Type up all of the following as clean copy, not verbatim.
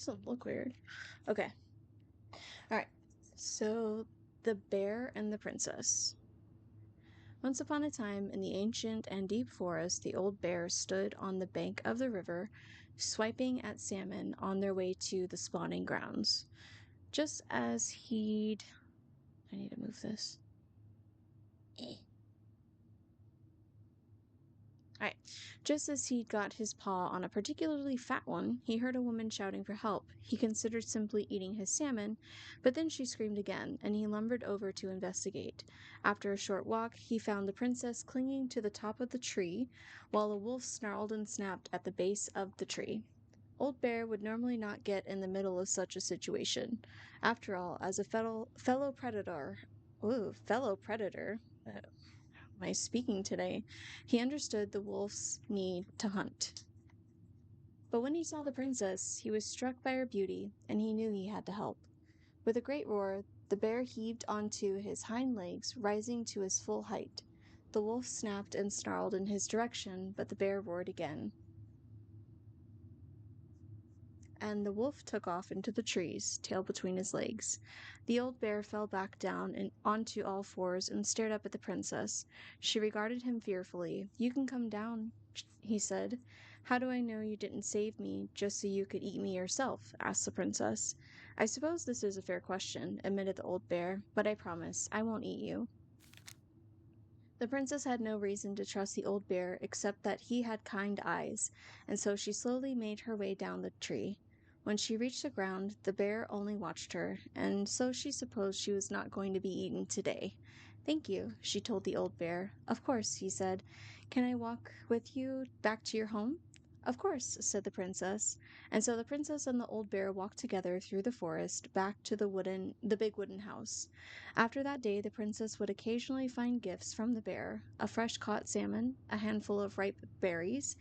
doesn't look weird. Okay. All right. So, the bear and the princess. Once upon a time, in the ancient and deep forest, the old bear stood on the bank of the river, swiping at salmon on their way to the spawning grounds. Just as he'd. I need to move this. Alright. Just as he'd got his paw on a particularly fat one, he heard a woman shouting for help. He considered simply eating his salmon, but then she screamed again, and he lumbered over to investigate. After a short walk, he found the princess clinging to the top of the tree, while a wolf snarled and snapped at the base of the tree. Old Bear would normally not get in the middle of such a situation. After all, as a fellow predator, my speaking today, he understood the wolf's need to hunt. But when he saw the princess, he was struck by her beauty, and he knew he had to help. With a great roar, the bear heaved onto his hind legs, rising to his full height. The wolf snapped and snarled in his direction, but the bear roared again. And the wolf took off into the trees, tail between his legs. The old bear fell back down and onto all fours and stared up at the princess. She regarded him fearfully. "You can come down," he said. "How do I know you didn't save me just so you could eat me yourself?" asked the princess. "I suppose this is a fair question," admitted the old bear, "but I promise I won't eat you." The princess had no reason to trust the old bear except that he had kind eyes, and so she slowly made her way down the tree. When she reached the ground, the bear only watched her, and so she supposed she was not going to be eaten today. "Thank you," she told the old bear. "Of course," he said. "Can I walk with you back to your home?" "Of course," said the princess. And so the princess and the old bear walked together through the forest back to the big wooden house. After that day, the princess would occasionally find gifts from the bear: a fresh caught salmon, a handful of ripe berries,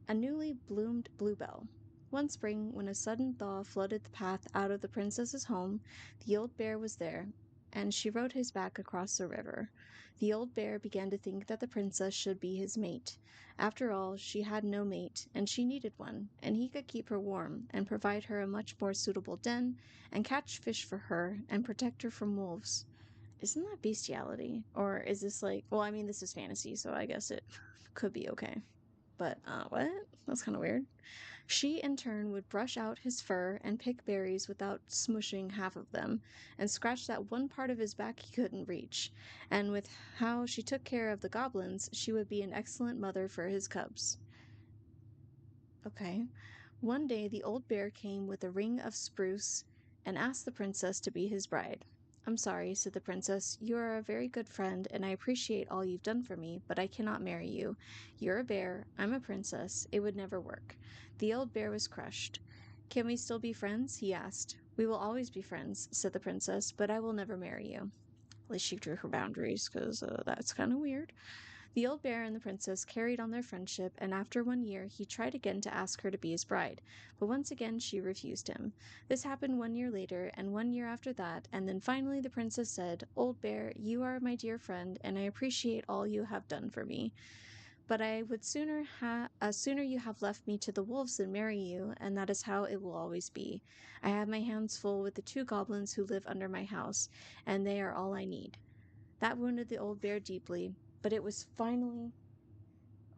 a newly bloomed bluebell. One spring, when a sudden thaw flooded the path out of the princess's home, the old bear was there, and she rode his back across the river. The old bear began to think that the princess should be his mate. After all, she had no mate, and she needed one, and he could keep her warm, and provide her a much more suitable den, and catch fish for her, and protect her from wolves. Isn't that bestiality? Or is this like, well, I mean, this is fantasy, so I guess it could be okay. But, what? That's kind of weird. She, in turn, would brush out his fur and pick berries without smushing half of them, and scratch that one part of his back he couldn't reach. And with how she took care of the goblins, she would be an excellent mother for his cubs. Okay. One day the old bear came with a ring of spruce and asked the princess to be his bride. "I'm sorry," said the princess. "You are a very good friend, and I appreciate all you've done for me, but I cannot marry you. You're a bear, I'm a princess. It would never work." The old bear was crushed. "Can we still be friends?" he asked. "We will always be friends," said the princess, "but I will never marry you." At least she drew her boundaries, because that's kind of weird. The old bear and the princess carried on their friendship, and after 1 year he tried again to ask her to be his bride, but once again she refused him. This happened 1 year later, and 1 year after that, and then finally the princess said, "Old bear, you are my dear friend, and I appreciate all you have done for me. But I would sooner you have left me to the wolves than marry you, and that is how it will always be. I have my hands full with the 2 goblins who live under my house, and they are all I need." That wounded the old bear deeply, but it was finally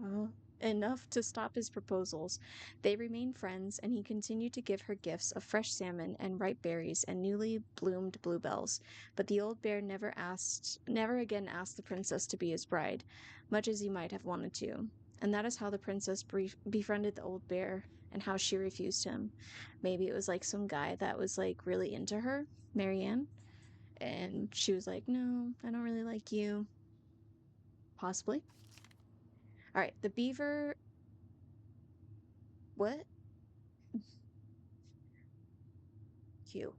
uh, enough to stop his proposals. They remained friends, and he continued to give her gifts of fresh salmon and ripe berries and newly bloomed bluebells. But the old bear never again asked the princess to be his bride, much as he might have wanted to. And that is how the princess befriended the old bear, and how she refused him. Maybe it was like some guy that was like really into her, Marianne, and she was like, "No, I don't really like you." Possibly. All right, the beaver. What? Q.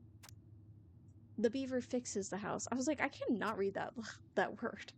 The beaver fixes the house. I was like, I cannot read that that word.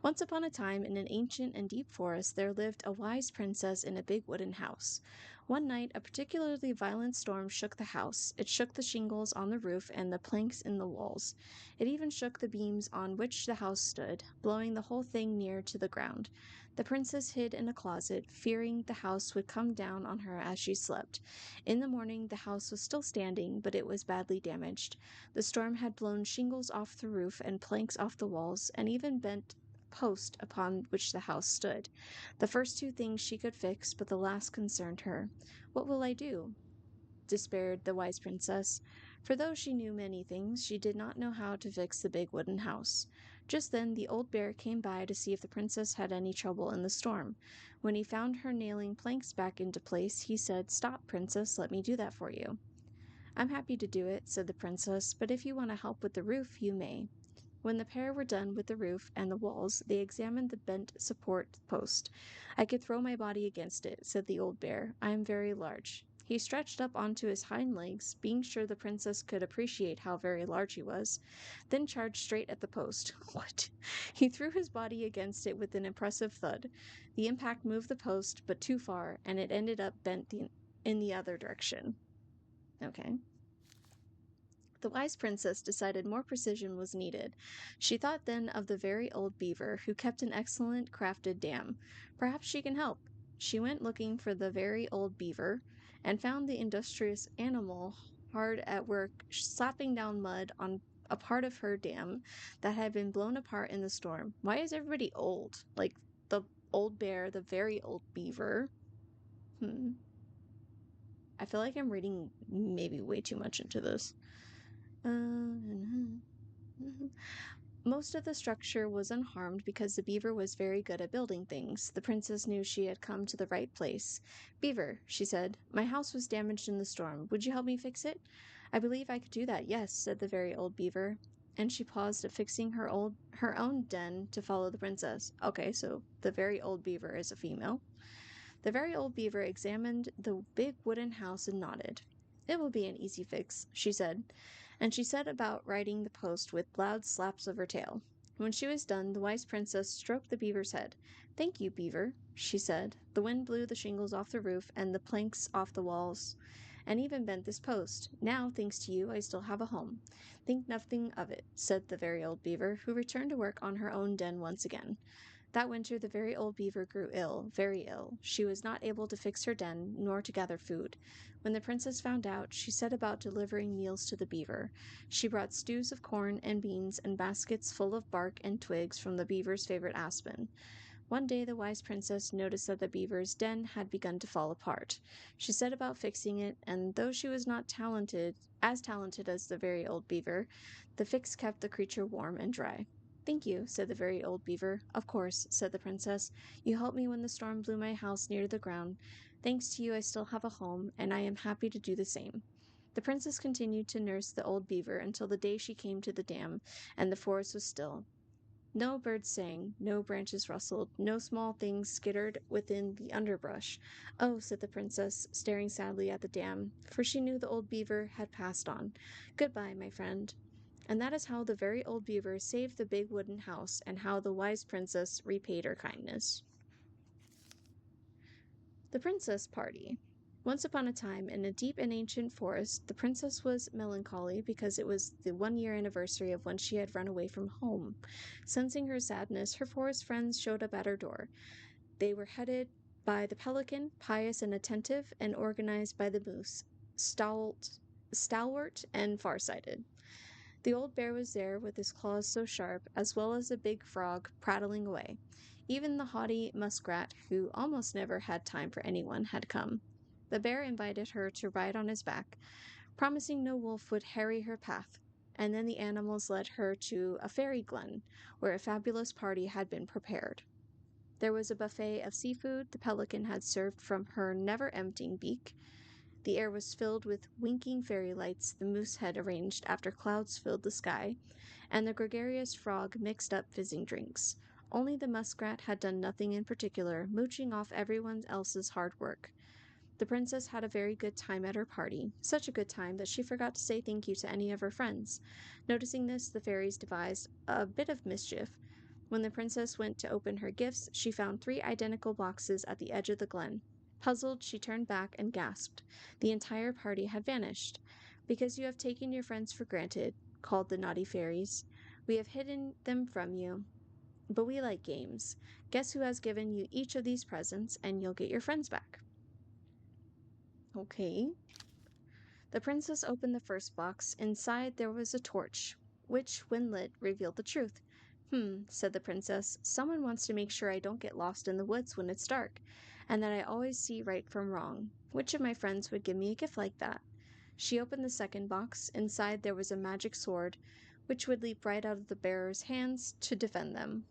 Once upon a time, in an ancient and deep forest, there lived a wise princess in a big wooden house. One night, a particularly violent storm shook the house. It shook the shingles on the roof and the planks in the walls. It even shook the beams on which the house stood, blowing the whole thing near to the ground. The princess hid in a closet, fearing the house would come down on her as she slept. In the morning, the house was still standing, but it was badly damaged. The storm had blown shingles off the roof and planks off the walls, and even bent post upon which the house stood. The first two things she could fix, but the last concerned her. What will I do? Despaired the wise princess, for though she knew many things, she did not know how to fix the big wooden house. Just then the old bear came by to see if the princess had any trouble in the storm. When he found her nailing planks back into place, he said, "Stop, princess, let me do that for you." "I'm happy to do it," said the princess, "but if you want to help with the roof, you may." When the pair were done with the roof and the walls, they examined the bent support post. "I could throw my body against it," said the old bear. "I am very large." He stretched up onto his hind legs, being sure the princess could appreciate how very large he was, then charged straight at the post. What? He threw his body against it with an impressive thud. The impact moved the post, but too far, and it ended up bent in the other direction. Okay. The wise princess decided more precision was needed. She thought then of the very old beaver who kept an excellent crafted dam. Perhaps she can help. She went looking for the very old beaver and found the industrious animal hard at work slapping down mud on a part of her dam that had been blown apart in the storm. Why is everybody old? Like the old bear, the very old beaver. I feel like I'm reading maybe way too much into this. Most of the structure was unharmed because the beaver was very good at building things. The princess knew she had come to the right place. "Beaver," she said, "my house was damaged in the storm. Would you help me fix it?" "I believe I could do that, yes," said the very old beaver. And she paused at fixing her own den to follow the princess. Okay, so the very old beaver is a female. The very old beaver examined the big wooden house and nodded. "It will be an easy fix," she said, and she set about righting the post with loud slaps of her tail. When she was done, the wise princess stroked the beaver's head. "Thank you, beaver," she said. "The wind blew the shingles off the roof and the planks off the walls, and even bent this post. Now, thanks to you, I still have a home." "Think nothing of it," said the very old beaver, who returned to work on her own den once again. That winter the very old beaver grew ill, very ill. She was not able to fix her den, nor to gather food. When the princess found out, she set about delivering meals to the beaver. She brought stews of corn and beans and baskets full of bark and twigs from the beaver's favorite aspen. One day the wise princess noticed that the beaver's den had begun to fall apart. She set about fixing it, and though she was not talented as the very old beaver, the fix kept the creature warm and dry. "Thank you," said the very old beaver. "Of course," said the princess. "You helped me when the storm blew my house near the ground. Thanks to you I still have a home, and I am happy to do the same." The princess continued to nurse the old beaver until the day she came to the dam, and the forest was still. No birds sang, no branches rustled, no small things skittered within the underbrush. "Oh," said the princess, staring sadly at the dam, for she knew the old beaver had passed on. "Goodbye, my friend." And that is how the very old beaver saved the big wooden house, and how the wise princess repaid her kindness. The Princess Party. Once upon a time, in a deep and ancient forest, the princess was melancholy because it was the 1 year anniversary of when she had run away from home. Sensing her sadness, her forest friends showed up at her door. They were headed by the pelican, pious and attentive, and organized by the moose, stalwart and farsighted. The old bear was there with his claws so sharp, as well as a big frog prattling away. Even the haughty muskrat, who almost never had time for anyone, had come. The bear invited her to ride on his back, promising no wolf would harry her path, and then the animals led her to a fairy glen, where a fabulous party had been prepared. There was a buffet of seafood the pelican had served from her never-emptying beak. The air was filled with winking fairy lights the moose had arranged after clouds filled the sky, and the gregarious frog mixed up fizzing drinks. Only the muskrat had done nothing in particular, mooching off everyone else's hard work. The princess had a very good time at her party, such a good time that she forgot to say thank you to any of her friends. Noticing this, the fairies devised a bit of mischief. When the princess went to open her gifts, she found 3 identical boxes at the edge of the glen. Puzzled, she turned back and gasped. The entire party had vanished. "Because you have taken your friends for granted," called the naughty fairies. "We have hidden them from you. but we like games. Guess who has given you each of these presents, and you'll get your friends back. Okay. The princess opened the first box. Inside there was a torch, which, when lit, revealed the truth. Said the princess. Someone wants to make sure I don't get lost in the woods when it's dark, and that I always see right from wrong. Which of my friends would give me a gift like that? She opened the second box. Inside there was a magic sword, which would leap right out of the bearer's hands to defend them.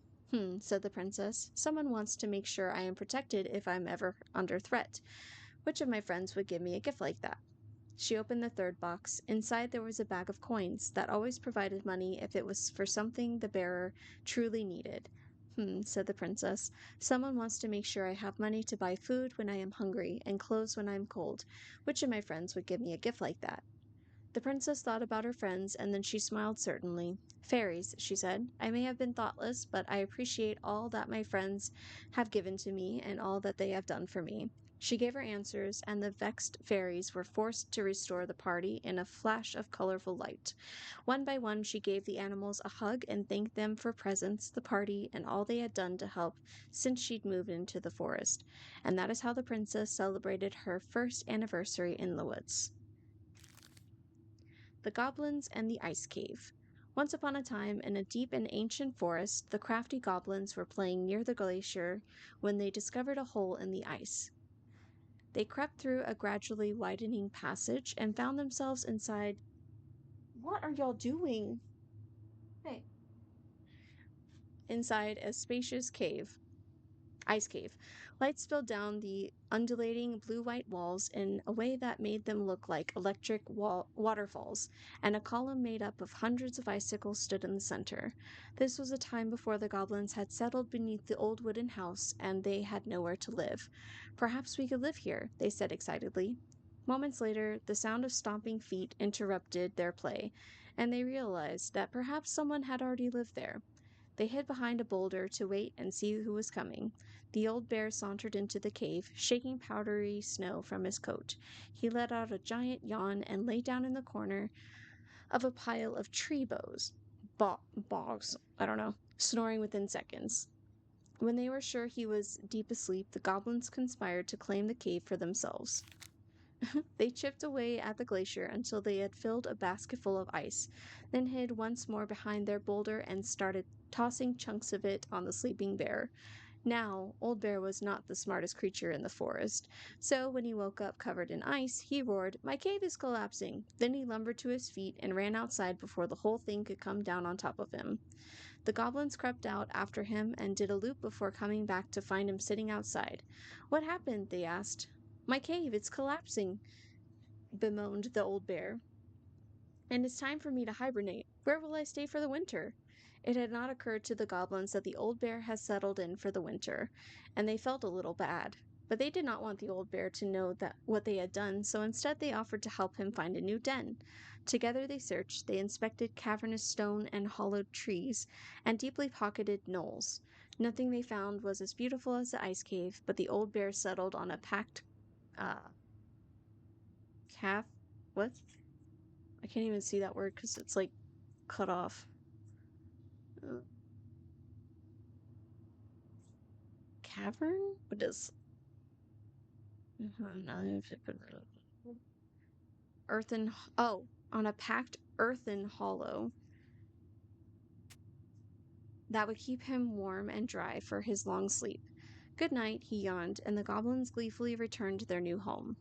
Said the princess. Someone wants to make sure I am protected if I'm ever under threat. Which of my friends would give me a gift like that? She opened the third box. Inside there was a bag of coins that always provided money if it was for something the bearer truly needed. Said the princess. Someone wants to make sure I have money to buy food when I am hungry and clothes when I am cold. Which of my friends would give me a gift like that? The princess thought about her friends, and then she smiled certainly. Fairies, she said. I may have been thoughtless, but I appreciate all that my friends have given to me and all that they have done for me. She gave her answers, and the vexed fairies were forced to restore the party in a flash of colorful light. One by one, she gave the animals a hug and thanked them for presents, the party, and all they had done to help since she'd moved into the forest. And that is how the princess celebrated her first anniversary in the woods. The Goblins and the Ice Cave. Once upon a time, in a deep and ancient forest, the crafty goblins were playing near the glacier when they discovered a hole in the ice. They crept through a gradually widening passage and found themselves inside. What are y'all doing? Hey. Inside a spacious ice cave. Light spilled down the undulating blue-white walls in a way that made them look like electric waterfalls, and a column made up of hundreds of icicles stood in the center. This was a time before the goblins had settled beneath the old wooden house, and they had nowhere to live. Perhaps we could live here, they said excitedly. Moments later, the sound of stomping feet interrupted their play, and they realized that perhaps someone had already lived there. They hid behind a boulder to wait and see who was coming. The old bear sauntered into the cave, shaking powdery snow from his coat. He let out a giant yawn and lay down in the corner of a pile of tree bogs, I don't know, snoring within seconds. When they were sure he was deep asleep, the goblins conspired to claim the cave for themselves. They chipped away at the glacier until they had filled a basket full of ice, then hid once more behind their boulder and started tossing chunks of it on the sleeping bear. Now, Old Bear was not the smartest creature in the forest, so when he woke up covered in ice, he roared, "My cave is collapsing!" Then he lumbered to his feet and ran outside before the whole thing could come down on top of him. The goblins crept out after him and did a loop before coming back to find him sitting outside. "What happened?" they asked. "My cave, it's collapsing," bemoaned the old bear. "And it's time for me to hibernate. Where will I stay for the winter?" It had not occurred to the goblins that the old bear had settled in for the winter, and they felt a little bad. But they did not want the old bear to know that what they had done, so instead they offered to help him find a new den. Together they searched, they inspected cavernous stone and hollowed trees, and deeply pocketed knolls. Nothing they found was as beautiful as the ice cave, but the old bear settled on a packed uh, calf. What? I can't even see that word because it's like cut off. Uh, Cavern? What is earthen? Oh, on a packed earthen hollow that would keep him warm and dry for his long sleep. Good night, he yawned, and the goblins gleefully returned to their new home.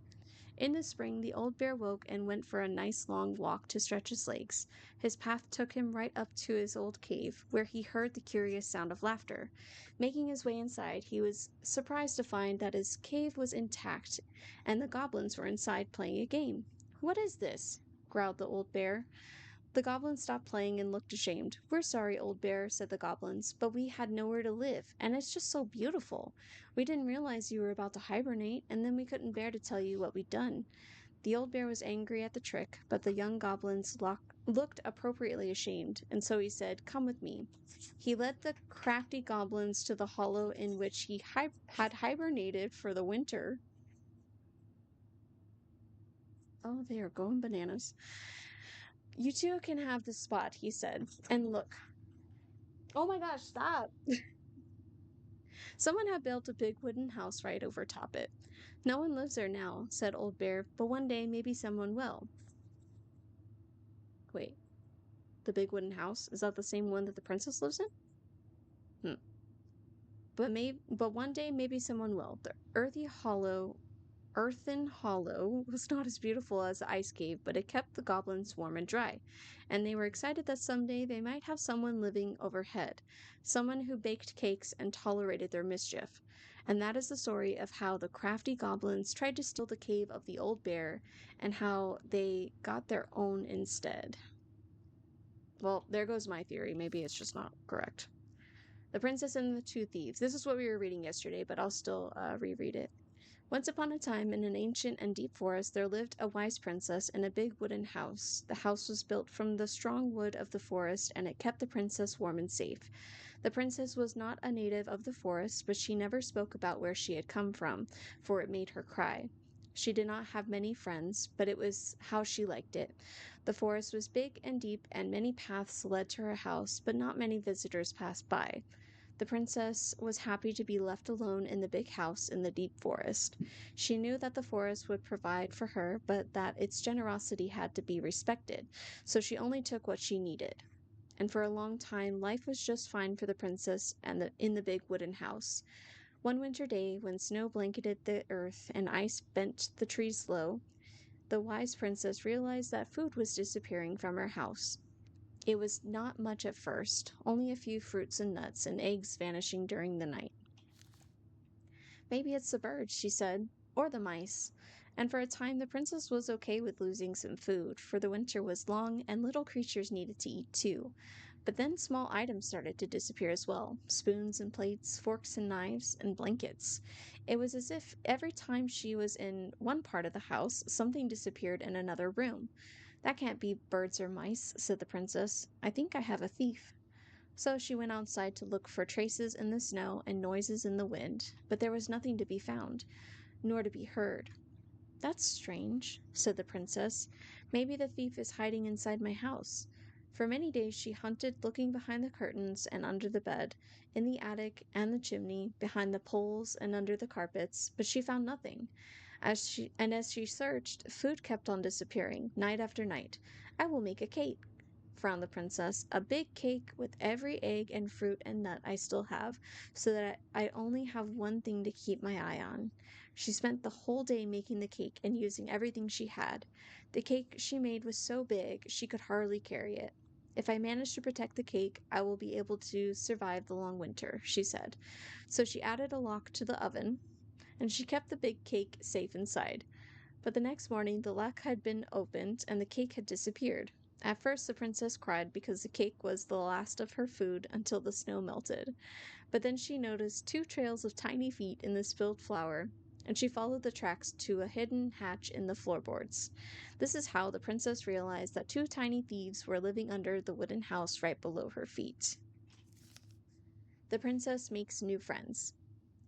In the spring, the old bear woke and went for a nice long walk to stretch his legs. His path took him right up to his old cave, where he heard the curious sound of laughter. Making his way inside, he was surprised to find that his cave was intact, and the goblins were inside playing a game. "What is this?" growled the old bear. The goblins stopped playing and looked ashamed. "We're sorry, old bear," said the goblins, "but we had nowhere to live, and it's just so beautiful. We didn't realize you were about to hibernate, and then we couldn't bear to tell you what we'd done." The old bear was angry at the trick, but the young goblins looked appropriately ashamed, and so he said, "Come with me." He led the crafty goblins to the hollow in which he had hibernated for the winter. Oh, they are going bananas. "You two can have this spot," he said. "And look, Oh my gosh, stop. Someone had built a big wooden house right over top it. No one lives there now, said Old Bear, but one day maybe someone will. Wait, the big wooden house? Is that the same one that the princess lives in? Hmm. But one day maybe someone will. The earthen hollow was not as beautiful as the ice cave, but it kept the goblins warm and dry, and they were excited that someday they might have someone living overhead, someone who baked cakes and tolerated their mischief. And that is the story of how the crafty goblins tried to steal the cave of the old bear and how they got their own instead. Well, there goes my theory. Maybe it's just not correct. The Princess and the Two Thieves. This is what we were reading yesterday, but I'll still reread it. Once upon a time, in an ancient and deep forest, there lived a wise princess in a big wooden house. The house was built from the strong wood of the forest, and it kept the princess warm and safe. The princess was not a native of the forest, but she never spoke about where she had come from, for it made her cry. She did not have many friends, but it was how she liked it. The forest was big and deep, and many paths led to her house, but not many visitors passed by. The princess was happy to be left alone in the big house in the deep forest. She knew that the forest would provide for her, but that its generosity had to be respected, so she only took what she needed. And for a long time, life was just fine for the princess and in the big wooden house. One winter day, when snow blanketed the earth and ice bent the trees low, the wise princess realized that food was disappearing from her house. It was not much at first, only a few fruits and nuts and eggs vanishing during the night. Maybe it's the birds, she said, or the mice. And for a time, the princess was okay with losing some food, for the winter was long and little creatures needed to eat too. But then small items started to disappear as well: spoons and plates, forks and knives, and blankets. It was as if every time she was in one part of the house, something disappeared in another room. That can't be birds or mice, said the princess. I think I have a thief. So she went outside to look for traces in the snow and noises in the wind, but there was nothing to be found, nor to be heard. That's strange, said the princess. Maybe the thief is hiding inside my house. For many days she hunted, looking behind the curtains and under the bed, in the attic and the chimney, behind the poles and under the carpets, but she found nothing. As she searched, food kept on disappearing, night after night. I will make a cake, frowned the princess, a big cake with every egg and fruit and nut I still have, so that I only have one thing to keep my eye on. She spent the whole day making the cake and using everything she had. The cake she made was so big she could hardly carry it. If I manage to protect the cake, I will be able to survive the long winter, she said. So she added a lock to the oven, and she kept the big cake safe inside. But the next morning the lock had been opened and the cake had disappeared. At first the princess cried because the cake was the last of her food until the snow melted. But then she noticed two trails of tiny feet in the spilled flour, and she followed the tracks to a hidden hatch in the floorboards. This is how the princess realized that two tiny thieves were living under the wooden house right below her feet. The princess makes new friends.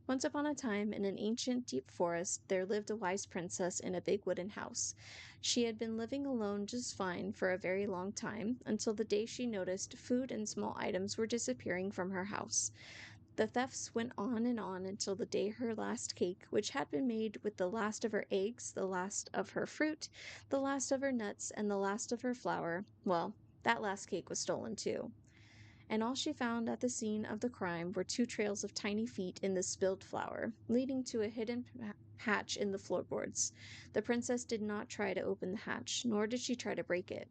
Once upon a time, in an ancient, deep forest, there lived a wise princess in a big wooden house. She had been living alone just fine for a very long time, until the day she noticed food and small items were disappearing from her house. The thefts went on until the day her last cake, which had been made with the last of her eggs, the last of her fruit, the last of her nuts, and the last of her flour, well, that last cake was stolen too. And all she found at the scene of the crime were two trails of tiny feet in the spilled flour, leading to a hidden hatch in the floorboards. The princess did not try to open the hatch, nor did she try to break it.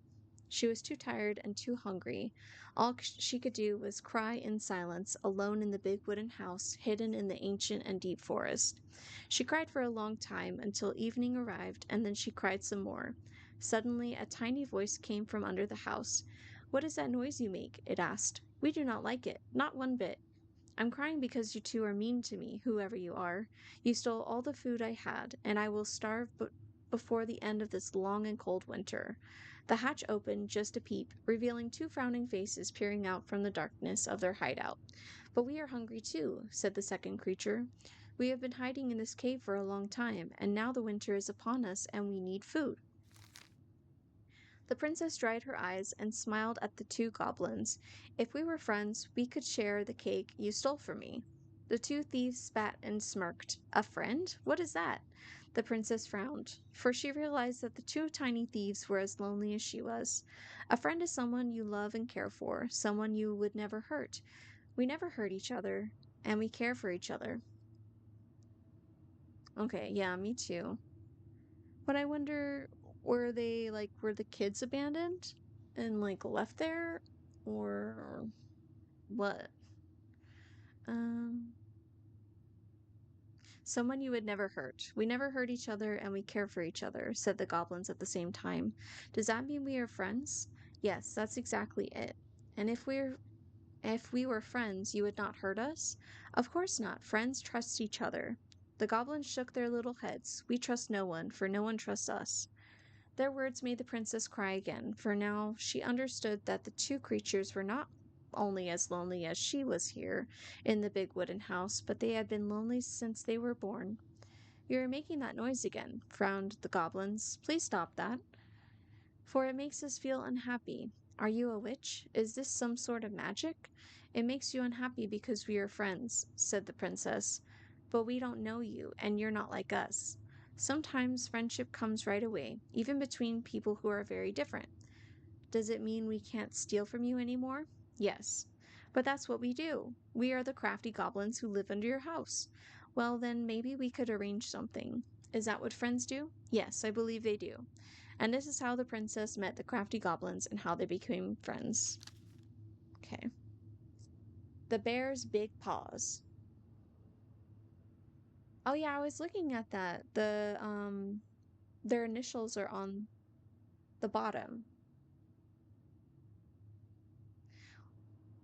She was too tired and too hungry. All she could do was cry in silence, alone in the big wooden house hidden in the ancient and deep forest. She cried for a long time until evening arrived, and then she cried some more. Suddenly, a tiny voice came from under the house. "What is that noise you make?" it asked. "We do not like it, not one bit. I'm crying because you two are mean to me, whoever you are. You stole all the food I had, and I will starve before the end of this long and cold winter." The hatch opened just a peep, revealing two frowning faces peering out from the darkness of their hideout. "But we are hungry too," said the second creature. "We have been hiding in this cave for a long time, and now the winter is upon us and we need food." The princess dried her eyes and smiled at the two goblins. If we were friends, we could share the cake you stole from me. The two thieves spat and smirked. A friend? What is that? The princess frowned, for she realized that the two tiny thieves were as lonely as she was. A friend is someone you love and care for, someone you would never hurt. We never hurt each other, and we care for each other. Okay, yeah, me too. But I wonder, were the kids abandoned and like left there or what? Um, Someone you would never hurt. We never hurt each other and we care for each other, said the goblins at the same time. Does that mean we are friends? Yes, that's exactly it. And if we were friends, you would not hurt us? Of course not. Friends trust each other. The goblins shook their little heads. We trust no one, for no one trusts us. Their words made the princess cry again, for now she understood that the two creatures were not only as lonely as she was here in the big wooden house, but they had been lonely since they were born. You are making that noise again, frowned the goblins. Please stop that, for it makes us feel unhappy. Are you a witch? Is this some sort of magic? It makes you unhappy because we are friends, said the princess. But we don't know you, and you're not like us. Sometimes friendship comes right away, even between people who are very different. Does it mean we can't steal from you anymore? Yes. But that's what we do. We are the crafty goblins who live under your house. Well, then maybe we could arrange something. Is that what friends do? Yes, I believe they do. And this is how the princess met the crafty goblins and how they became friends. Okay. The bear's big paws. Oh yeah, I was looking at that. Their initials are on the bottom.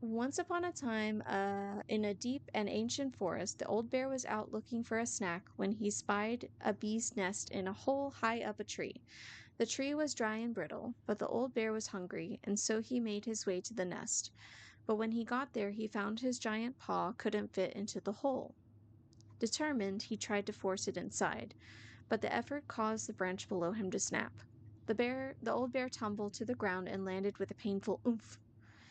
Once upon a time, in a deep and ancient forest, the old bear was out looking for a snack when he spied a bee's nest in a hole high up a tree. The tree was dry and brittle, but the old bear was hungry, and so he made his way to the nest. But when he got there, he found his giant paw couldn't fit into the hole. Determined, he tried to force it inside, but the effort caused the branch below him to snap. The old bear tumbled to the ground and landed with a painful oomph.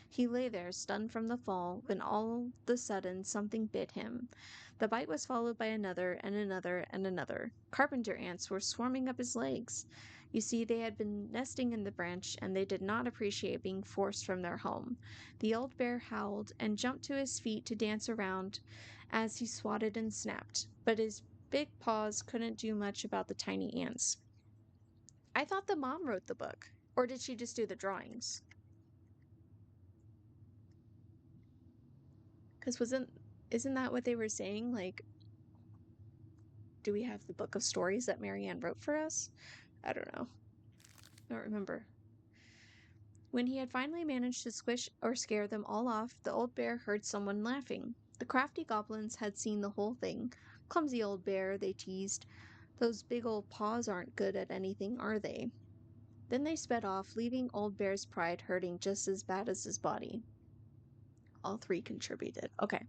He lay there, stunned from the fall, when all of a sudden something bit him. The bite was followed by another and another and another. Carpenter ants were swarming up his legs. You see, they had been nesting in the branch, and they did not appreciate being forced from their home. The old bear howled and jumped to his feet to dance around as he swatted and snapped, but his big paws couldn't do much about the tiny ants. I thought the mom wrote the book, or did she just do the drawings? Because isn't that what they were saying? Like, do we have the book of stories that Marianne wrote for us? I don't know. I don't remember. When he had finally managed to squish or scare them all off, the old bear heard someone laughing. The crafty goblins had seen the whole thing. Clumsy old bear, they teased. Those big old paws aren't good at anything, are they? Then they sped off, leaving old bear's pride hurting just as bad as his body. All three contributed. Okay.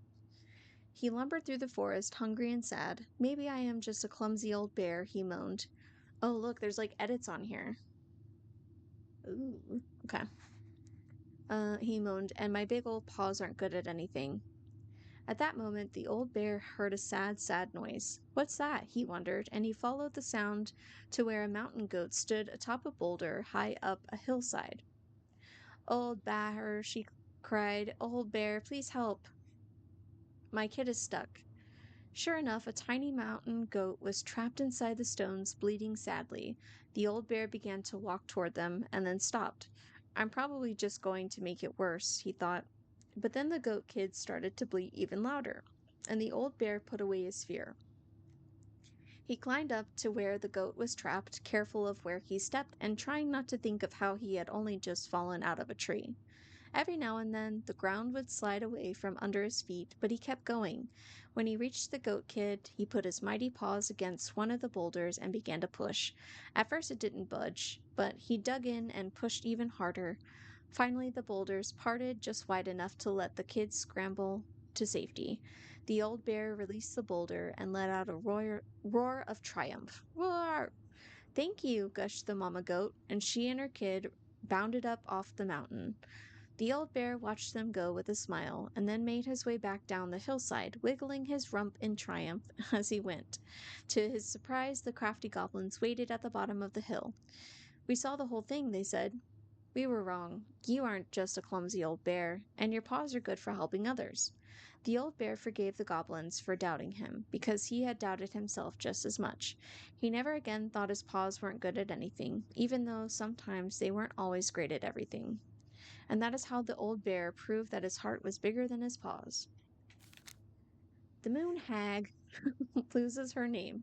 He lumbered through the forest, hungry and sad. Maybe I am just a clumsy old bear, he moaned. Oh, look, there's like edits on here. Ooh, okay. He moaned, and my big old paws aren't good at anything. At that moment, the old bear heard a sad, sad noise. What's that? He wondered, and he followed the sound to where a mountain goat stood atop a boulder high up a hillside. Old bear, she cried. Old bear, please help. My kid is stuck. Sure enough, a tiny mountain goat was trapped inside the stones, bleeding sadly. The old bear began to walk toward them and then stopped. I'm probably just going to make it worse, he thought. But then the goat kid started to bleat even louder, and the old bear put away his fear. He climbed up to where the goat was trapped, careful of where he stepped and trying not to think of how he had only just fallen out of a tree. Every now and then, the ground would slide away from under his feet, but he kept going. When he reached the goat kid, he put his mighty paws against one of the boulders and began to push. At first, it didn't budge, but he dug in and pushed even harder. Finally, the boulders parted just wide enough to let the kid scramble to safety. The old bear released the boulder and let out a roar of triumph. Roar! Thank you, gushed the mama goat, and she and her kid bounded up off the mountain. The old bear watched them go with a smile, and then made his way back down the hillside, wiggling his rump in triumph as he went. To his surprise, the crafty goblins waited at the bottom of the hill. "We saw the whole thing," they said. "We were wrong. You aren't just a clumsy old bear, and your paws are good for helping others." The old bear forgave the goblins for doubting him, because he had doubted himself just as much. He never again thought his paws weren't good at anything, even though sometimes they weren't always great at everything. And that is how the old bear proved that his heart was bigger than his paws. The moon hag loses her name.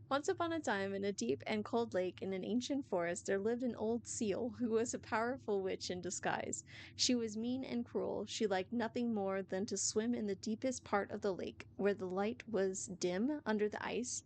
Once upon a time, in a deep and cold lake in an ancient forest, there lived an old seal who was a powerful witch in disguise. She was mean and cruel. She liked nothing more than to swim in the deepest part of the lake, where the light was dim under the ice,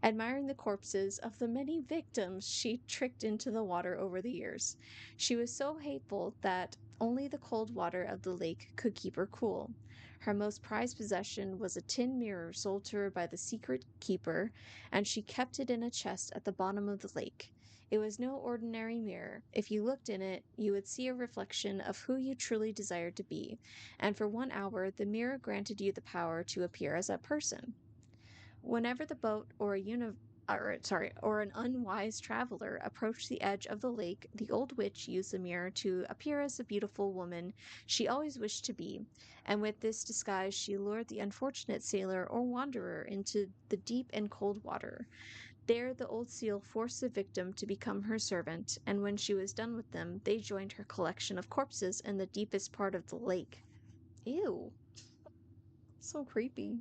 admiring the corpses of the many victims she tricked into the water over the years. She was so hateful that only the cold water of the lake could keep her cool. Her most prized possession was a tin mirror sold to her by the secret keeper, and she kept it in a chest at the bottom of the lake. It was no ordinary mirror. If you looked in it, you would see a reflection of who you truly desired to be, and for 1 hour the mirror granted you the power to appear as that person. Whenever the boat or an unwise traveler approached the edge of the lake, the old witch used the mirror to appear as the beautiful woman she always wished to be, and with this disguise she lured the unfortunate sailor or wanderer into the deep and cold water. There the old seal forced the victim to become her servant, and when she was done with them, they joined her collection of corpses in the deepest part of the lake. Ew, so creepy.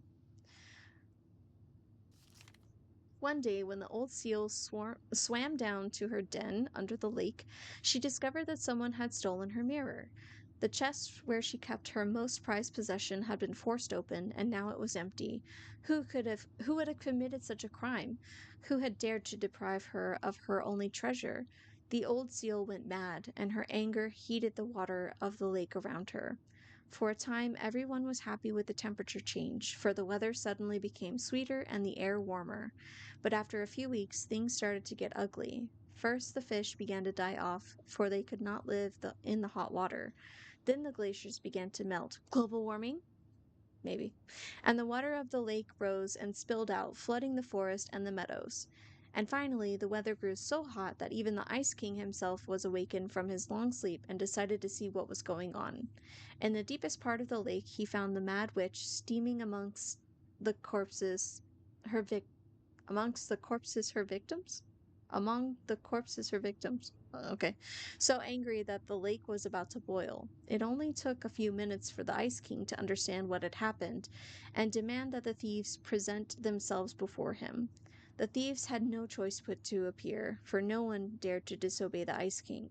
One day, when the old seal swam down to her den under the lake, she discovered that someone had stolen her mirror. The chest where she kept her most prized possession had been forced open, and now it was empty. Who would have committed such a crime? Who had dared to deprive her of her only treasure? The old seal went mad, and her anger heated the water of the lake around her. For a time, everyone was happy with the temperature change, for the weather suddenly became sweeter and the air warmer. But after a few weeks, things started to get ugly. First, the fish began to die off, for they could not live in the hot water. Then the glaciers began to melt. Global warming? Maybe. And the water of the lake rose and spilled out, flooding the forest and the meadows. And finally, the weather grew so hot that even the Ice King himself was awakened from his long sleep and decided to see what was going on. In the deepest part of the lake, he found the mad witch steaming the corpses, her vic- amongst the corpses her victims? Among the corpses her victims. Okay. So angry that the lake was about to boil. It only took a few minutes for the Ice King to understand what had happened and demand that the thieves present themselves before him. The thieves had no choice but to appear, for no one dared to disobey the Ice King.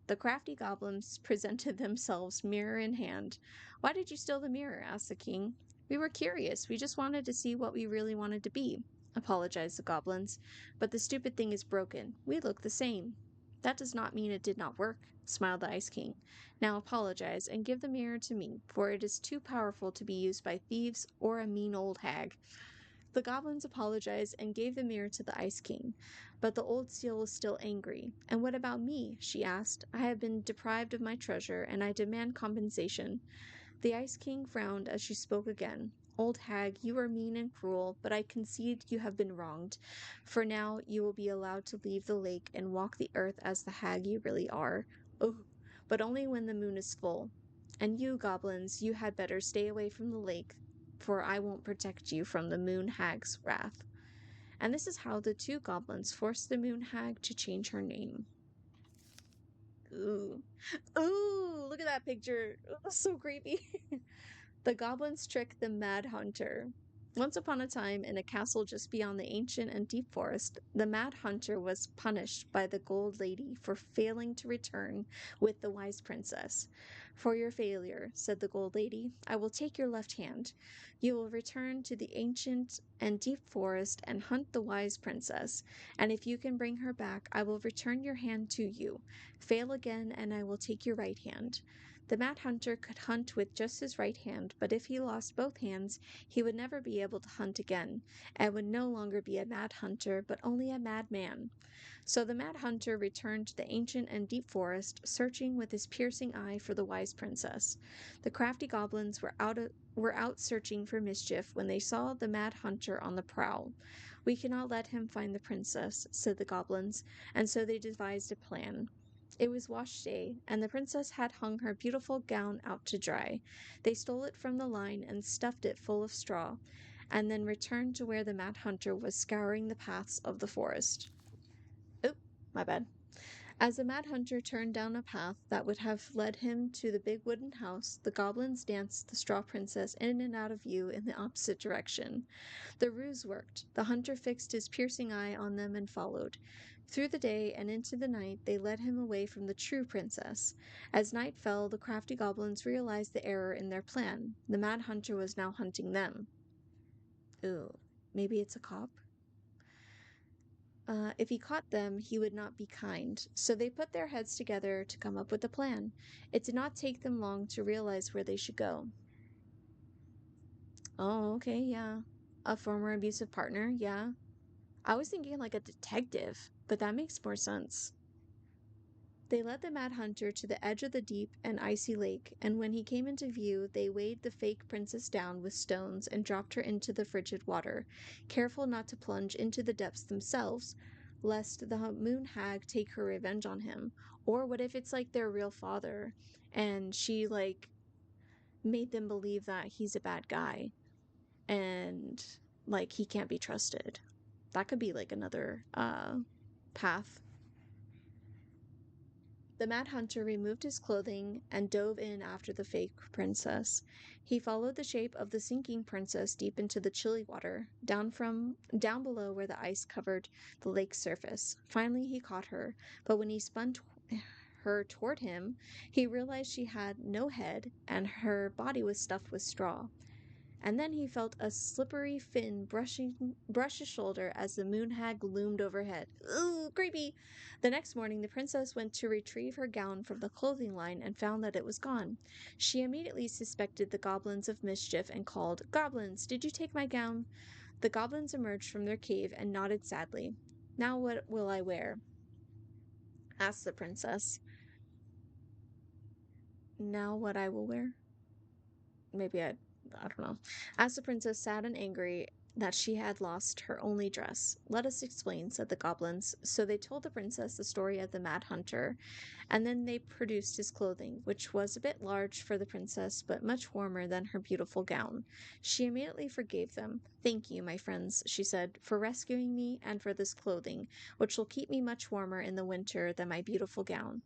The crafty goblins presented themselves, mirror in hand. "Why did you steal the mirror?" asked the king. "We were curious. We just wanted to see what we really wanted to be," apologized the goblins. "But the stupid thing is broken. We look the same." "That does not mean it did not work," smiled the Ice King. "Now apologize and give the mirror to me, for it is too powerful to be used by thieves or a mean old hag." The goblins apologized and gave the mirror to the Ice King, but the old seal was still angry. "And what about me?" she asked. "I have been deprived of my treasure, and I demand compensation." The Ice King frowned as she spoke again. "Old hag, you are mean and cruel, but I concede you have been wronged. For now, you will be allowed to leave the lake and walk the earth as the hag you really are. Oh, but only when the moon is full. And you, goblins, you had better stay away from the lake, for I won't protect you from the moon hag's wrath." And this is how the two goblins forced the moon hag to change her name. Ooh. Ooh, look at that picture. That's so creepy. The goblins trick the Mad Hunter. Once upon a time, in a castle just beyond the ancient and deep forest, the Mad Hunter was punished by the Gold Lady for failing to return with the Wise Princess. "For your failure," said the Gold Lady, "I will take your left hand. You will return to the ancient and deep forest and hunt the Wise Princess, and if you can bring her back, I will return your hand to you. Fail again, and I will take your right hand." The Mad Hunter could hunt with just his right hand, but if he lost both hands, he would never be able to hunt again, and would no longer be a Mad Hunter, but only a madman. So the Mad Hunter returned to the ancient and deep forest, searching with his piercing eye for the wise princess. The crafty goblins were out searching for mischief when they saw the Mad Hunter on the prowl. "We cannot let him find the princess," said the goblins, and so they devised a plan. It was wash day, and the princess had hung her beautiful gown out to dry. They stole it from the line and stuffed it full of straw, and then returned to where the Mad Hunter was scouring the paths of the forest. Oh, my bad. As the Mad Hunter turned down a path that would have led him to the big wooden house, the goblins danced the straw princess in and out of view in the opposite direction. The ruse worked. The hunter fixed his piercing eye on them and followed. Through the day and into the night, they led him away from the true princess. As night fell, the crafty goblins realized the error in their plan. The Mad Hunter was now hunting them. Ooh, maybe it's a cop? If he caught them, he would not be kind. So they put their heads together to come up with a plan. It did not take them long to realize where they should go. Oh, okay, yeah. A former abusive partner, yeah. I was thinking like a detective, but that makes more sense. They led the Mad Hunter to the edge of the deep and icy lake, and when he came into view, they weighed the fake princess down with stones and dropped her into the frigid water, careful not to plunge into the depths themselves, lest the moon hag take her revenge on him. Or what if it's like their real father, and she like made them believe that he's a bad guy and like he can't be trusted? That could be like another path. The Mad Hunter removed his clothing and dove in after the fake princess. He followed the shape of the sinking princess deep into the chilly water, down below where the ice covered the lake's surface. Finally, he caught her, but when he spun her toward him, he realized she had no head and her body was stuffed with straw. And then he felt a slippery fin brush his shoulder as the moon hag loomed overhead. Ooh, creepy! The next morning, the princess went to retrieve her gown from the clothing line and found that it was gone. She immediately suspected the goblins of mischief and called, "Goblins, did you take my gown?" The goblins emerged from their cave and nodded sadly. "Now what will I wear?" asked the princess. "Now what I will wear?" Maybe I don't know. As the princess sad and angry that she had lost her only dress. "Let us explain," said the goblins. So they told the princess the story of the Mad Hunter, and then they produced his clothing, which was a bit large for the princess, but much warmer than her beautiful gown. She immediately forgave them. "Thank you, my friends," she said, "for rescuing me and for this clothing, which will keep me much warmer in the winter than my beautiful gown."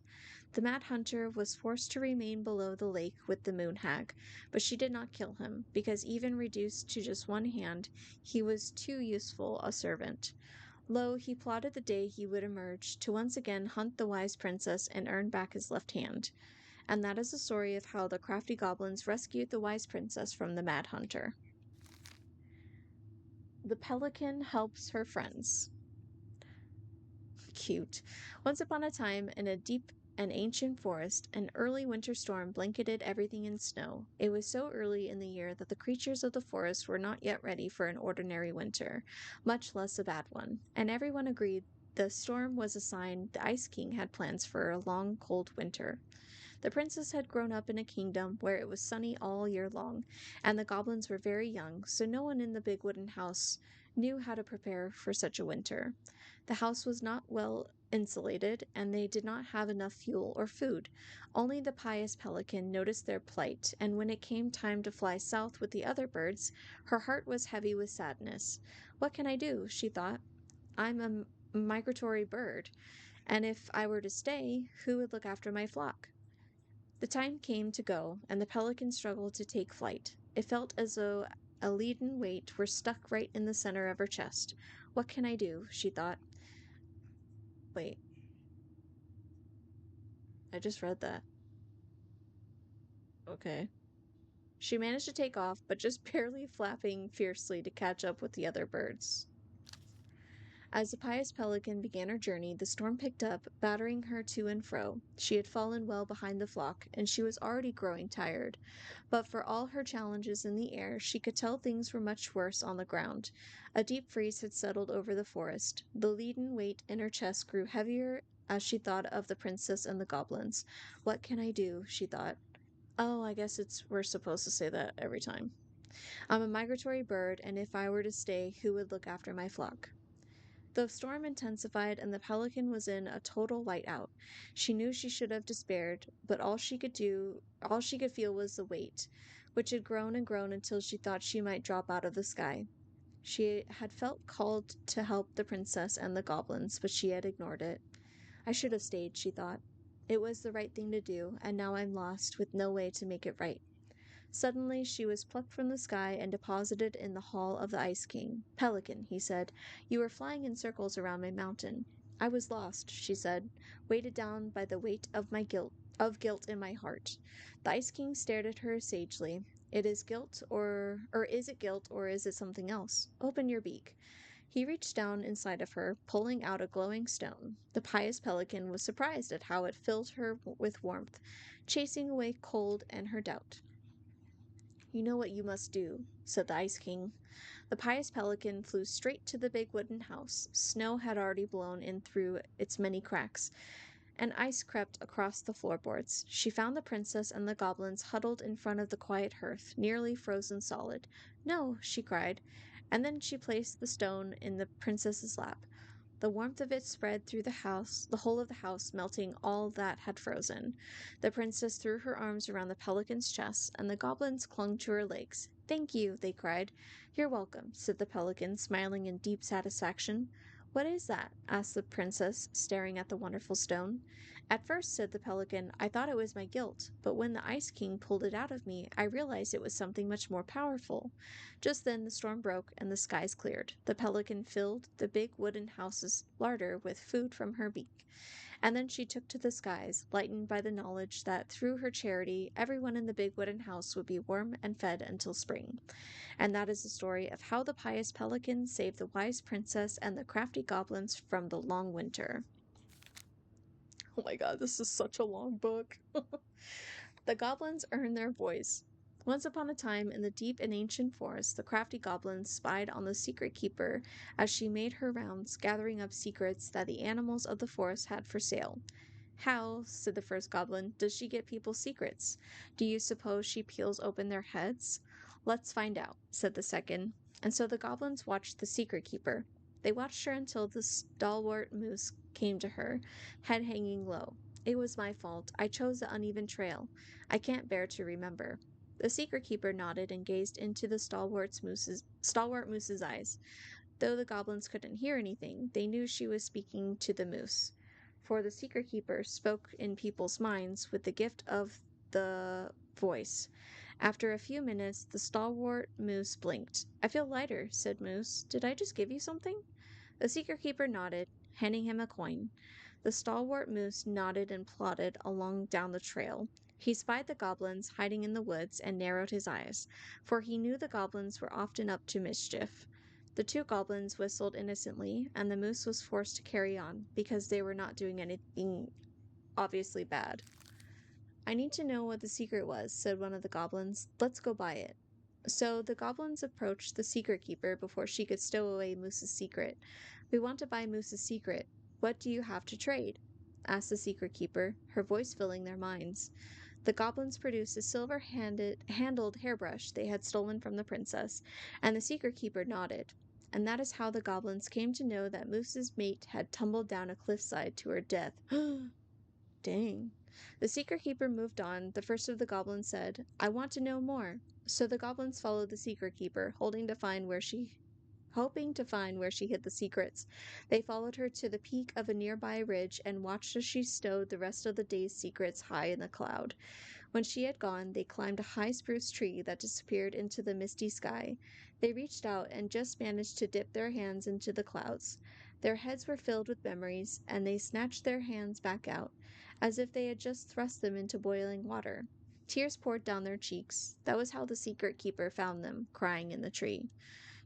The Mad Hunter was forced to remain below the lake with the moon hag, but she did not kill him, because even reduced to just one hand, he was too useful a servant. Lo, he plotted the day he would emerge to once again hunt the wise princess and earn back his left hand. And that is the story of how the crafty goblins rescued the wise princess from the Mad Hunter. The pelican helps her friends. Cute. Once upon a time, in a deep and ancient forest, an early winter storm blanketed everything in snow. It was so early in the year that the creatures of the forest were not yet ready for an ordinary winter, much less a bad one, and everyone agreed the storm was a sign the Ice King had plans for a long, cold winter. The princess had grown up in a kingdom where it was sunny all year long, and the goblins were very young, so no one in the big wooden house knew how to prepare for such a winter. The house was not well insulated, and they did not have enough fuel or food. Only the pious pelican noticed their plight, and when it came time to fly south with the other birds, her heart was heavy with sadness. "What can I do?" she thought. "I'm a migratory bird, and if I were to stay, who would look after my flock?" The time came to go, and the pelican struggled to take flight. It felt as though a leaden weight were stuck right in the center of her chest. "What can I do?" she thought. Wait, I just read that. Okay. She managed to take off, but just barely flapping fiercely to catch up with the other birds. As the pious pelican began her journey, the storm picked up, battering her to and fro. She had fallen well behind the flock, and she was already growing tired. But for all her challenges in the air, she could tell things were much worse on the ground. A deep freeze had settled over the forest. The leaden weight in her chest grew heavier as she thought of the princess and the goblins. What can I do? She thought. Oh, I guess we're supposed to say that every time. I'm a migratory bird, and if I were to stay, who would look after my flock? The storm intensified, and the pelican was in a total whiteout. She knew she should have despaired, but all she could feel was the weight, which had grown and grown until she thought she might drop out of the sky. She had felt called to help the princess and the goblins, but she had ignored it. I should have stayed, she thought. It was the right thing to do, and now I'm lost, with no way to make it right. Suddenly she was plucked from the sky and deposited in the hall of the Ice King. Pelican, he said, you were flying in circles around my mountain. I was lost, she said, weighted down by the weight of guilt in my heart. The Ice King stared at her sagely. It is guilt or is it guilt or is it something else? Open your beak. He reached down inside of her, pulling out a glowing stone. The pious pelican was surprised at how it filled her with warmth, chasing away cold and her doubt. You know what you must do, said the Ice King. The pious pelican flew straight to the big wooden house. Snow had already blown in through its many cracks, and ice crept across the floorboards. She found the princess and the goblins huddled in front of the quiet hearth, nearly frozen solid. No, she cried, and then she placed the stone in the princess's lap. The warmth of it spread through the whole of the house, melting all that had frozen. The princess threw her arms around the pelican's chest, and the goblins clung to her legs. Thank you, they cried. You're welcome, said the pelican, smiling in deep satisfaction. What is that? Asked the princess, staring at the wonderful stone. At first, said the pelican, I thought it was my guilt, but when the Ice King pulled it out of me, I realized it was something much more powerful. Just then the storm broke and the skies cleared. The pelican filled the big wooden house's larder with food from her beak. And then she took to the skies, lightened by the knowledge that through her charity, everyone in the big wooden house would be warm and fed until spring. And that is the story of how the pious pelican saved the wise princess and the crafty goblins from the long winter. Oh my god, this is such a long book. The goblins earned their voice. Once upon a time, in the deep and ancient forest, the crafty goblins spied on the secret keeper as she made her rounds, gathering up secrets that the animals of the forest had for sale. How, said the first goblin, does she get people's secrets? Do you suppose she peels open their heads? Let's find out, said the second. And so the goblins watched the secret keeper. They watched her until the stalwart moose came to her, head hanging low. It was my fault. I chose the uneven trail. I can't bear to remember. The secret keeper nodded and gazed into the stalwart moose's eyes. Though the goblins couldn't hear anything, they knew she was speaking to the moose. For the secret keeper spoke in people's minds with the gift of the voice. After a few minutes, the stalwart moose blinked. I feel lighter, said Moose. Did I just give you something? The secret keeper nodded, handing him a coin. The stalwart moose nodded and plodded along down the trail. He spied the goblins hiding in the woods and narrowed his eyes, for he knew the goblins were often up to mischief. The two goblins whistled innocently, and the moose was forced to carry on, because they were not doing anything obviously bad. I need to know what the secret was, said one of the goblins. Let's go buy it. So the goblins approached the secret keeper before she could stow away Moose's secret. We want to buy Moose's secret. What do you have to trade? Asked the secret keeper, her voice filling their minds. The goblins produced a silver-handled hairbrush they had stolen from the princess, and the secret keeper nodded. And that is how the goblins came to know that Moose's mate had tumbled down a cliffside to her death. Dang. The secret keeper moved on. The first of the goblins said, I want to know more. So the goblins followed the secret keeper, hoping to find where she hid the secrets. They followed her to the peak of a nearby ridge and watched as she stowed the rest of the day's secrets high in the cloud. When she had gone, they climbed a high spruce tree that disappeared into the misty sky. They reached out and just managed to dip their hands into the clouds. Their heads were filled with memories, and they snatched their hands back out, as if they had just thrust them into boiling water. Tears poured down their cheeks. That was how the secret keeper found them, crying in the tree.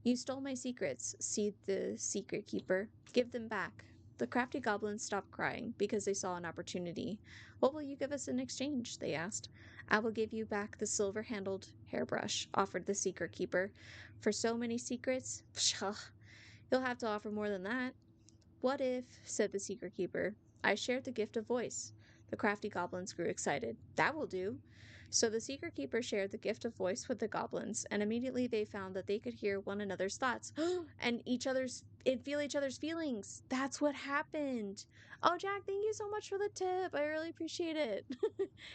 You stole my secrets, seethed the secret keeper. Give them back. The crafty goblins stopped crying because they saw an opportunity. What will you give us in exchange? They asked. I will give you back the silver handled hairbrush, offered the secret keeper. For so many secrets? Pshaw, you'll have to offer more than that. What if, said the secret keeper, I shared the gift of voice? The crafty goblins grew excited. That will do. So the secret keeper shared the gift of voice with the goblins, and immediately they found that they could hear one another's thoughts and feel each other's feelings. That's what happened. Oh, Jack, thank you so much for the tip. I really appreciate it.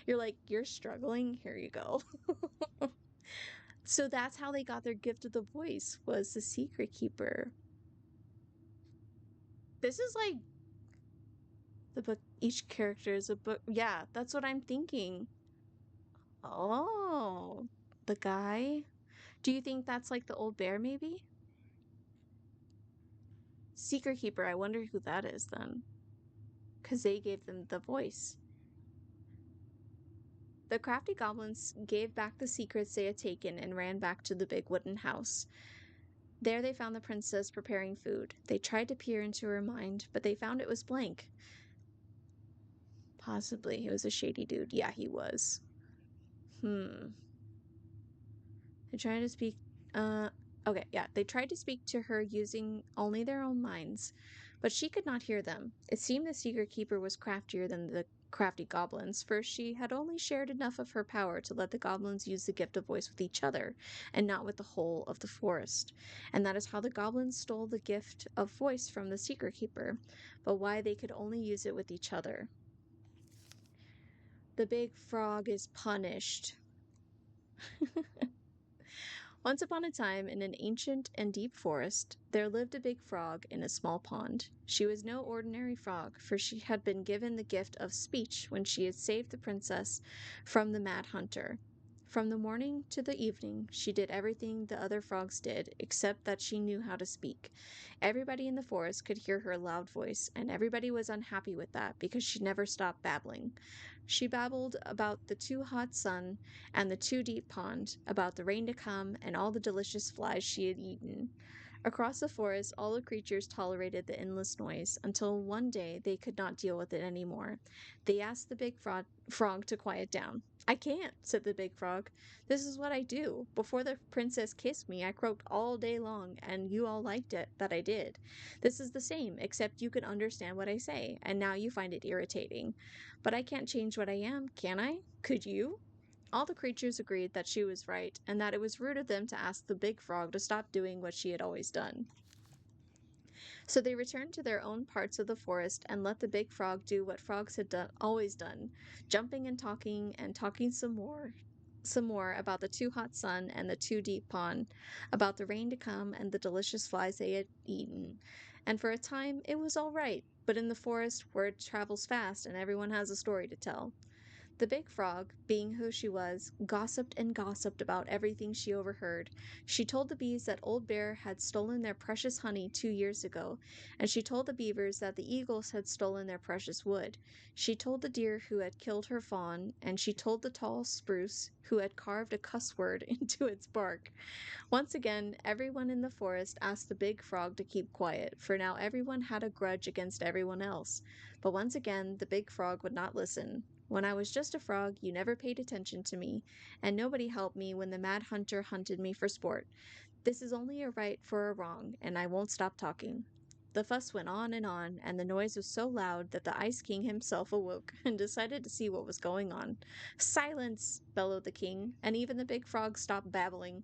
You're like, you're struggling. Here you go. So that's how they got their gift of the voice, was the secret keeper. This is like the book, each character is a book. Yeah, that's what I'm thinking. Oh, the guy. Do you think that's like the old bear, maybe? Secret Keeper, I wonder who that is then. Because they gave them the voice. The crafty goblins gave back the secrets they had taken and ran back to the big wooden house. There they found the princess preparing food. They tried to peer into her mind, but they found it was blank. Possibly he was a shady dude. Yeah, he was. They tried to speak. Uh, okay, yeah. They tried to speak to her using only their own minds, but she could not hear them. It seemed the secret keeper was craftier than the crafty goblins, for she had only shared enough of her power to let the goblins use the gift of voice with each other, and not with the whole of the forest. And that is how the goblins stole the gift of voice from the secret keeper, but why they could only use it with each other. The big frog is punished. Once upon a time, in an ancient and deep forest, there lived a big frog in a small pond. She was no ordinary frog, for she had been given the gift of speech when she had saved the princess from the mad hunter. From the morning to the evening, she did everything the other frogs did, except that she knew how to speak. Everybody in the forest could hear her loud voice, and everybody was unhappy with that because she never stopped babbling. She babbled about the too hot sun and the too deep pond, about the rain to come and all the delicious flies she had eaten. Across the forest, all the creatures tolerated the endless noise until one day they could not deal with it any more. They asked the big frog to quiet down. I can't, said the big frog. This is what I do. Before the princess kissed me, I croaked all day long, and you all liked it that I did. This is the same, except you can understand what I say, and now you find it irritating. But I can't change what I am, can I? Could you? All the creatures agreed that she was right, and that it was rude of them to ask the big frog to stop doing what she had always done. So they returned to their own parts of the forest and let the big frog do what frogs had always done, jumping and talking some more about the too hot sun and the too deep pond, about the rain to come and the delicious flies they had eaten. And for a time it was all right, but in the forest word travels fast and everyone has a story to tell. The big frog, being who she was, gossiped and gossiped about everything she overheard. She told the bees that Old Bear had stolen their precious honey 2 years ago, and she told the beavers that the eagles had stolen their precious wood. She told the deer who had killed her fawn, and she told the tall spruce who had carved a cuss word into its bark. Once again, everyone in the forest asked the big frog to keep quiet, for now everyone had a grudge against everyone else. But once again, the big frog would not listen. When I was just a frog, you never paid attention to me, and nobody helped me when the mad hunter hunted me for sport. This is only a right for a wrong, and I won't stop talking. The fuss went on, and the noise was so loud that the Ice King himself awoke and decided to see what was going on. Silence! Bellowed the king, and even the big frog stopped babbling.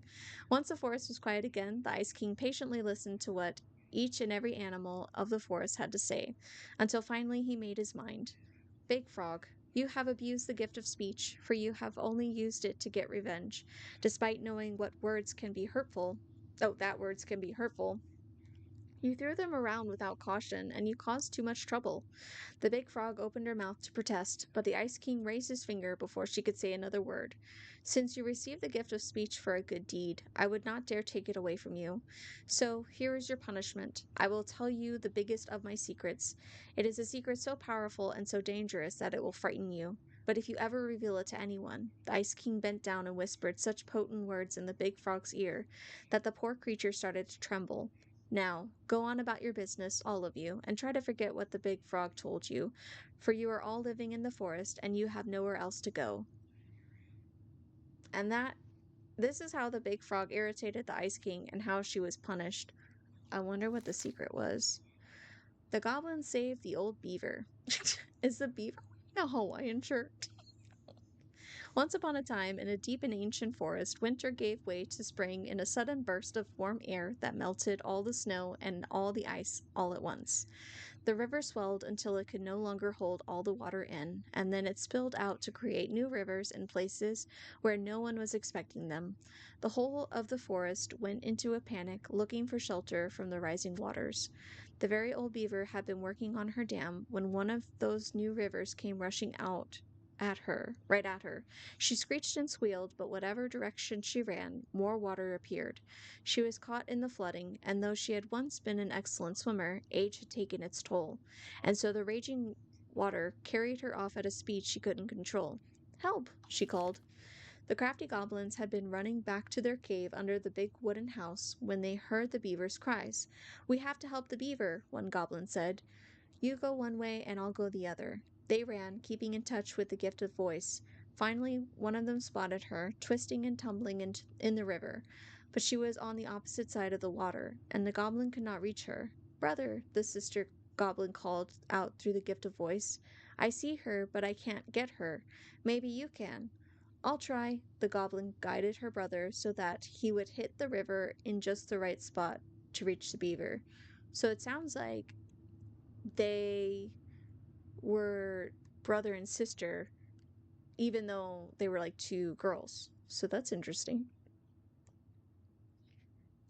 Once the forest was quiet again, the Ice King patiently listened to what each and every animal of the forest had to say, until finally he made his mind. Big Frog, you have abused the gift of speech, for you have only used it to get revenge. Despite knowing what words can be hurtful, that words can be hurtful, you threw them around without caution, and you caused too much trouble. The big frog opened her mouth to protest, but the Ice King raised his finger before she could say another word. Since you received the gift of speech for a good deed, I would not dare take it away from you. So here is your punishment. I will tell you the biggest of my secrets. It is a secret so powerful and so dangerous that it will frighten you. but if you ever reveal it to anyone, the Ice King bent down and whispered such potent words in the big frog's ear that the poor creature started to tremble. Now, go on about your business, all of you, and try to forget what the big frog told you, for you are all living in the forest and you have nowhere else to go. And this is how the big frog irritated the Ice King and how she was punished. I wonder what the secret was. The goblin saved the old beaver. Is the beaver wearing a Hawaiian shirt? Once upon a time, in a deep and ancient forest, winter gave way to spring in a sudden burst of warm air that melted all the snow and all the ice all at once. The river swelled until it could no longer hold all the water in, and then it spilled out to create new rivers in places where no one was expecting them. The whole of the forest went into a panic, looking for shelter from the rising waters. The very old beaver had been working on her dam when one of those new rivers came rushing out right at her. She screeched and squealed, but whatever direction she ran, more water appeared. She was caught in the flooding, and though she had once been an excellent swimmer, age had taken its toll, and so the raging water carried her off at a speed she couldn't control. "Help!" she called. The crafty goblins had been running back to their cave under the big wooden house when they heard the beaver's cries. "We have to help the beaver," one goblin said. "You go one way and I'll go the other." They ran, keeping in touch with the gift of voice. Finally, one of them spotted her, twisting and tumbling in the river. But she was on the opposite side of the water, and the goblin could not reach her. "Brother," the sister goblin called out through the gift of voice. "I see her, but I can't get her. Maybe you can." "I'll try." The goblin guided her brother so that he would hit the river in just the right spot to reach the beaver. So it sounds like they were brother and sister, even though they were like two girls. So that's interesting.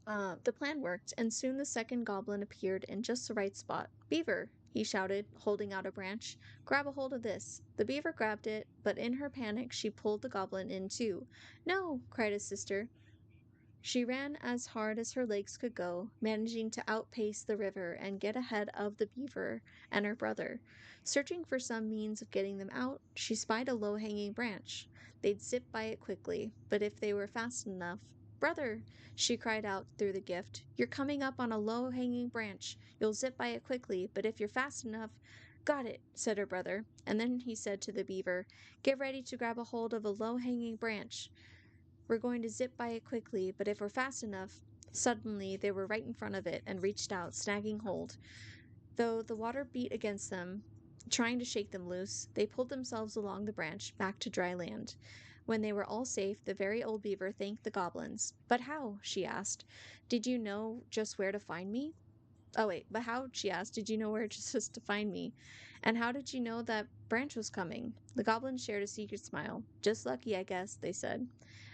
The plan worked, and soon the second goblin appeared in just the right spot. "Beaver!" he shouted, holding out a branch. "Grab a hold of this." The beaver grabbed it, but in her panic she pulled the goblin in too. "No!" cried his sister. She ran as hard as her legs could go, managing to outpace the river and get ahead of the beaver and her brother. Searching for some means of getting them out, she spied a low-hanging branch. They'd zip by it quickly, but if they were fast enough— "Brother!" she cried out through the gift. "You're coming up on a low-hanging branch. You'll zip by it quickly, but if you're fast enough—" "Got it," said her brother, and then he said to the beaver, "Get ready to grab a hold of a low-hanging branch. We're going to zip by it quickly, but if we're fast enough—" Suddenly, they were right in front of it and reached out, snagging hold. Though the water beat against them, trying to shake them loose, they pulled themselves along the branch back to dry land. When they were all safe, the very old beaver thanked the goblins. "But how?" she asked. "Did you know just where to find me?" "Oh, wait, but how?" she asked. "Did you know where just to find me? And how did you know that branch was coming?" The goblins shared a secret smile. "Just lucky, I guess," they said.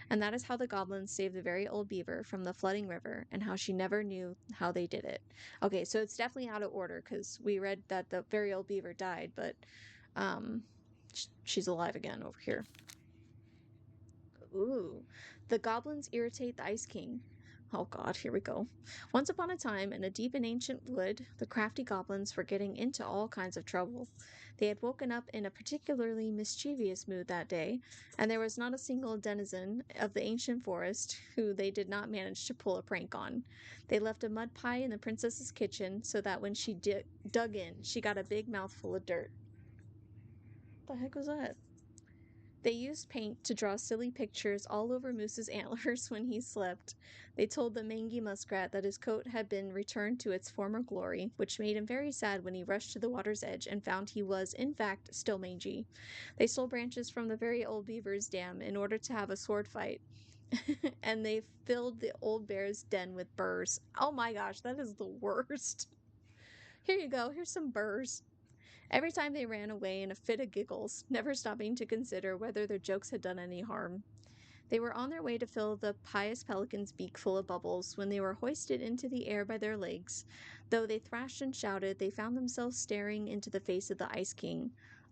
And that is how the goblins saved the very old beaver from the flooding river, and how she never knew how they did it. Okay, so it's definitely out of order because we read that the very old beaver died, but um, she's alive again over here. Ooh, the goblins irritate the Ice King. Oh god, here we go. Once upon a time, in a deep and ancient wood, the crafty goblins were getting into all kinds of trouble. They had woken up in a particularly mischievous mood that day, and there was not a single denizen of the ancient forest who they did not manage to pull a prank on. They left a mud pie in the princess's kitchen so that when she dug in, she got a big mouthful of dirt. What the heck was that? They used paint to draw silly pictures all over Moose's antlers when he slept. They told the mangy muskrat that his coat had been returned to its former glory, which made him very sad when he rushed to the water's edge and found he was, in fact, still mangy. They stole branches from the very old beaver's dam in order to have a sword fight. And they filled the old bear's den with burrs. Oh my gosh, that is the worst. Here you go, here's some burrs. Every time they ran away in a fit of giggles, never stopping to consider whether their jokes had done any harm. They were on their way to fill the pious pelican's beak full of bubbles when they were hoisted into the air by their legs. Though they thrashed and shouted, they found themselves staring into the face of the Ice King.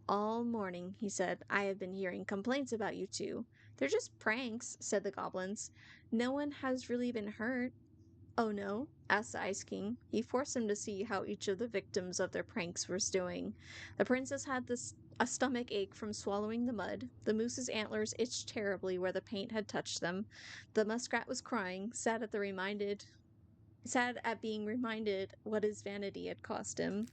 "All morning," he said, "I have been hearing complaints about you two." "They're just pranks," said the goblins. "No one has really been hurt." Oh no? Asked the Ice King. He forced him to see how each of the victims of their pranks was doing. The princess had a stomach ache from swallowing the mud. The moose's antlers itched terribly where the paint had touched them. The muskrat was crying, sad at being reminded what his vanity had cost him.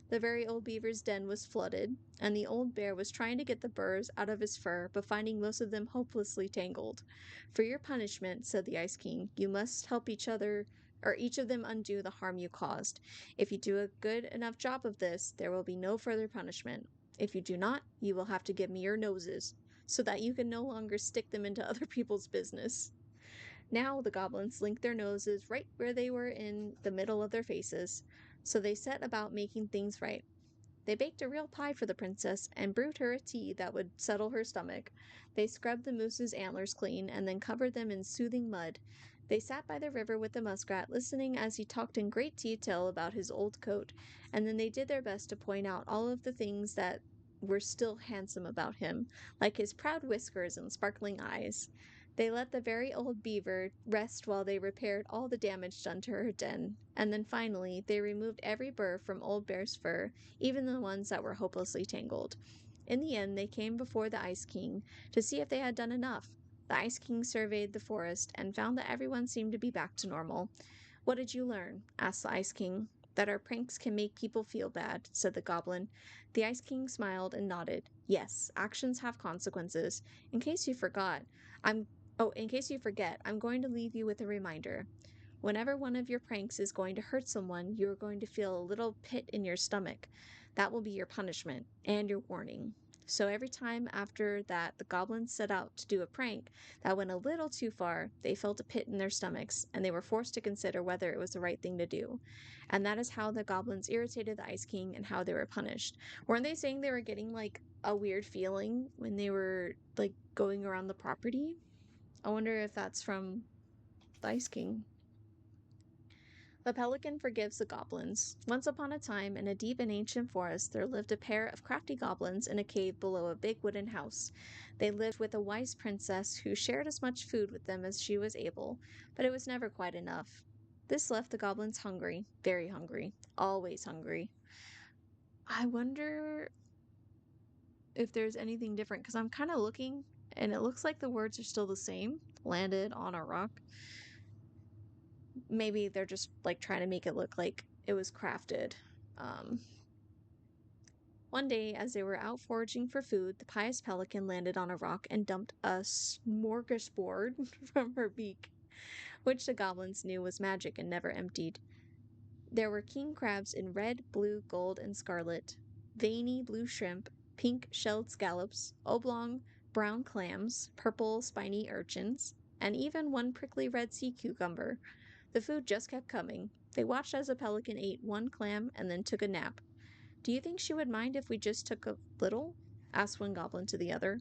The very old beaver's den was flooded, and the old bear was trying to get the burrs out of his fur, but finding most of them hopelessly tangled. For your punishment, said the Ice King, you must help each other, or each of them undo the harm you caused. If you do a good enough job of this, there will be no further punishment. If you do not, you will have to give me your noses, so that you can no longer stick them into other people's business. Now the goblins linked their noses right where they were in the middle of their faces, so they set about making things right. They baked a real pie for the princess and brewed her a tea that would settle her stomach. They scrubbed the moose's antlers clean and then covered them in soothing mud. They sat by the river with the muskrat, listening as he talked in great detail about his old coat, and then they did their best to point out all of the things that were still handsome about him, like his proud whiskers and sparkling eyes. They let the very old beaver rest while they repaired all the damage done to her den, and then finally they removed every burr from Old Bear's fur, even the ones that were hopelessly tangled. In the end, they came before the Ice King to see if they had done enough. The Ice King surveyed the forest and found that everyone seemed to be back to normal. What did you learn? Asked the Ice King. That our pranks can make people feel bad, said the goblin. The Ice King smiled and nodded. Yes, actions have consequences. In case you forgot, I'm in case you forget, I'm going to leave you with a reminder. Whenever one of your pranks is going to hurt someone, you are going to feel a little pit in your stomach. That will be your punishment and your warning. So every time after that the goblins set out to do a prank that went a little too far, they felt a pit in their stomachs, and they were forced to consider whether it was the right thing to do. And that is how the goblins irritated the Ice King and how they were punished. Weren't they saying they were getting like a weird feeling when they were like going around the property? I wonder if that's from the Ice King. The pelican forgives the goblins. Once upon a time, in a deep and ancient forest, there lived a pair of crafty goblins in a cave below a big wooden house. They lived with a wise princess who shared as much food with them as she was able, but it was never quite enough. This left the goblins hungry, very hungry, always hungry. I wonder if there's anything different because I'm kind of looking and it looks like the words are still the same. Landed on a rock. Maybe they're just like trying to make it look like it was crafted. Um, One day, as they were out foraging for food, the pious pelican landed on a rock and dumped a smorgasbord from her beak, which the goblins knew was magic and never emptied. There were king crabs in red, blue, gold, and scarlet, veiny blue shrimp, pink shelled scallops, oblong brown clams, purple spiny urchins, and even one prickly red sea cucumber. The food just kept coming. They watched as the pelican ate one clam and then took a nap. Do you think she would mind if we just took a little? Asked one goblin to the other.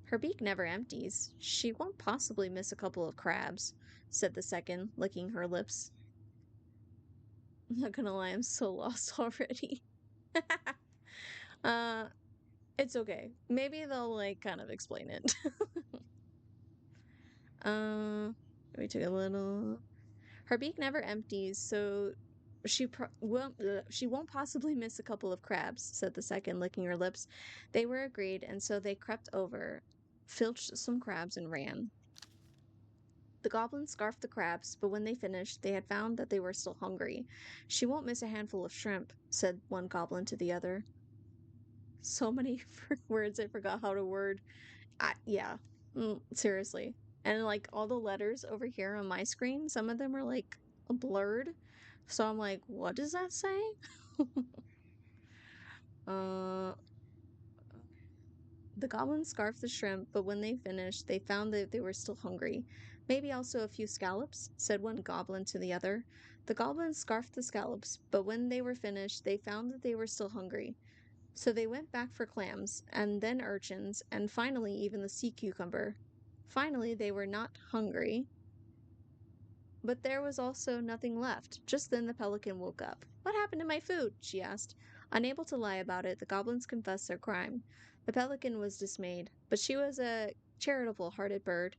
Her beak never empties. She won't possibly miss a couple of crabs, said the second, licking her lips. I'm not gonna lie, I'm so lost already. uh, it's okay. Maybe they'll like kind of explain it. uh, we took a little. Her beak never empties, so she won't possibly miss a couple of crabs, said the second, licking her lips. They were agreed, and so they crept over, filched some crabs, and ran. The goblins scarfed the crabs, but when they finished, they had found that they were still hungry. She won't miss a handful of shrimp, said one goblin to the other. So many words I forgot how to word. Yeah, seriously. And like all the letters over here on my screen, some of them are like blurred. So I'm like, what does that say? uh, the goblins scarfed the shrimp, but when they finished, they found that they were still hungry. Maybe also a few scallops, said one goblin to the other. The goblins scarfed the scallops, but when they were finished, they found that they were still hungry. So they went back for clams, and then urchins, and finally even the sea cucumber. Finally, they were not hungry, but there was also nothing left. Just then the pelican woke up. What happened to my food? She asked. Unable to lie about it, the goblins confessed their crime. The pelican was dismayed, but she was a charitable hearted bird,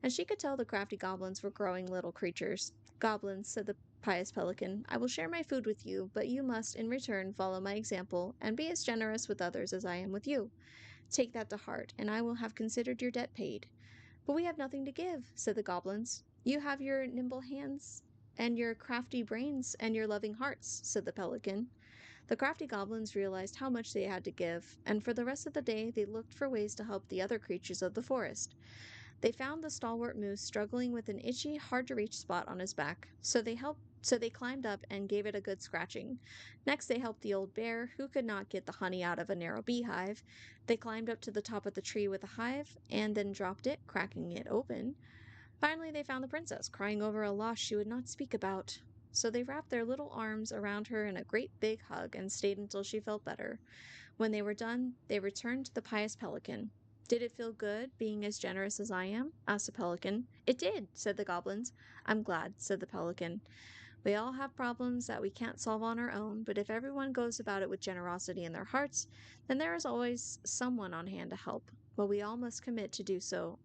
and she could tell the crafty goblins were growing little creatures. Goblins, said the pious pelican, I will share my food with you, but you must, in return, follow my example and be as generous with others as I am with you. Take that to heart, and I will have considered your debt paid. But we have nothing to give, said the goblins. You have your nimble hands and your crafty brains and your loving hearts, said the pelican. The crafty goblins realized how much they had to give, and for the rest of the day they looked for ways to help the other creatures of the forest. They found the stalwart moose struggling with an itchy, hard to reach spot on his back, so they climbed up and gave it a good scratching. Next, they helped the old bear, who could not get the honey out of a narrow beehive. They climbed up to the top of the tree with the hive and then dropped it, cracking it open. Finally, they found the princess, crying over a loss she would not speak about. So they wrapped their little arms around her in a great big hug and stayed until she felt better. When they were done, they returned to the pious pelican. Did it feel good, being as generous as I am? Asked the pelican. It did, said the goblins. I'm glad, said the pelican. We all have problems that we can't solve on our own, but if everyone goes about it with generosity in their hearts, then there is always someone on hand to help. But we all must commit to do so,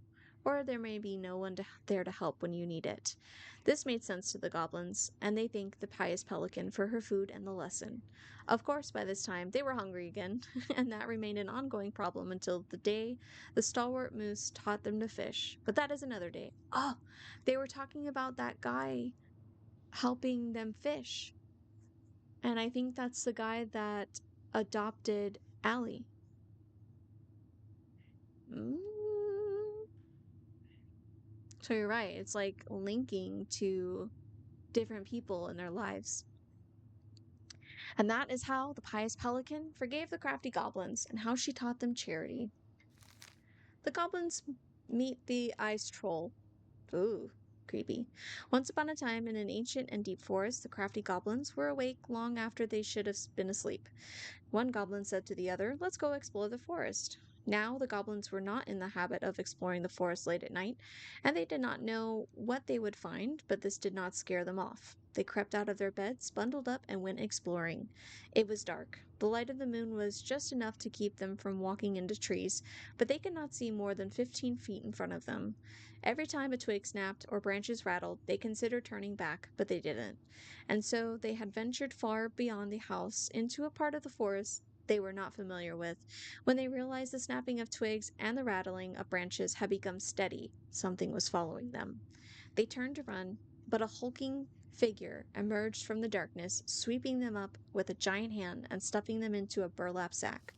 or there may be no one there to help when you need it. This made sense to the goblins, and they thanked the pious pelican for her food and the lesson. Of course, by this time, they were hungry again, and that remained an ongoing problem until the day the stalwart moose taught them to fish. But that is another day. Oh, they were talking about that guy helping them fish. And I think that's the guy that adopted Allie. Mm. So you're right. It's like linking to different people in their lives. And that is how the pious pelican forgave the crafty goblins and how she taught them charity. The goblins meet the ice troll. Ooh, creepy. Once upon a time, in an ancient and deep forest, the crafty goblins were awake long after they should have been asleep. One goblin said to the other, Let's go explore the forest. Now, the goblins were not in the habit of exploring the forest late at night, and they did not know what they would find, but this did not scare them off. They crept out of their beds, bundled up, and went exploring. It was dark. The light of the moon was just enough to keep them from walking into trees, but they could not see more than 15 feet in front of them. Every time a twig snapped or branches rattled, they considered turning back, but they didn't. And so they had ventured far beyond the house into a part of the forest they were not familiar with. When they realized the snapping of twigs and the rattling of branches had become steady, something was following them. They turned to run, but a hulking figure emerged from the darkness, sweeping them up with a giant hand and stuffing them into a burlap sack.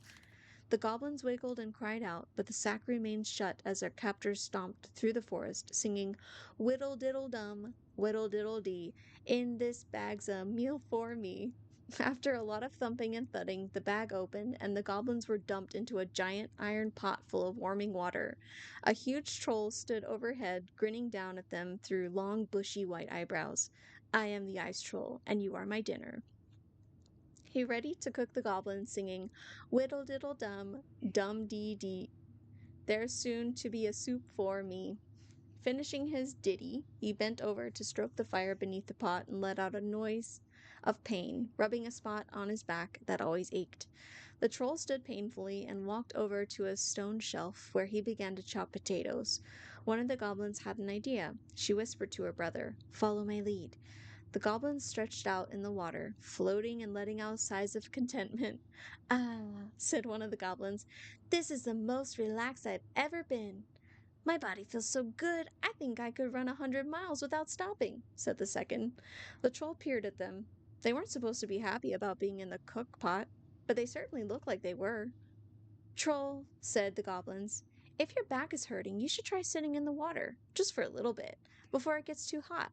The goblins wiggled and cried out, but the sack remained shut as their captors stomped through the forest, singing, Whittle diddle dum, whittle diddle dee, in this bag's a meal for me. After a lot of thumping and thudding, the bag opened, and the goblins were dumped into a giant iron pot full of warming water. A huge troll stood overhead, grinning down at them through long, bushy white eyebrows. I am the ice troll, and you are my dinner. He ready to cook the goblins, singing, Whittle diddle dum, dum dee dee. There's soon to be a soup for me. Finishing his ditty, he bent over to stroke the fire beneath the pot and let out a noise of pain, rubbing a spot on his back that always ached. The troll stood painfully and walked over to a stone shelf where he began to chop potatoes. One of the goblins had an idea. She whispered to her brother, Follow my lead. The goblins stretched out in the water, floating and letting out sighs of contentment. Ah, said one of the goblins, this is the most relaxed I've ever been. My body feels so good, I think I could run 100 miles without stopping, said the second. The troll peered at them. They weren't supposed to be happy about being in the cook pot, but they certainly looked like they were. Troll, said the goblins, if your back is hurting, you should try sitting in the water, just for a little bit, before it gets too hot.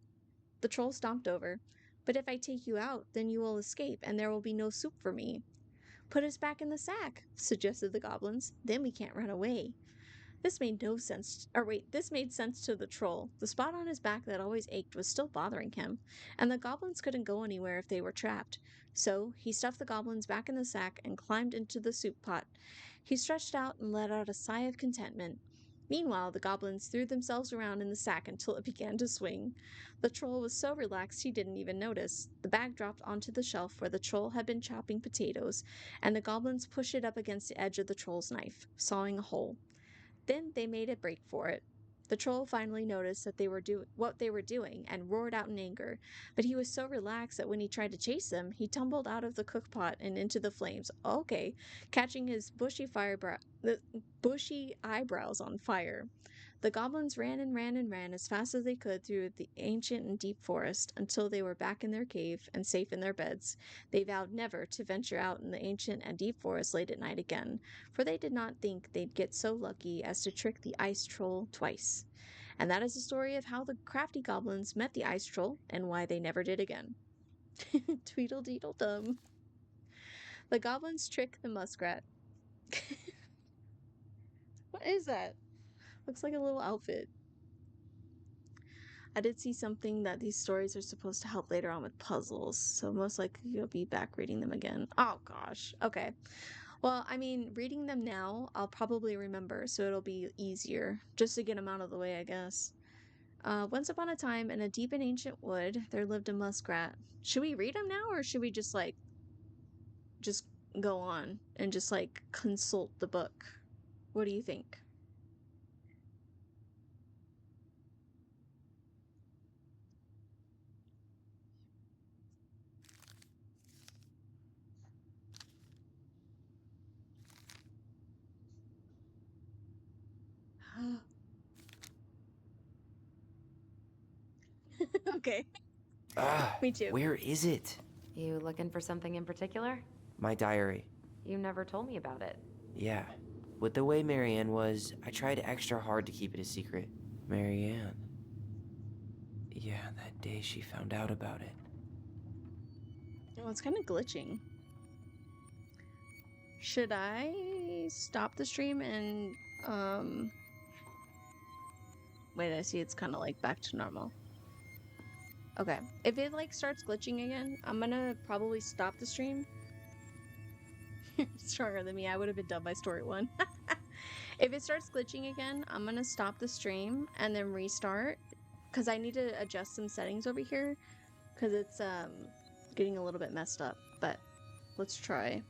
The troll stomped over. But if I take you out, then you will escape, and there will be no soup for me. Put us back in the sack, suggested the goblins. Then we can't run away. This made sense to the troll. The spot on his back that always ached was still bothering him, and the goblins couldn't go anywhere if they were trapped. So he stuffed the goblins back in the sack and climbed into the soup pot. He stretched out and let out a sigh of contentment. Meanwhile, the goblins threw themselves around in the sack until it began to swing. The troll was so relaxed he didn't even notice. The bag dropped onto the shelf where the troll had been chopping potatoes, and the goblins pushed it up against the edge of the troll's knife, sawing a hole. Then they made a break for it. The troll finally noticed that what they were doing and roared out in anger. But he was so relaxed that when he tried to chase them, he tumbled out of the cookpot and into the flames. Okay, catching his the bushy eyebrows on fire. The goblins ran and ran and ran as fast as they could through the ancient and deep forest until they were back in their cave and safe in their beds. They vowed never to venture out in the ancient and deep forest late at night again, for they did not think they'd get so lucky as to trick the ice troll twice. And that is the story of how the crafty goblins met the ice troll and why they never did again. Tweedledee-dum. The goblins trick the muskrat. What is that? Looks like a little outfit. I did see something that these stories are supposed to help later on with puzzles, so most likely you'll be back reading them again. Oh gosh. Okay. Well, I mean, reading them now, I'll probably remember, so it'll be easier just to get them out of the way, I guess. Once upon a time, in a deep and ancient wood, there lived a muskrat. Should we read them now, or should we just go on and just like consult the book? What do you think? Okay, me too. Where is it? You looking for something in particular? My diary. You never told me about it. Yeah. With the way Marianne was, I tried extra hard to keep it a secret. Marianne. Yeah, that day she found out about it. Oh, it's kind of glitching. Should I stop the stream and, wait, I see it's kind of like back to normal. Okay, if it like starts glitching again, I'm gonna probably stop the stream. Stronger than me, I would have been done by story 1. If it starts glitching again, I'm gonna stop the stream and then restart, because I need to adjust some settings over here, because it's getting a little bit messed up, but let's try.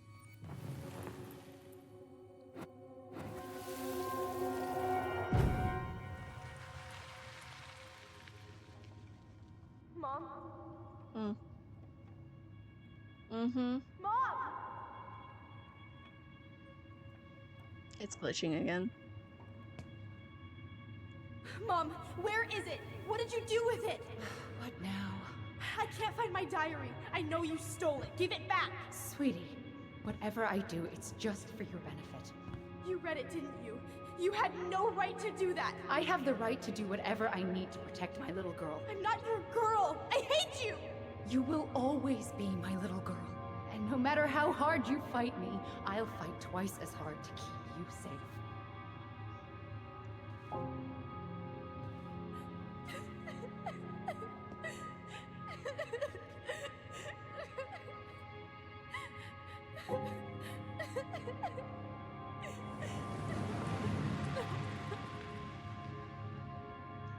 Mom? Mom! It's glitching again. Mom, where is it? What did you do with it? What now? I can't find my diary. I know you stole it. Give it back. Sweetie, whatever I do, it's just for your benefit. You read it, didn't you? You had no right to do that. I have the right to do whatever I need to protect my little girl. I'm not your girl. I hate you. You will always be my little girl. And no matter how hard you fight me, I'll fight twice as hard to keep you safe.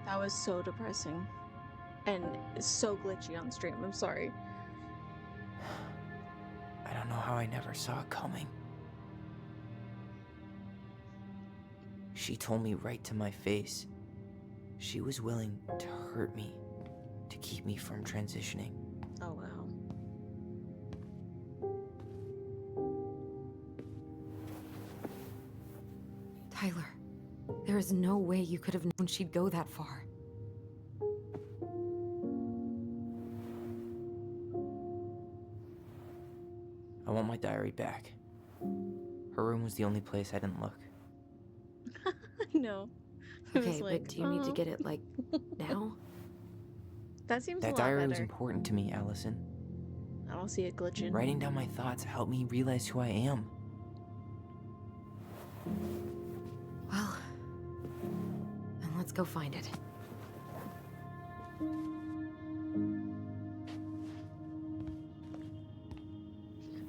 That was so depressing. And so glitchy on stream, I'm sorry. I don't know how I never saw it coming. She told me right to my face. She was willing to hurt me, to keep me from transitioning. Oh, wow. Tyler, there is no way you could have known she'd go that far. I want my diary back. Her room was the only place I didn't look. I know. I was Okay, like, but do you need to get it, like, now? That seems a That lot diary better. was important to me, Allison. I don't see it glitching. Writing down my thoughts helped me realize who I am. Well, then let's go find it.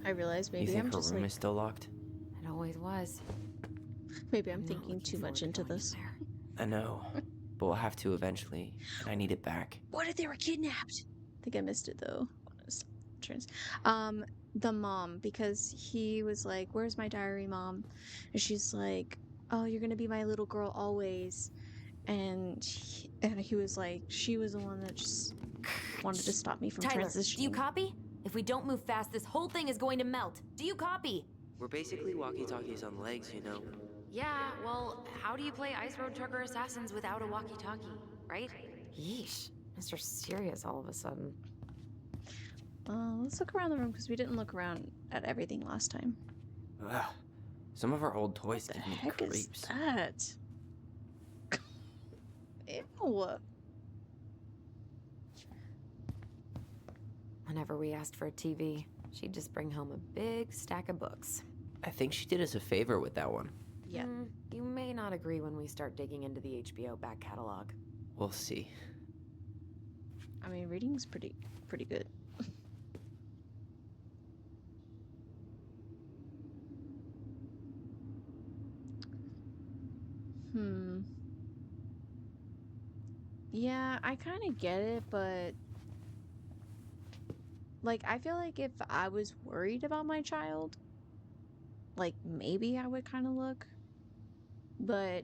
I realize You maybe think I'm her just room like, is still locked? It always was. maybe I'm not thinking looking too much forward to into going this. in there. I know, but we'll have to eventually, and I need it back. What if they were kidnapped? I think I missed it though. The mom, because he was like, "Where's my diary, mom?" And she's like, "Oh, you're gonna be my little girl always." and he was like, she was the one that just wanted to stop me from Tyler, transitioning. do you copy? If we don't move fast, this whole thing is going to melt. Do you copy? We're basically walkie-talkies on legs, you know. Yeah, well, how do you play Ice Road Trucker Assassins without a walkie-talkie, right? Yeesh, Mr. Serious all of a sudden. Let's look around the room because we didn't look around at everything last time. Ugh. Some of our old toys What the give me heck is creeps. that? Ew. Whenever we asked for a TV, she'd just bring home a big stack of books. I think she did us a favor with that one. Yeah. You may not agree when we start digging into the HBO back catalog. We'll see. I mean, reading's pretty good. Yeah, I kind of get it, but like, I feel like if I was worried about my child, like, maybe I would kind of look. But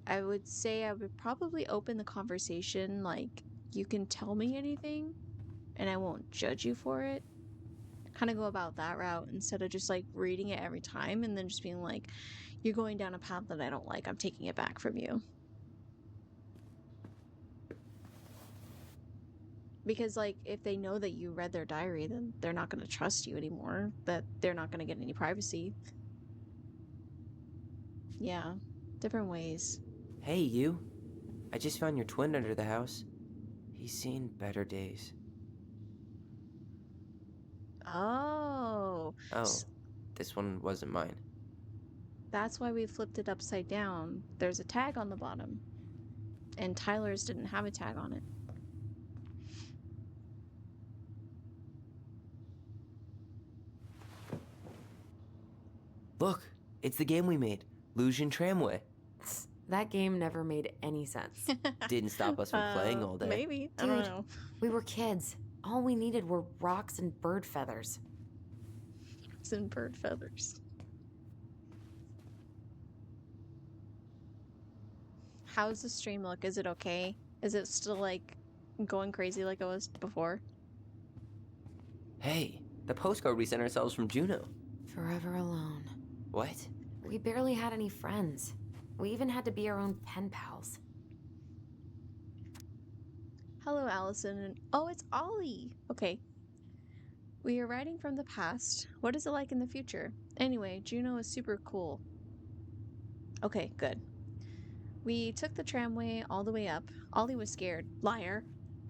I would say I would probably open the conversation like, you can tell me anything and I won't judge you for it. Kind of go about that route instead of just like reading it every time and then just being like, you're going down a path that I don't like, I'm taking it back from you. Because, like, if they know that you read their diary, then they're not going to trust you anymore. That they're not going to get any privacy. Yeah, different ways. Hey, you. I just found your twin under the house. He's seen better days. Oh. Oh, this one wasn't mine. That's why we flipped it upside down. There's a tag on the bottom. And Tyler's didn't have a tag on it. Look, it's the game we made, Lusion Tramway. That game never made any sense. Didn't stop us from playing all day. Maybe. I don't Dude. know. We were kids. All we needed were rocks and bird feathers. It's in bird feathers. How's the stream look? Is it okay? Is it still, like, going crazy like it was before? Hey, the postcard we sent ourselves from Juneau. Forever alone. What? We barely had any friends. We even had to be our own pen pals. Hello, Allison. And oh, it's Ollie. Okay. We are writing from the past. What is it like in the future? Anyway, Juneau is super cool. Okay, good. We took the tramway all the way up. Ollie was scared. Liar.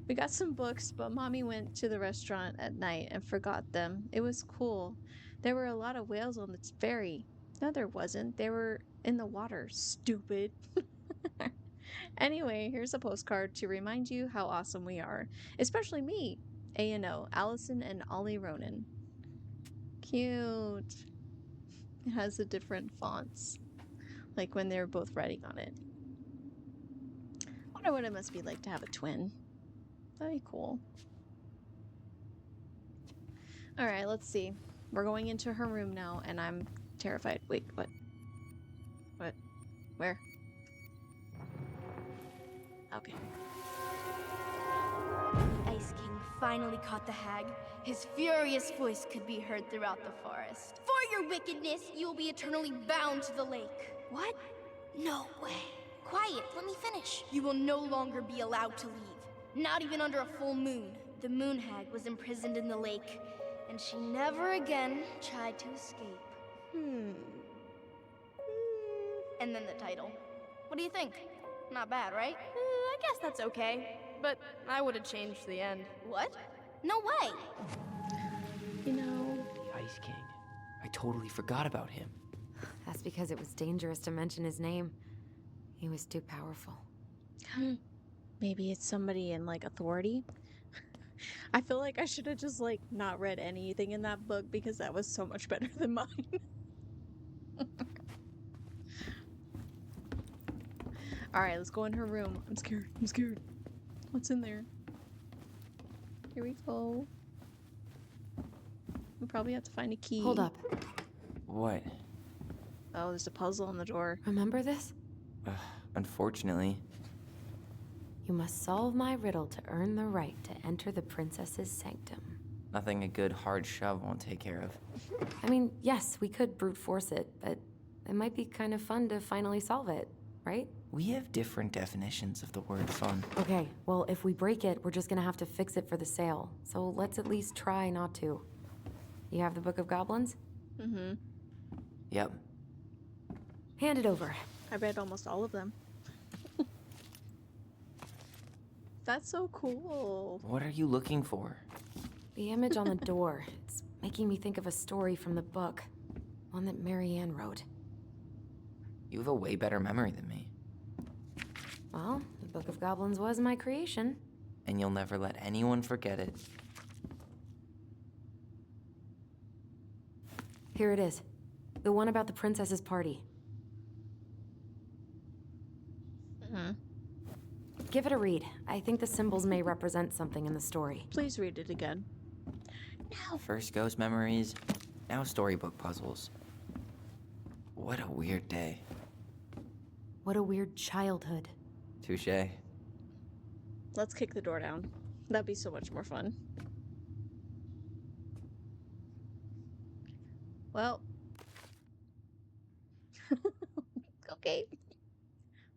We got some books, but Mommy went to the restaurant at night and forgot them. It was cool. There were a lot of whales on the ferry. No, there wasn't. They were in the water. Stupid. Anyway, here's a postcard to remind you how awesome we are. Especially me. A&O, Allison and Ollie Ronan. Cute. It has the different fonts. Like when they're both writing on it. Wonder what it must be like to have a twin. That'd be cool. Alright, let's see. We're going into her room now, and I'm terrified. Wait, what? What? Where? Okay. The Ice King finally caught the hag. His furious voice could be heard throughout the forest. For your wickedness, you will be eternally bound to the lake. What? No way. Quiet, let me finish. You will no longer be allowed to leave. Not even under a full moon. The moon hag was imprisoned in the lake, and she never again tried to escape. And then the title. What do you think? Not bad, right? I guess that's okay. But I would have changed the end. What? No way! You know, The Ice King. I totally forgot about him. That's because it was dangerous to mention his name. He was too powerful. maybe it's somebody in, like, authority. I feel like I should have just, like, not read anything in that book because that was so much better than mine. Alright, let's go in her room. I'm scared. I'm scared. What's in there? Here we go. We probably have to find a key. Hold up. What? Oh, there's a puzzle on the door. Remember this? Unfortunately. You must solve my riddle to earn the right to enter the princess's sanctum. Nothing a good hard shove won't take care of. I mean, yes, we could brute force it, but it might be kind of fun to finally solve it, right? We have different definitions of the word fun. Okay, well, if we break it, we're just gonna have to fix it for the sale. So let's at least try not to. You have the Book of Goblins? Mm-hmm. Yep. Hand it over. I read almost all of them. That's so cool. What are you looking for? The image on the door. It's making me think of a story from the book. One that Marianne wrote. You have a way better memory than me. Well, the Book of Goblins was my creation. And you'll never let anyone forget it. Here it is. The one about the princess's party. Mm-hmm. Give it a read. I think the symbols may represent something in the story. Please read it again. No. First ghost memories, now storybook puzzles. What a weird day. What a weird childhood. Touché. Let's kick the door down. That'd be so much more fun. Well. Okay.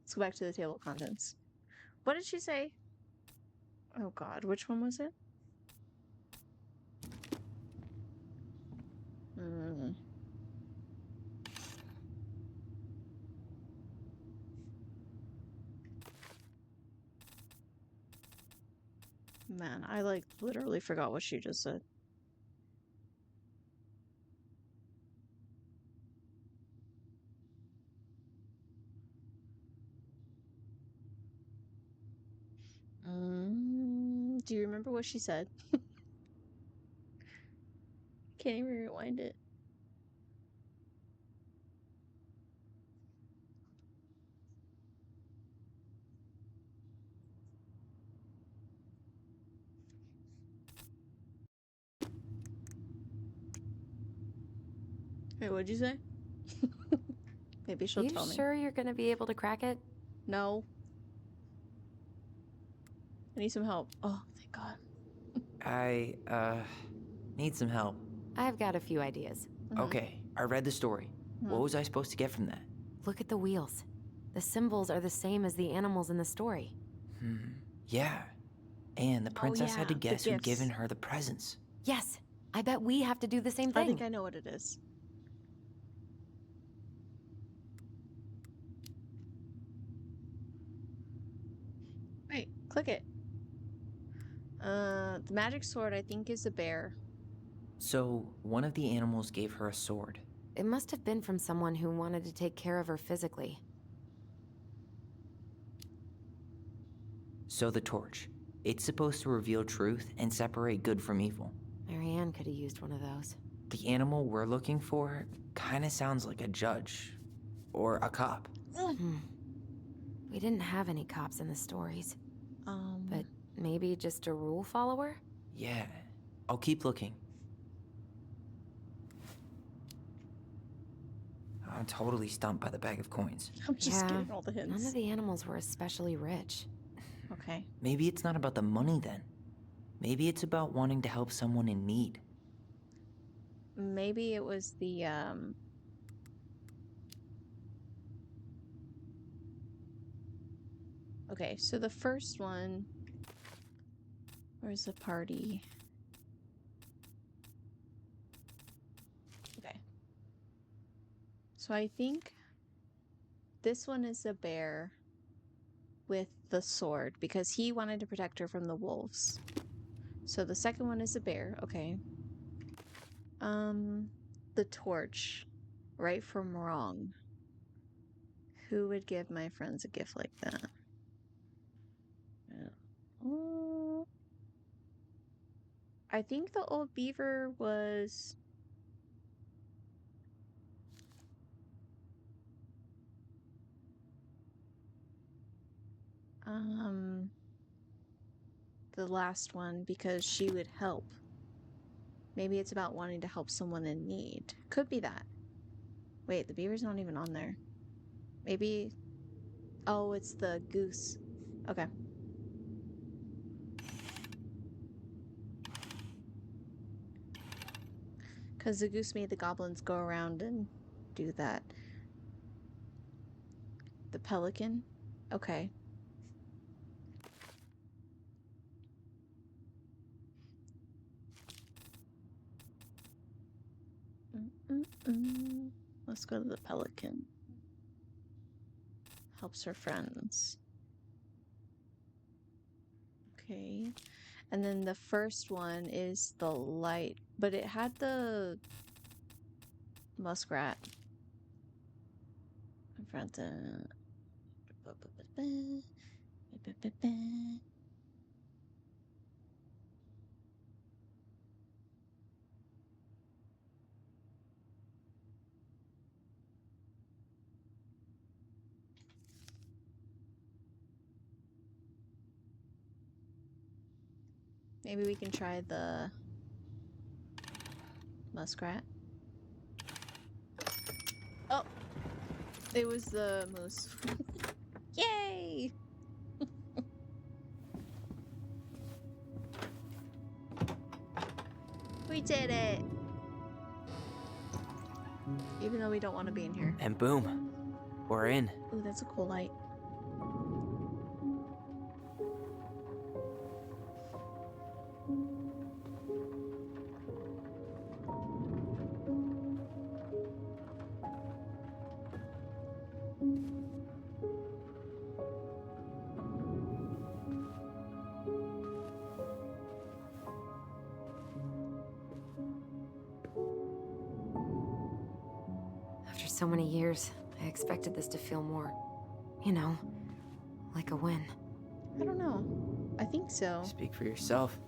Let's go back to the table of contents. What did she say? Oh god, which one was it? Man, I like literally forgot what she just said. Do you remember what she said? Can't even rewind it. Wait, what'd you say? Maybe she'll You tell me. sure you're gonna be able to crack it? No. I need some help. Oh, thank God. I, need some help. I've got a few ideas. Okay, I read the story. What was I supposed to get from that? Look at the wheels. The symbols are the same as the animals in the story. Yeah. And the princess had to yeah, the guess who'd gifts. given her the presents. Yes, I bet we have to do the same I thing. think I know what it is. Wait, click it. The magic sword I think is a bear. So, one of the animals gave her a sword. It must have been from someone who wanted to take care of her physically. So the torch. It's supposed to reveal truth and separate good from evil. Marianne could have used one of those. The animal we're looking for kinda sounds like a judge. Or a cop. We didn't have any cops in the stories, but maybe just a rule follower? Yeah. I'll keep looking. I'm totally stumped by the bag of coins. I'm just Yeah, getting all the hints. None of the animals were especially rich. Okay. Maybe it's not about the money then. Maybe it's about wanting to help someone in need. Maybe it was the Okay, so the first one. Where's the party? Okay. So I think this one is a bear with the sword because he wanted to protect her from the wolves. So the second one is a bear, okay. The torch, right from wrong. Who would give my friends a gift like that? I think the old beaver was... the last one because she would help. Maybe it's about wanting to help someone in need. Could be that. Wait, the beaver's not even on there. Maybe... Oh, it's the goose. Okay. Because the goose made the goblins go around and do that. The pelican? Okay. Let's go to the pelican. Helps her friends. Okay. And then the first one is the light, but it had the muskrat in front of. Maybe we can try the muskrat. Oh! It was the moose. Yay! We did it! Even though we don't want to be in here. And boom, we're in. Ooh, that's a cool light. After so many years, I expected this to feel more, you know, like a win. I don't know. I think so. Speak for yourself.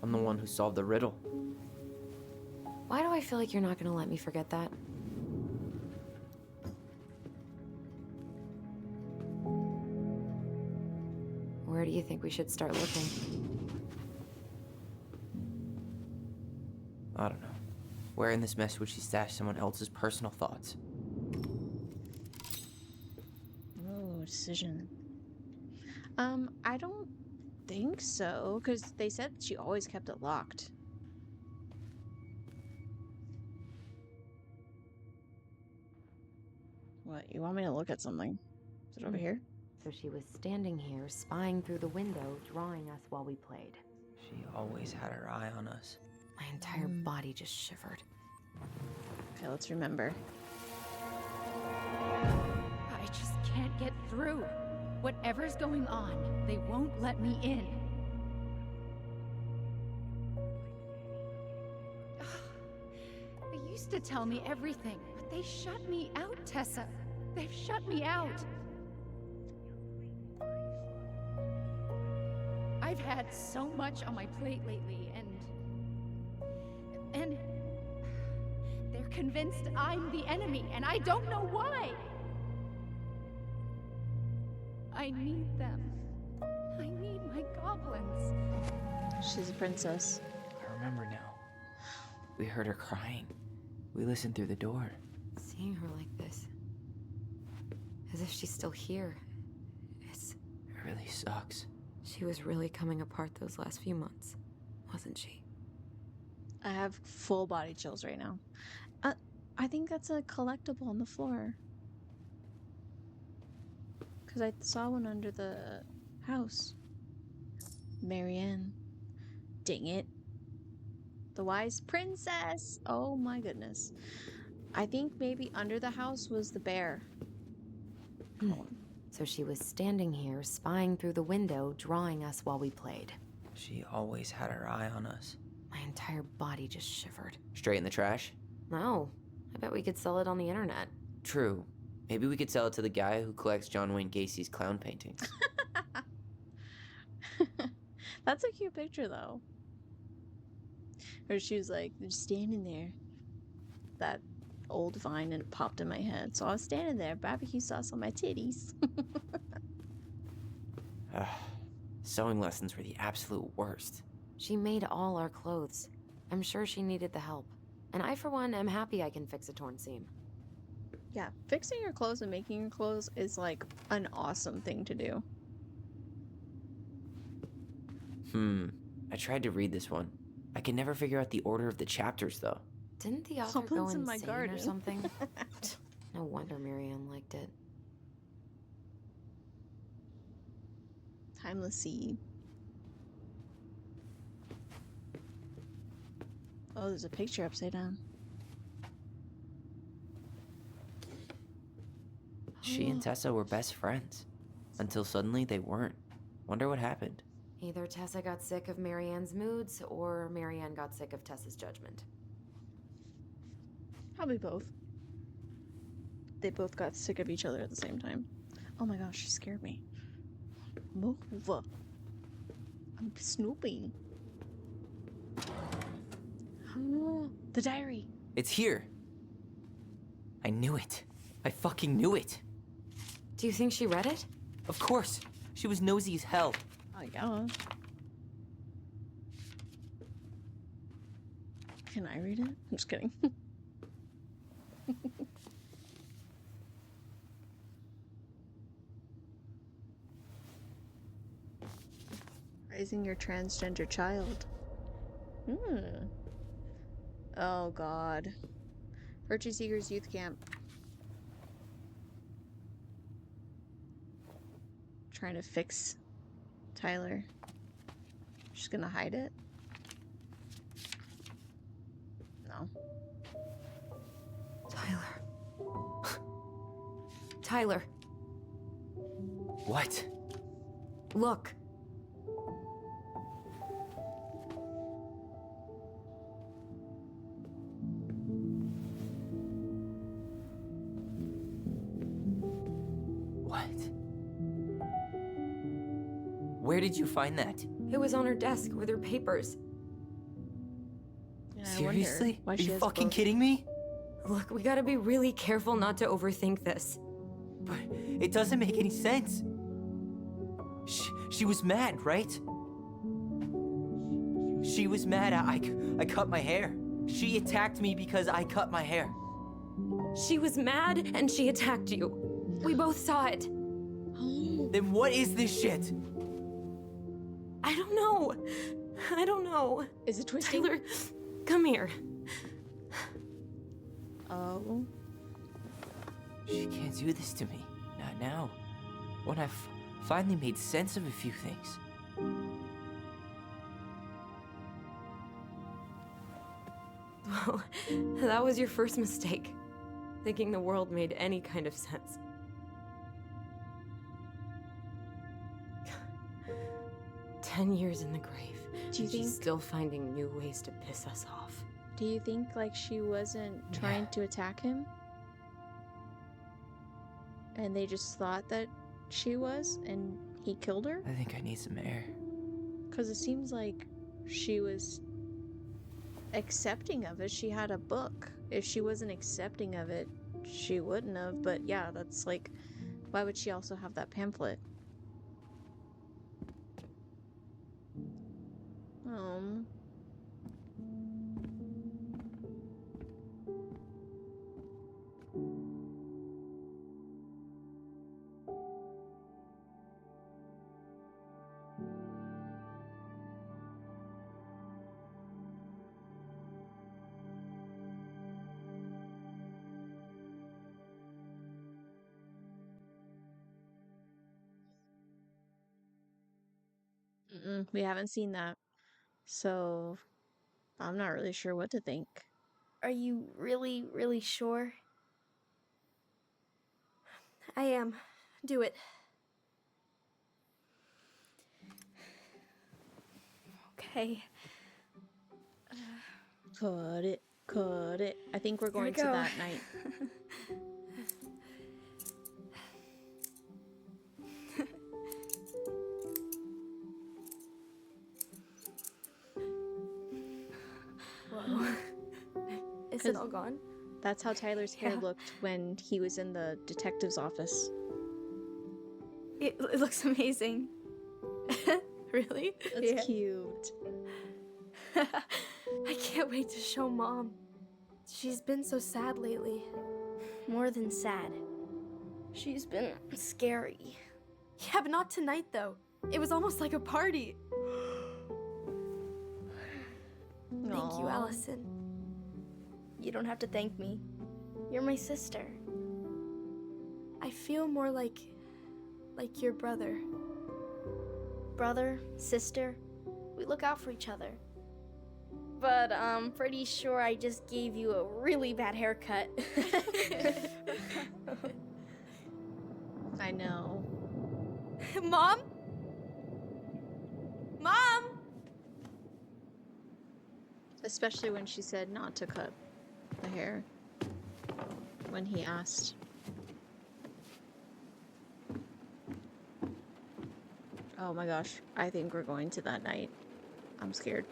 I'm the one who solved the riddle. Why do I feel like you're not gonna let me forget that? Where do you think we should start looking? I don't know. Where in this mess would she stash someone else's personal thoughts? Oh, decision. I don't think so, because they said she always kept it locked. What, you want me to look at something? Is it over here? So she was standing here, spying through the window, drawing us while we played. She always had her eye on us. My entire body just shivered. Okay, let's remember. I just can't get through. Whatever's going on, they won't let me in. They used to tell me everything, but they shut me out, Tessa. They've shut me out. I've had so much on my plate lately, and they're convinced I'm the enemy, and I don't know why. I need them. I need my goblins. She's a princess. I remember now. We heard her crying. We listened through the door. Seeing her like this, as if she's still here, It really sucks. she was really coming apart those last few months, wasn't she? I have full body chills right now. I think that's a collectible on the floor. Because I saw one under the house. Marianne. Dang it. The wise princess! Oh my goodness. I think maybe under the house was the bear. So she was standing here, spying through the window, drawing us while we played. She always had her eye on us. My entire body just shivered. Straight in the trash? No, I bet we could sell it on the internet. True. Maybe we could sell it to the guy who collects John Wayne Gacy's clown paintings. That's a cute picture though. Or she was like, just standing there. That old vine and it popped in my head. So I was standing there, barbecue sauce on my titties. Sewing lessons were the absolute worst. She made all our clothes. I'm sure she needed the help. And I, for one, am happy I can fix a torn seam. Yeah, fixing your clothes and making your clothes is like an awesome thing to do. I tried to read this one. I can never figure out the order of the chapters, though. Didn't the author go Goblins in my insane garden. or something? No wonder Marianne liked it. Timeless seed. Oh, there's a picture upside down. She and Tessa were best friends. Until suddenly they weren't. Wonder what happened. Either Tessa got sick of Marianne's moods, or Marianne got sick of Tessa's judgment. Probably both. They both got sick of each other at the same time. Oh my gosh, she scared me. Move. I'm snooping. The diary. It's here. I knew it. I fucking knew it. Do you think she read it? Of course. She was nosy as hell. Oh yeah. Can I read it? I'm just kidding. Raising your transgender child. Oh god. Virtue Seekers Youth Camp. Trying to fix Tyler. She's gonna hide it? No. Tyler, What? look. What? Where did you find that? It was on her desk with her papers. And I wonder Seriously? why Are she you has fucking both. kidding me? Look, we gotta be really careful not to overthink this. But it doesn't make any sense. She was mad, right? She was mad I cut my hair. She attacked me because I cut my hair. She was mad and she attacked you. We both saw it. Then what is this shit? I don't know. I don't know. Is it twisting? Tyler, come here. Oh. She can't do this to me. Not now. When I've finally made sense of a few things. Well, that was your first mistake. Thinking the world made any kind of sense. 10 years in the grave. Do you and she's think- still finding new ways to piss us off? Do you think like she wasn't trying to attack him? And they just thought that she was and he killed her? I think I need some air. Because it seems like she was accepting of it. She had a book. If she wasn't accepting of it, she wouldn't have. But yeah, that's like, why would she also have that pamphlet? We haven't seen that. So I'm not really sure what to think. Are you really, really sure? I am. Do it. Okay. Cut it. Cut it. I think we're Here we going to go. that night. Whoa. Is it all gone? That's how Tyler's hair Yeah. looked when he was in the detective's office. It looks amazing. Really? That's cute. I can't wait to show Mom. She's been so sad lately. more than sad. She's been scary. Yeah, but not tonight, though. It was almost like a party. Thank you, Aw. Allison. You don't have to thank me. You're my sister. I feel more like your brother. Brother, sister, we look out for each other. But I'm pretty sure I just gave you a really bad haircut. I know. Mom? Mom? Especially when she said not to cut the hair. When he asked. Oh my gosh, I think we're going to that night. I'm scared.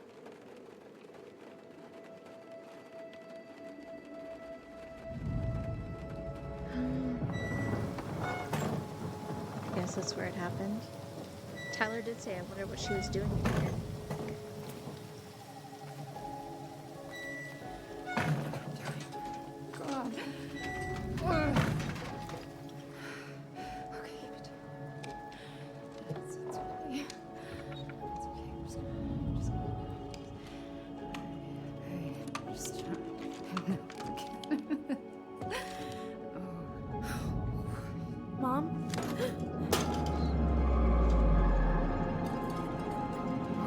I guess that's where it happened. Tyler did say, I wonder what she was doing here. Mom?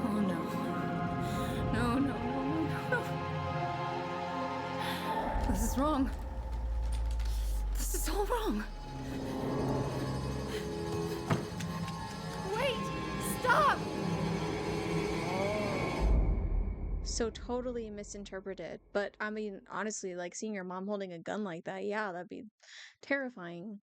Oh no. No, no, no, no, no. This is wrong. This is all wrong. Wait! Stop! So totally misinterpreted. But I mean, honestly, like seeing your mom holding a gun like that, yeah, that'd be terrifying.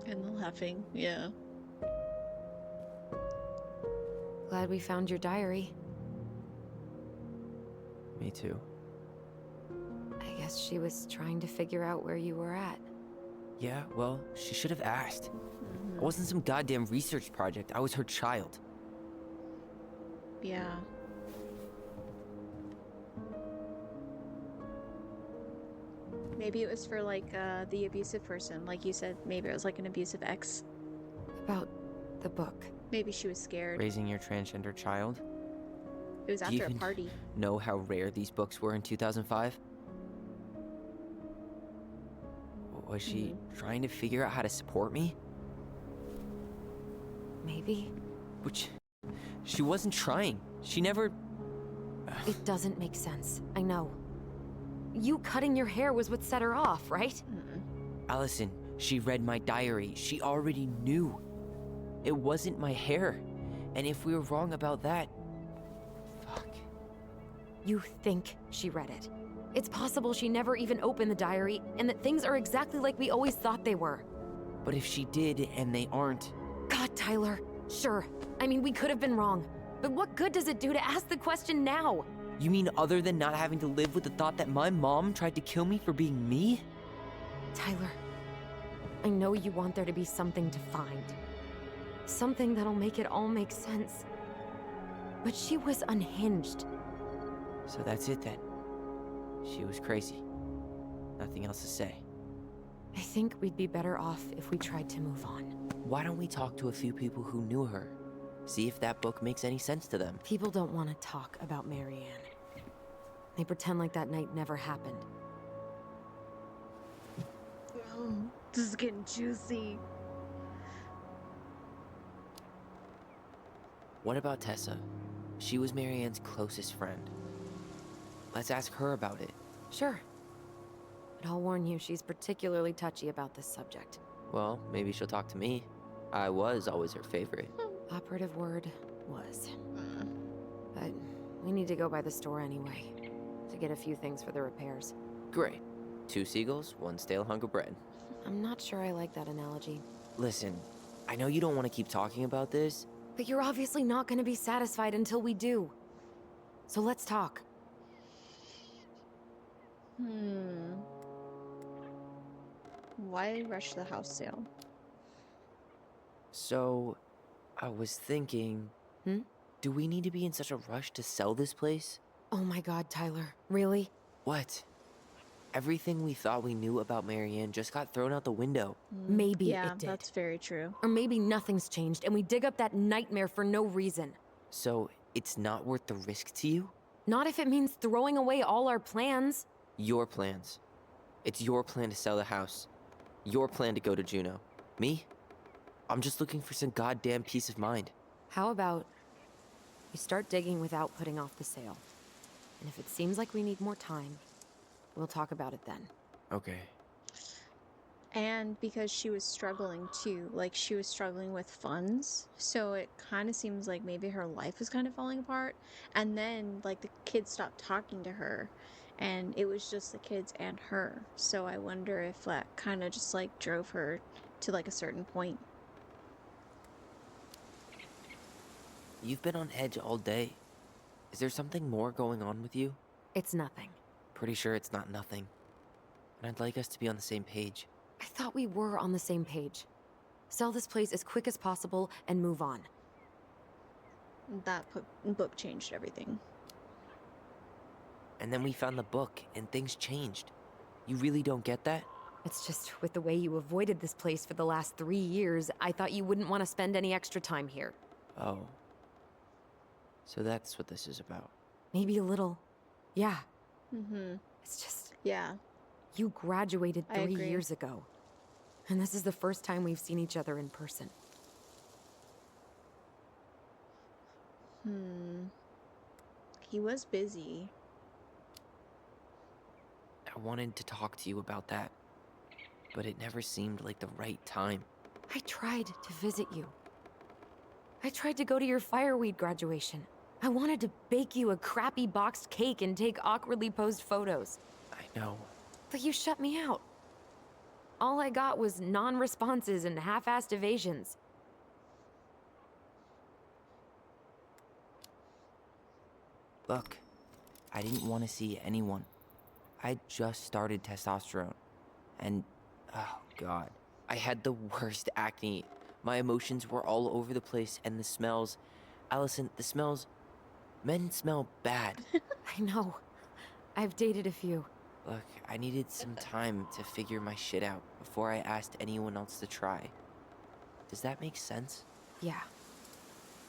And the laughing, yeah. Glad we found your diary. Me too. I guess she was trying to figure out where you were at. Yeah, well, she should have asked. Mhm. I wasn't some goddamn research project. I was her child. Yeah. Maybe it was for like the abusive person, like you said. Maybe it was like an abusive ex. About the book. Maybe she was scared. Raising your transgender child? It was Do you after a even party. know how rare these books were in 2005? Was she trying to figure out how to support me? Maybe. Which... she wasn't trying. She never... It doesn't make sense. I know. You cutting your hair was what set her off, right? Allison, she read my diary. She already knew. It wasn't my hair. And if we were wrong about that... Fuck. You think she read it. It's possible she never even opened the diary, and that things are exactly like we always thought they were. But if she did, and they aren't... God, Tyler. Sure. I mean, we could have been wrong. But what good does it do to ask the question now? You mean other than not having to live with the thought that my mom tried to kill me for being me? Tyler, I know you want there to be something to find. Something that'll make it all make sense. But she was unhinged. So that's it then. She was crazy. Nothing else to say. I think we'd be better off if we tried to move on. Why don't we talk to a few people who knew her? See if that book makes any sense to them. People don't want to talk about Marianne. They pretend like that night never happened. Oh, this is getting juicy. What about Tessa? She was Marianne's closest friend. Let's ask her about it. Sure. But I'll warn you, she's particularly touchy about this subject. Well, maybe she'll talk to me. I was always her favorite. Operative word was. But we need to go by the store anyway, to get a few things for the repairs. Great. 2 seagulls, 1 stale hunk of bread. I'm not sure I like that analogy. Listen, I know you don't want to keep talking about this. But you're obviously not going to be satisfied until we do. So let's talk. Why rush the house sale? So, I was thinking... Do we need to be in such a rush to sell this place? Oh my god, Tyler. Really? What? Everything we thought we knew about Marianne just got thrown out the window. Maybe Yeah, it did. that's very true. Or maybe nothing's changed and we dig up that nightmare for no reason. So, it's not worth the risk to you? Not if it means throwing away all our plans. Your plans. It's your plan to sell the house. Your plan to go to Juneau. Me? I'm just looking for some goddamn peace of mind. How about we start digging without putting off the sale? And if it seems like we need more time, we'll talk about it then. Okay. And because she was struggling too, like she was struggling with funds, so it kind of seems like maybe her life was kind of falling apart. And then like the kids stopped talking to her, and it was just the kids and her. So I wonder if that kind of just like drove her to like a certain point. You've been on edge all day. Is there something more going on with you? It's nothing. Pretty sure it's not nothing. And I'd like us to be on the same page. I thought we were on the same page. Sell this place as quick as possible and move on. That book changed everything. And then we found the book, and things changed. You really don't get that? It's just with the way you avoided this place for the last 3 years, I thought you wouldn't want to spend any extra time here. Oh. So that's what this is about. Maybe a little. Yeah. Mm-hmm. It's just, Yeah. you graduated I 3 agree. years ago. And this is the first time we've seen each other in person. He was busy. I wanted to talk to you about that, but it never seemed like the right time. I tried to visit you. I tried to go to your fireweed graduation. I wanted to bake you a crappy boxed cake and take awkwardly posed photos. I know. But you shut me out. All I got was non-responses and half-assed evasions. Look, I didn't want to see anyone. I just started testosterone. And, oh god, I had the worst acne. My emotions were all over the place, and the smells... Allison, the smells... Men smell bad. I know. I've dated a few. Look, I needed some time to figure my shit out before I asked anyone else to try. Does that make sense? Yeah.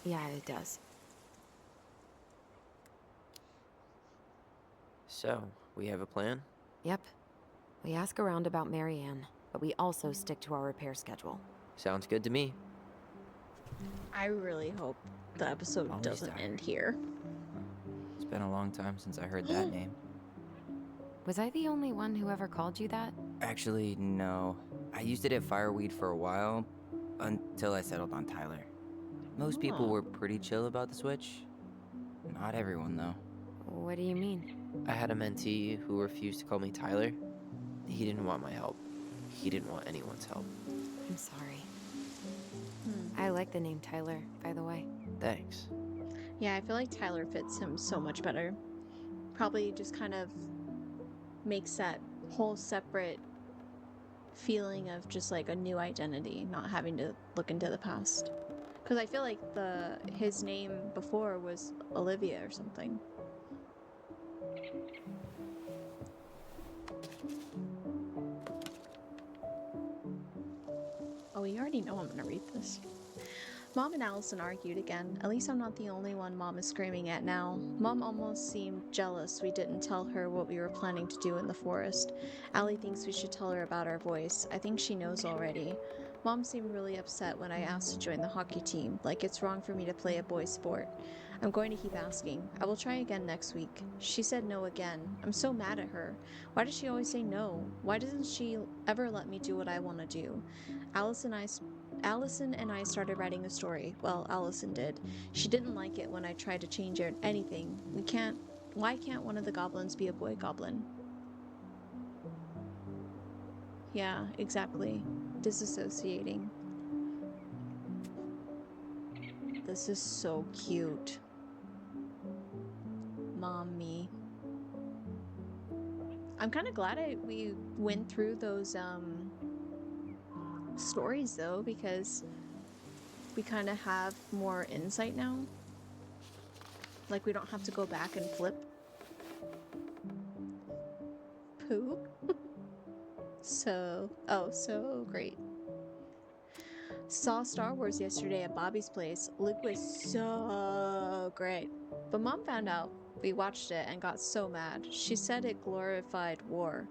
Yeah, it does. So, we have a plan? Yep. We ask around about Marianne, but we also stick to our repair schedule. Sounds good to me. I really hope the episode Always doesn't tired. end here. It's been a long time since I heard that name. Was I the only one who ever called you that? Actually, no. I used it at Fireweed for a while, until I settled on Tyler. Most people Oh. were pretty chill about the switch. Not everyone, though. What do you mean? I had a mentee who refused to call me Tyler. He didn't want my help. He didn't want anyone's help. I'm sorry. I like the name Tyler, by the way. Thanks. Yeah, I feel like Tyler fits him so much better. Probably just kind of makes that whole separate feeling of just like a new identity, not having to look into the past. Because I feel like his name before was Olivia or something. Oh, you already know I'm gonna read this. Mom and Allison argued again. At least I'm not the only one Mom is screaming at now. Mom almost seemed jealous we didn't tell her what we were planning to do in the forest. Allie thinks we should tell her about our voice. I think she knows already. Mom seemed really upset when I asked to join the hockey team, like it's wrong for me to play a boys' sport. I'm going to keep asking. I will try again next week. She said no again. I'm so mad at her. Why does she always say no? Why doesn't she ever let me do what I want to do? Allison and I started writing a story. Well, Allison did. She didn't like it when I tried to change anything. Why can't one of the goblins be a boy goblin? Yeah, exactly. Disassociating. This is so cute. Mommy. I'm kind of glad we went through those stories though, because we kind of have more insight now. Like, we don't have to go back and flip. Pooh. So great. Saw Star Wars yesterday at Bobby's place. Luke was so great. But Mom found out. We watched it and got so mad. She said it glorified war.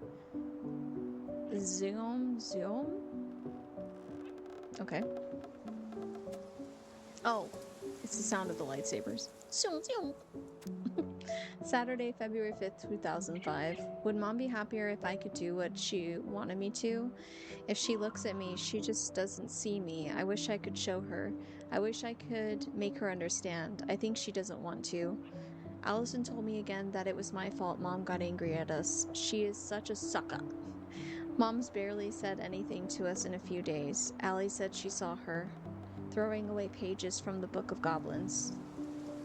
Zoom? Okay. Oh, it's the sound of the lightsabers. Zoom, zoom. Saturday, February 5th, 2005. Would Mom be happier if I could do what she wanted me to? If she looks at me, she just doesn't see me. I wish I could show her. I wish I could make her understand. I think she doesn't want to. Allison told me again that it was my fault Mom got angry at us. She is such a sucker. Mom's barely said anything to us in a few days. Allie said she saw her throwing away pages from the Book of Goblins.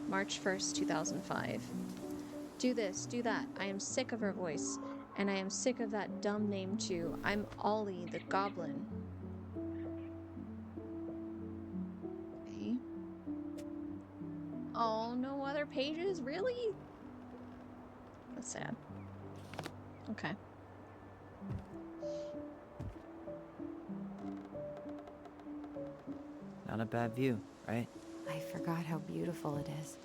March 1st, 2005. Do this, do that. I am sick of her voice. And I am sick of that dumb name too. I'm Ollie the Goblin. Okay. Oh, no other pages? Really? That's sad. Okay. Not a bad view, right? I forgot how beautiful it is.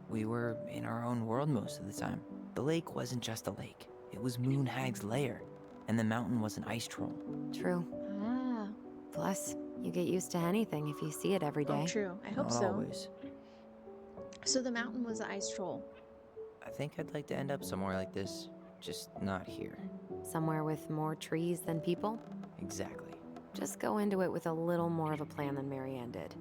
We were in our own world most of the time. The lake wasn't just a lake. It was Moon Hag's lair, and the mountain was an ice troll. True. Ah. Plus, you get used to anything if you see it every day. Oh, true. I hope Not so. always. So the mountain was the ice troll. I think I'd like to end up somewhere like this, just not here. Somewhere with more trees than people? Exactly. Just go into it with a little more of a plan than Marianne did.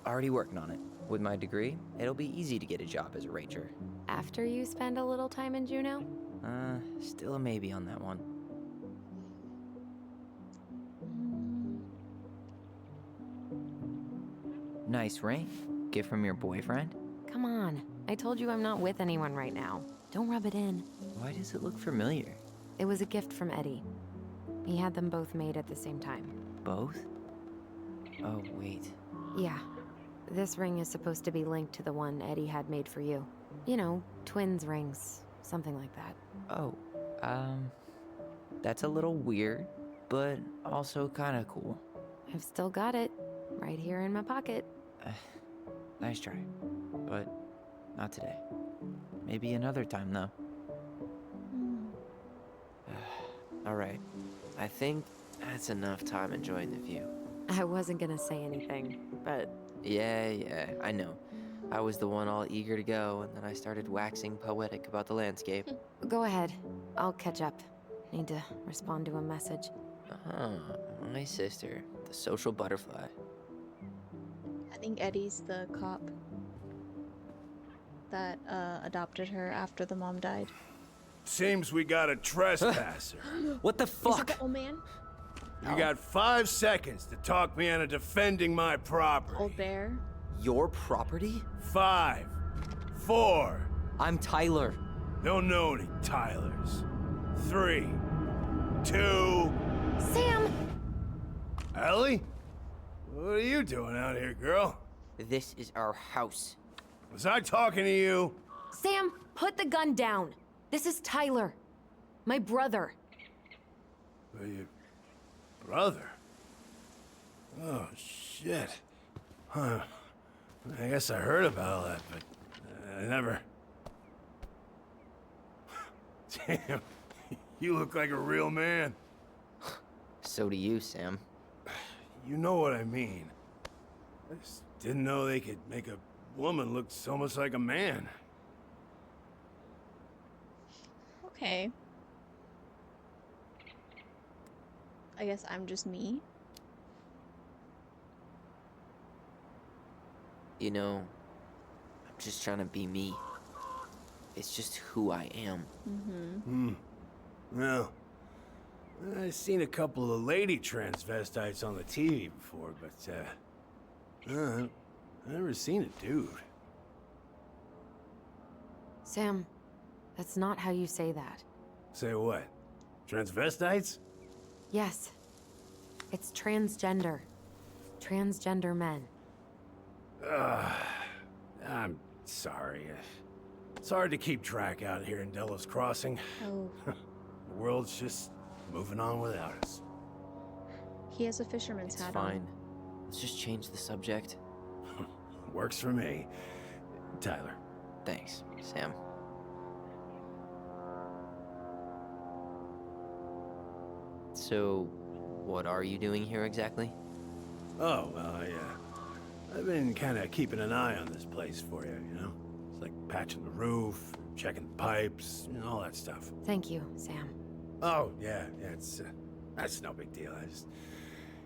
Already working on it. With my degree, it'll be easy to get a job as a ranger. After you spend a little time in Juneau? Still a maybe on that one. Nice ring. Gift from your boyfriend? Come on. I told you I'm not with anyone right now. Don't rub it in. Why does it look familiar? It was a gift from Eddie. He had them both made at the same time. Both? Oh, wait. Yeah. This ring is supposed to be linked to the one Eddie had made for you. You know, twins rings. Something like that. Oh, that's a little weird, but also kind of cool. I've still got it. Right here in my pocket. Nice try, but not today. Maybe another time, though. All right. I think that's enough time enjoying the view. I wasn't gonna say anything, but... Yeah, I know. I was the one all eager to go, and then I started waxing poetic about the landscape. Go ahead. I'll catch up. Need to respond to a message. My sister, the social butterfly. I think Eddie's the cop that adopted her after the mom died. Seems we got a trespasser. What the Is it fuck? the old man? You got 5 seconds to talk me into defending my property. Old bear? Your property? 5, 4. I'm Don't know any Tylers. 3, 2. Sam! Ellie? What are you doing out here, girl? This is our house. Was I talking to you? Sam, put the gun down. This is Tyler. My brother. Your brother? Oh, shit. Huh. I guess I heard about all that, but I never... Damn, you look like a real man. So do you, Sam. You know what I mean. I just didn't know they could make a woman look so much like a man. Okay. I guess I'm just me. You know, I'm just trying to be me. It's just who I am. Well, I've seen a couple of lady transvestites on the TV before, but, I've never seen a dude. Sam, that's not how you say that. Say what? Transvestites? Yes. It's transgender. Transgender men. I'm sorry. It's hard to keep track out here in Delos Crossing. Oh, The world's just moving on without us. he has a fisherman's It's hat fine. on. Let's just change the subject. Works for me. Tyler. Thanks, Sam. So, what are you doing here exactly? Oh, well, I've been kind of keeping an eye on this place for you, you know? It's like patching the roof, checking the pipes, you know, all that stuff. Thank you, Sam. Oh, yeah, that's no big deal. I just,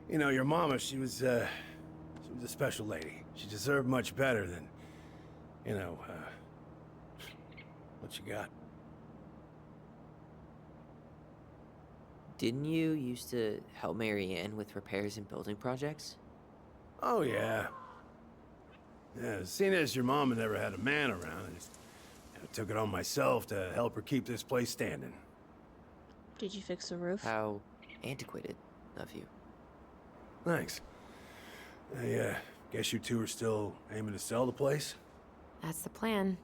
you know, your mama, she was a special lady. She deserved much better than, you know, what you got. Didn't you used to help Mary Ann with repairs and building projects? Oh, yeah. Yeah, seeing as your mama never had a man around, I just took it on myself to help her keep this place standing. Did you fix the roof? How antiquated of you. Thanks. I guess you two are still aiming to sell the place? That's the plan.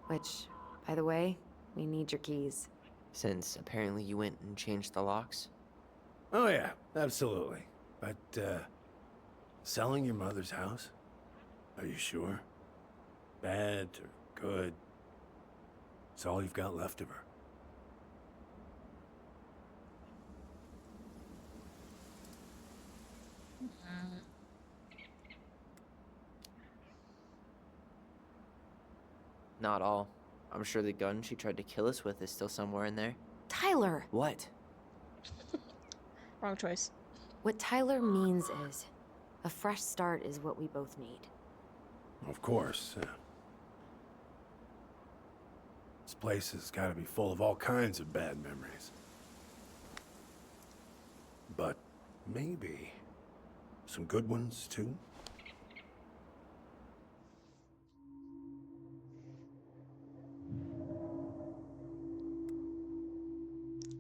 Which, by the way, we need your keys. Since apparently you went and changed the locks? Oh, yeah, absolutely. But, selling your mother's house? Are you sure? Bad or good? It's all you've got left of her. Not all. I'm sure the gun she tried to kill us with is still somewhere in there. Tyler! What? Wrong choice. What Tyler means is, a fresh start is what we both need. Of course. This place has got to be full of all kinds of bad memories. But maybe some good ones, too?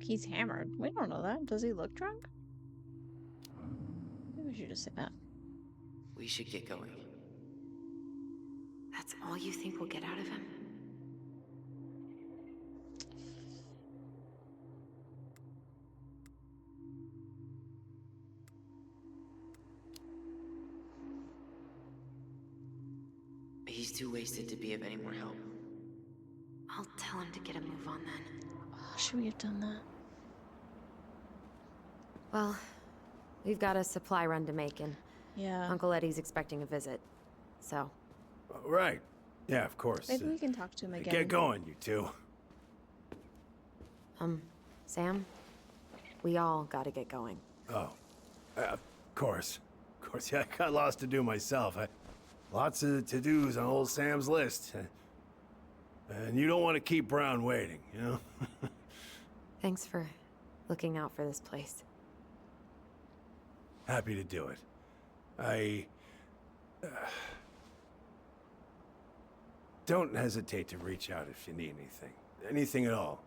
He's hammered. We don't know that. Does he look drunk? Maybe we should just say that. We should get going. That's all you think we'll get out of him? He's too wasted to be of any more help. I'll tell him to get a move on then. Oh, should we have done that? Well, we've got a supply run to make, and Yeah. Uncle Eddie's expecting a visit. So, Right. Yeah, of course. Maybe we can talk to him again. Get going, you two. Sam, we all gotta get going. Oh, of course. Of course, yeah, I got lots to do myself. Lots of to-dos on old Sam's list. And you don't want to keep Brown waiting, you know? Thanks for looking out for this place. Happy to do it. I... don't hesitate to reach out if you need anything. Anything at all.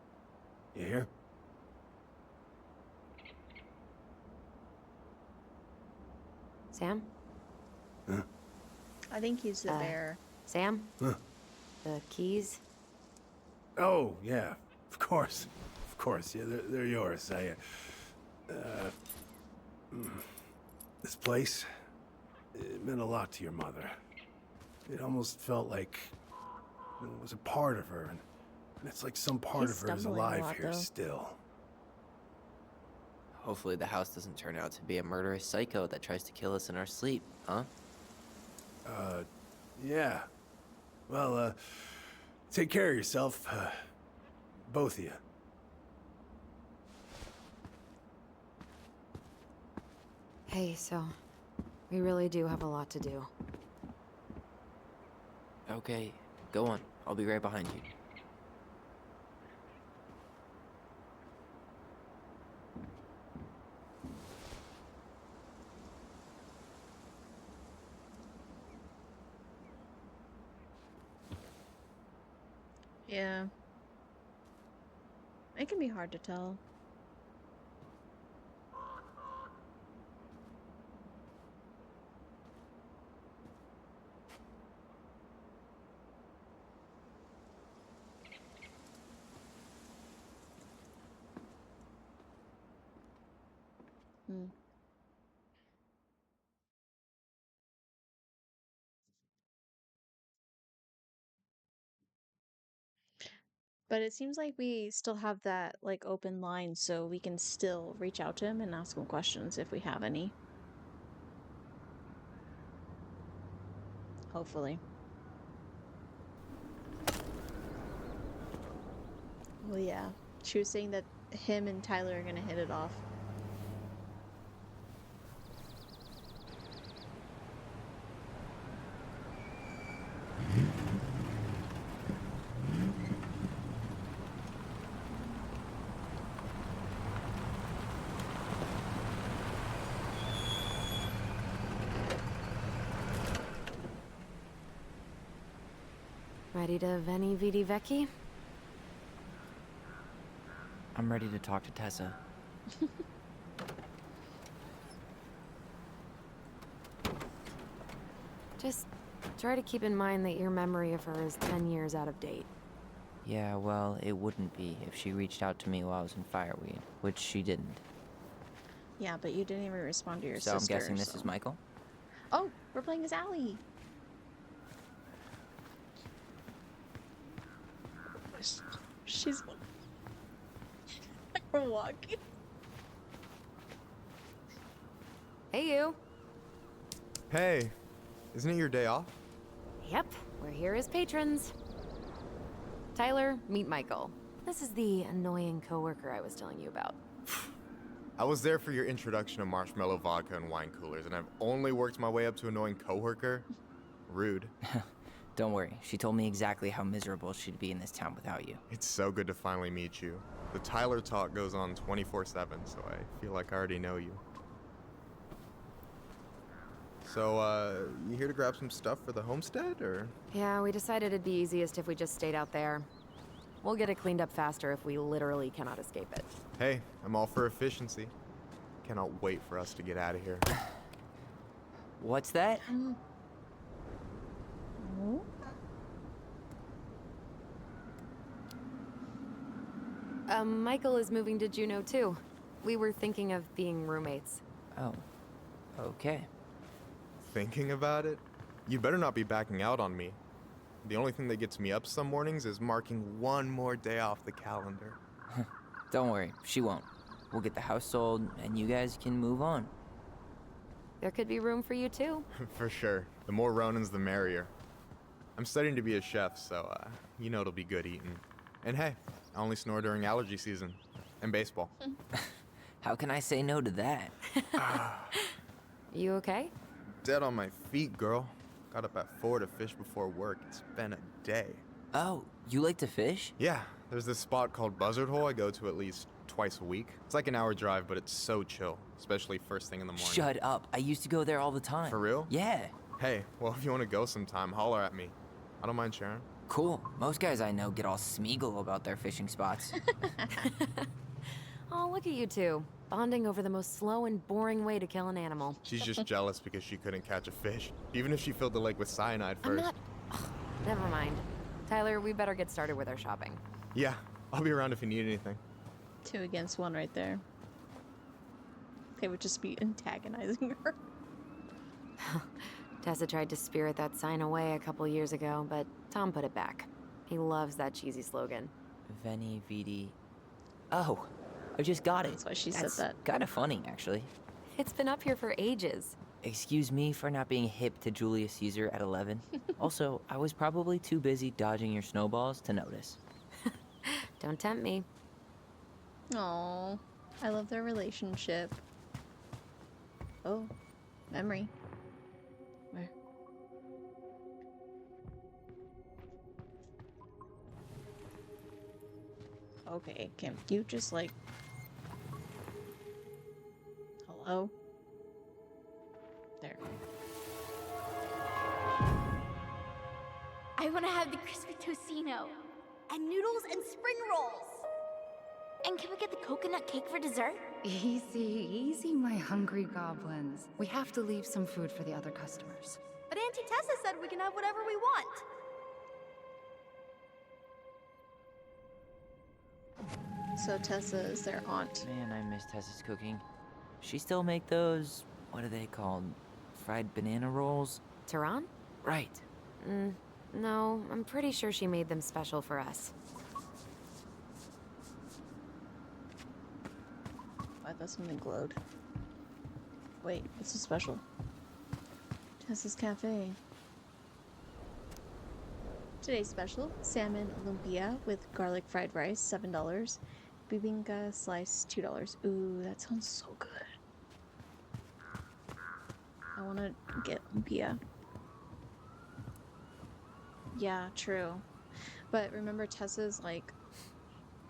You hear? Sam? Huh? I think he's the bear. Sam? Huh? The keys? Oh, yeah. Of course. Of course. Yeah, they're yours. This place, it meant a lot to your mother. It almost felt like it was a part of her, and it's like some part He's of her is stumbling a alive lot, here though. still. Hopefully the house doesn't turn out to be a murderous psycho that tries to kill us in our sleep, huh? Yeah. Well, take care of yourself, both of you. Hey, so we really do have a lot to do. Okay, go on. I'll be right behind you. Yeah. It can be hard to tell. Hmm. But it seems like we still have that like open line so we can still reach out to him and ask him questions if we have any. Hopefully. Well, yeah. She was saying that him and Tyler are gonna hit it off. Ready to Veni Vidi Vici? I'm ready to talk to Tessa. Just try to keep in mind that your memory of her is 10 years out of date. Yeah, well, it wouldn't be if she reached out to me while I was in Fireweed, which she didn't. Yeah, but you didn't even respond to your So sister. I'm guessing this so- is Michael? Oh, we're playing as Allie. She's we're walking. Hey, you. Hey, isn't it your day off? Yep, we're here as patrons. Tyler, meet Michael. This is the annoying coworker I was telling you about. I was there for your introduction to marshmallow vodka and wine coolers, and I've only worked my way up to annoying coworker. Rude. Don't worry, she told me exactly how miserable she'd be in this town without you. It's so good to finally meet you. The Tyler talk goes on 24/7, so I feel like I already know you. So, you here to grab some stuff for the homestead, or? Yeah, we decided it'd be easiest if we just stayed out there. We'll get it cleaned up faster if we literally cannot escape it. Hey, I'm all for efficiency. Cannot wait for us to get out of here. What's that? Michael is moving to Juneau too. We were thinking of being roommates. Oh, okay. Thinking about it? You better not be backing out on me. The only thing that gets me up some mornings is marking one more day off the calendar. Don't worry, she won't. We'll get the house sold, and you guys can move on. There could be room for you too. For sure. The more Ronins, the merrier. I'm studying to be a chef, so, you know it'll be good eating. And hey, I only snore during allergy season. And baseball. How can I say no to that? You okay? Dead on my feet, girl. Got up at 4 to fish before work. It's been a day. Oh, you like to fish? Yeah, there's this spot called Buzzard Hole I go to at least twice a week. It's like an hour drive, but it's so chill, especially first thing in the morning. Shut up. I used to go there all the time. For real? Yeah. Hey, well, if you want to go sometime, holler at me. I don't mind sharing. Cool. Most guys I know get all Smeagol about their fishing spots. Oh, look at you two. Bonding over the most slow and boring way to kill an animal. She's just jealous because she couldn't catch a fish, even if she filled the lake with cyanide I'm first. not... Ugh, never mind. Tyler, we better get started with our shopping. Yeah, I'll be around if you need anything. 2 against 1 right there. They would just be antagonizing her. Tessa tried to spirit that sign away a couple years ago, but Tom put it back. He loves that cheesy slogan. Veni Vidi. Oh, I just got it. That's why she That's said that. Kind of funny, actually. It's been up here for ages. Excuse me for not being hip to Julius Caesar at 11. Also, I was probably too busy dodging your snowballs to notice. Don't tempt me. Aww, I love their relationship. Oh, memory. Where? Okay, can you just like... Hello? There. I want to have the crispy tocino and noodles and spring rolls. And can we get the coconut cake for dessert? Easy, easy, my hungry goblins. We have to leave some food for the other customers. But Auntie Tessa said we can have whatever we want. So Tessa is their aunt. Man, I miss Tessa's cooking. She still make those, what are they called? Fried banana rolls? Tehran? Right. No, I'm pretty sure she made them special for us. I thought something glowed. Wait, what's so special? Tessa's Cafe. Today's special, salmon lumpia with garlic fried rice, $7. Bibinka slice, $2. Ooh, that sounds so good. I want to get lumpia. Yeah, true. But remember, Tessa's like,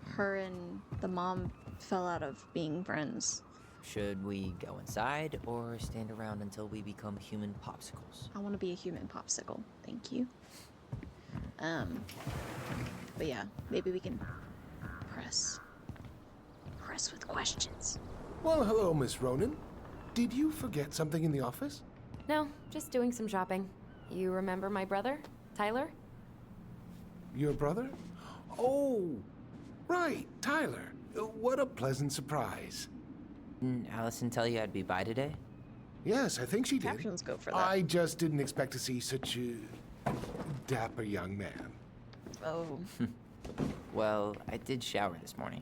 her and the mom fell out of being friends. Should we go inside or stand around until we become human popsicles? I want to be a human popsicle. Thank you. But yeah, maybe we can press with questions. Well, hello, Miss Ronan. Did you forget something in the office? No, just doing some shopping. You remember my brother, Tyler? Your brother? Oh, right, Tyler. What a pleasant surprise. Didn't Allison tell you I'd be by today? Yes, I think she did. Captions go for that. I just didn't expect to see such a dapper young man. Oh. Well, I did shower this morning.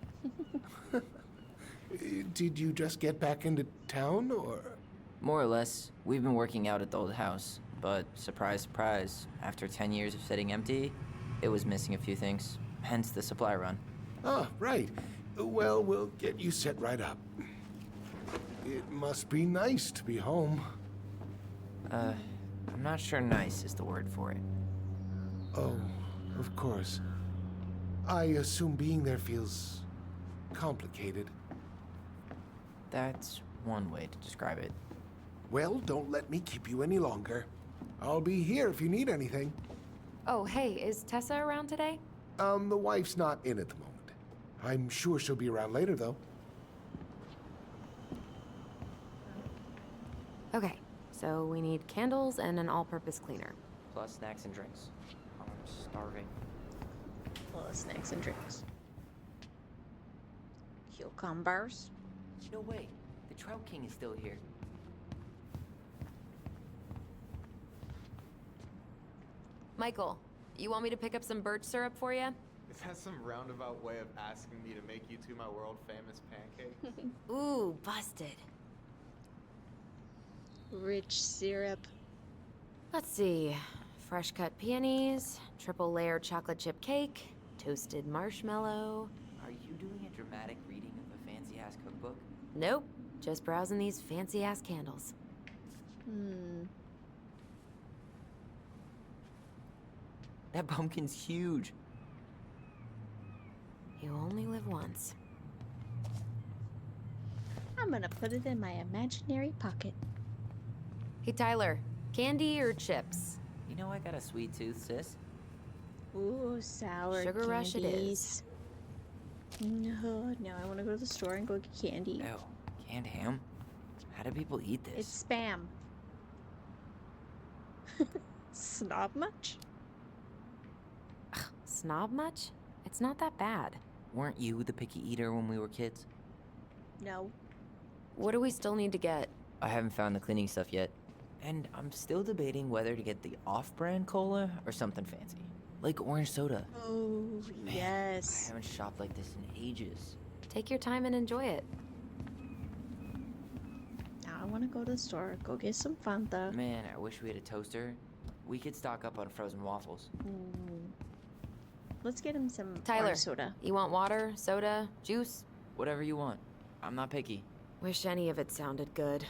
Did you just get back into town, or? More or less. We've been working out at the old house, but surprise, surprise, after 10 years of sitting empty, it was missing a few things, hence the supply run. Ah, right. Well, we'll get you set right up. It must be nice to be home. I'm not sure nice is the word for it. Oh, of course. I assume being there feels complicated. That's one way to describe it. Well, don't let me keep you any longer. I'll be here if you need anything. Oh, hey, is Tessa around today? The wife's not in at the moment. I'm sure she'll be around later, though. Okay, so we need candles and an all-purpose cleaner. Plus snacks and drinks. I'm starving. Well, snacks and drinks. Cucumbers. No way. The Trout King is still here. Michael, you want me to pick up some birch syrup for you? Is that some roundabout way of asking me to make you two my world famous pancakes? Ooh, busted. Rich syrup. Let's see. Fresh cut peonies, triple layer chocolate chip cake, toasted marshmallow. Are you doing a dramatic reading of a fancy-ass cookbook? Nope, just browsing these fancy-ass candles. That pumpkin's huge. You only live once. I'm gonna put it in my imaginary pocket. Hey, Tyler, candy or chips? You know I got a sweet tooth, sis. Ooh, sour Sugar candies. rush it is. No, I want to go to the store and go get candy. Ew, canned ham? How do people eat this? It's spam. Snob much? Snob much? It's not that bad. Weren't you the picky eater when we were kids? No. What do we still need to get? I haven't found the cleaning stuff yet. And I'm still debating whether to get the off-brand cola or something fancy. Like orange soda. Oh, Man, yes. I haven't shopped like this in ages. Take your time and enjoy it. Now I want to go to the store, go get some Fanta. Man, I wish we had a toaster. We could stock up on frozen waffles. Let's get him some Tyler, orange soda. you want water, soda, juice? Whatever you want. I'm not picky. Wish any of it sounded good.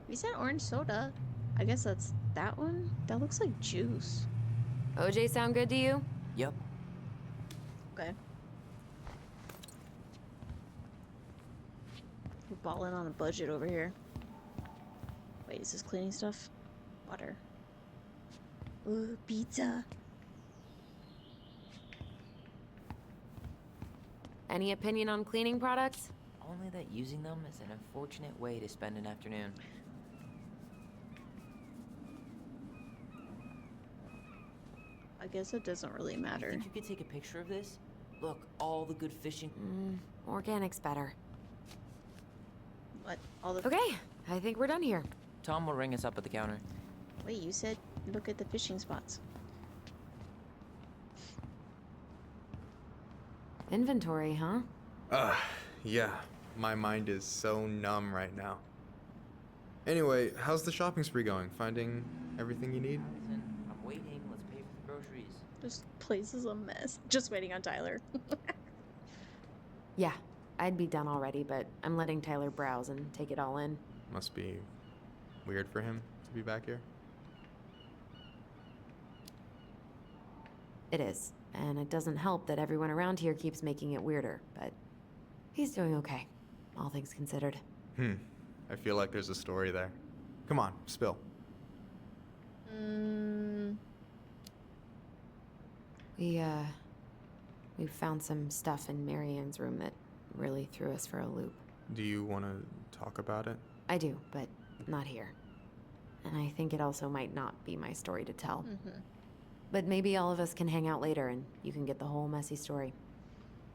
We said orange soda. I guess that's that one? That looks like juice. OJ sound good to you? Yup. Okay. We're balling on a budget over here. Wait, is this cleaning stuff? Water. Ooh, pizza. Any opinion on cleaning products? Only that using them is an unfortunate way to spend an afternoon. I guess it doesn't really You matter. think you could take a picture of this? Look, all the good fishing. Organic's better. What? All the Okay, I think we're done here. Tom will ring us up at the counter. Wait, you said look at the fishing spots. Inventory, huh? Yeah. My mind is so numb right now. Anyway, how's the shopping spree going? Finding everything you need? Allison, I'm waiting. Let's pay for the groceries. This place is a mess. Just waiting on Tyler. Yeah, I'd be done already, but I'm letting Tyler browse and take it all in. Must be weird for him to be back here. It is, and it doesn't help that everyone around here keeps making it weirder, but he's doing okay, all things considered. I feel like there's a story there. Come on, spill. We found some stuff in Marianne's room that really threw us for a loop. Do you want to talk about it? I do, but not here. And I think it also might not be my story to tell. But maybe all of us can hang out later and you can get the whole messy story.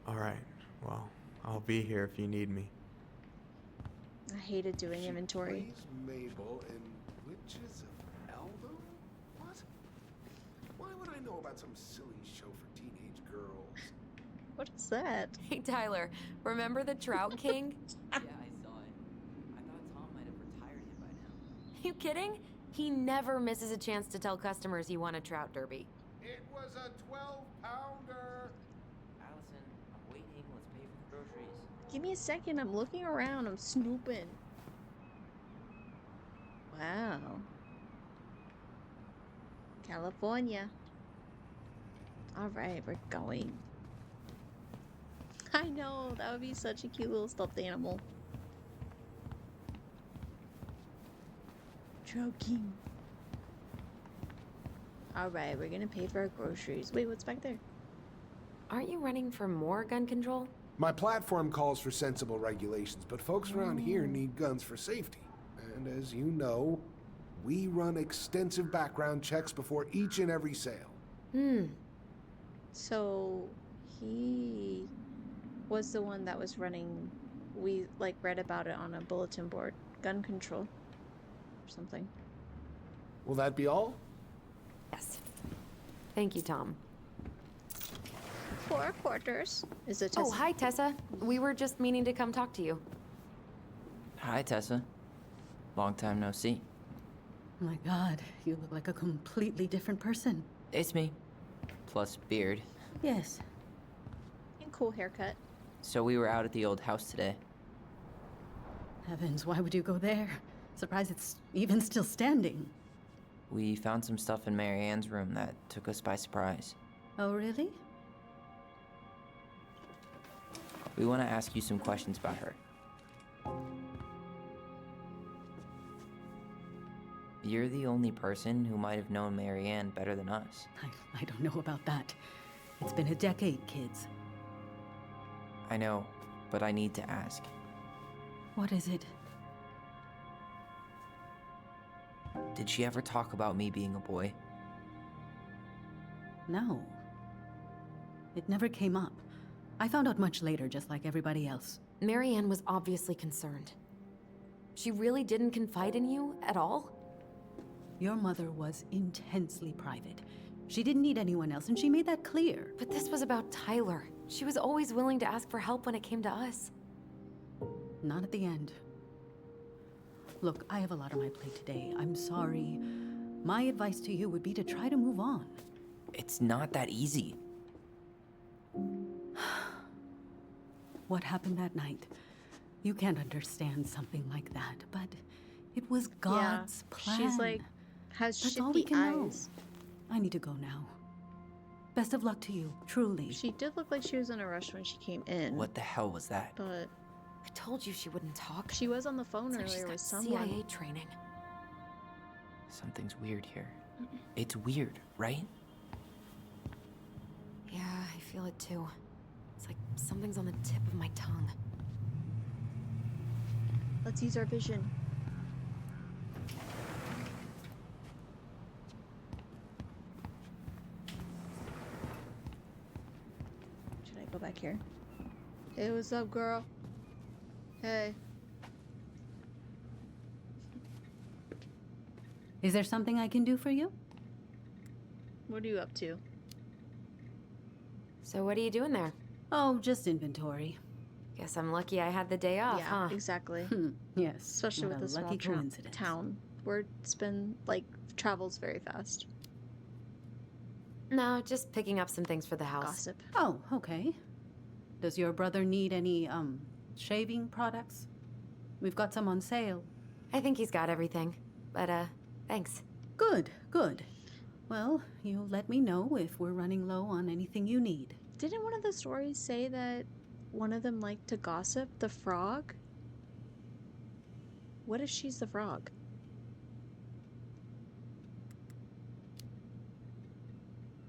All right. Well, I'll be here if you need me. I hated doing inventory. Plays Mabel in Witches of Eldo? What? Why would I know about some silly show for teenage girls? What is that? Hey, Tyler, remember the Trout King? Yeah, I saw it. I thought Tom might have retired him by now. You kidding? He never misses a chance to tell customers he won a trout derby. It was a 12-pounder. Allison, I'm waiting. Let's pay for the groceries. Give me a second. I'm looking around. I'm snooping. Wow. California. Alright, we're going. I know. That would be such a cute little stuffed animal. Choking. Alright, we're gonna pay for our groceries. Wait, what's back there? Aren't you running for more gun control? My platform calls for sensible regulations, but folks around here need guns for safety. And as you know, we run extensive background checks before each and every sale. So, he was the one that was running, we like read about it on a bulletin board, gun control or something. Will that be all? Yes. Thank you, Tom. 4 quarters. Is it? Oh, hi, Tessa. We were just meaning to come talk to you. Hi, Tessa. Long time no see. My God, you look like a completely different person. It's me. Plus beard. Yes. And cool haircut. So we were out at the old house today. Heavens, why would you go there? Surprised it's even still standing. We found some stuff in Marianne's room that took us by surprise. Oh, really? We want to ask you some questions about her. You're the only person who might have known Marianne better than us. I don't know about that. It's been a decade, kids. I know, but I need to ask. What is it? Did she ever talk about me being a boy? No. It never came up. I found out much later, just like everybody else. Marianne was obviously concerned. She really didn't confide in you at all? Your mother was intensely private. She didn't need anyone else, and she made that clear. But this was about Tyler. She was always willing to ask for help when it came to us. Not at the end. Look, I have a lot on my plate today. I'm sorry. My advice to you would be to try to move on. It's not that easy. What happened that night? You can't understand something like that, but it was God's plan. She's like, has That's all we shifty can eyes. know. I need to go now. Best of luck to you, truly. She did look like she was in a rush when she came in. What the hell was that? But I told you she wouldn't talk. she was on the phone It's like she's earlier got with someone. CIA training. Something's weird here. It's weird, right? Yeah, I feel it too. It's like something's on the tip of my tongue. Let's use our vision. Should I go back here? Hey, what's up, girl? Hey. Is there something I can do for you? What are you up to? So what are you doing there? Oh, just inventory. Guess I'm lucky I had the day off, Yeah, huh? exactly. Yes. Especially what with a this small lucky coincidence. town where it's been, like, travels very fast. No, just picking up some things for the house. Gossip. Oh, okay. Does your brother need any, shaving products? We've got some on sale. I think he's got everything. But, thanks. Good, good. Well, you let me know if we're running low on anything you need. Didn't one of the stories say that one of them liked to gossip? The frog? What if she's the frog?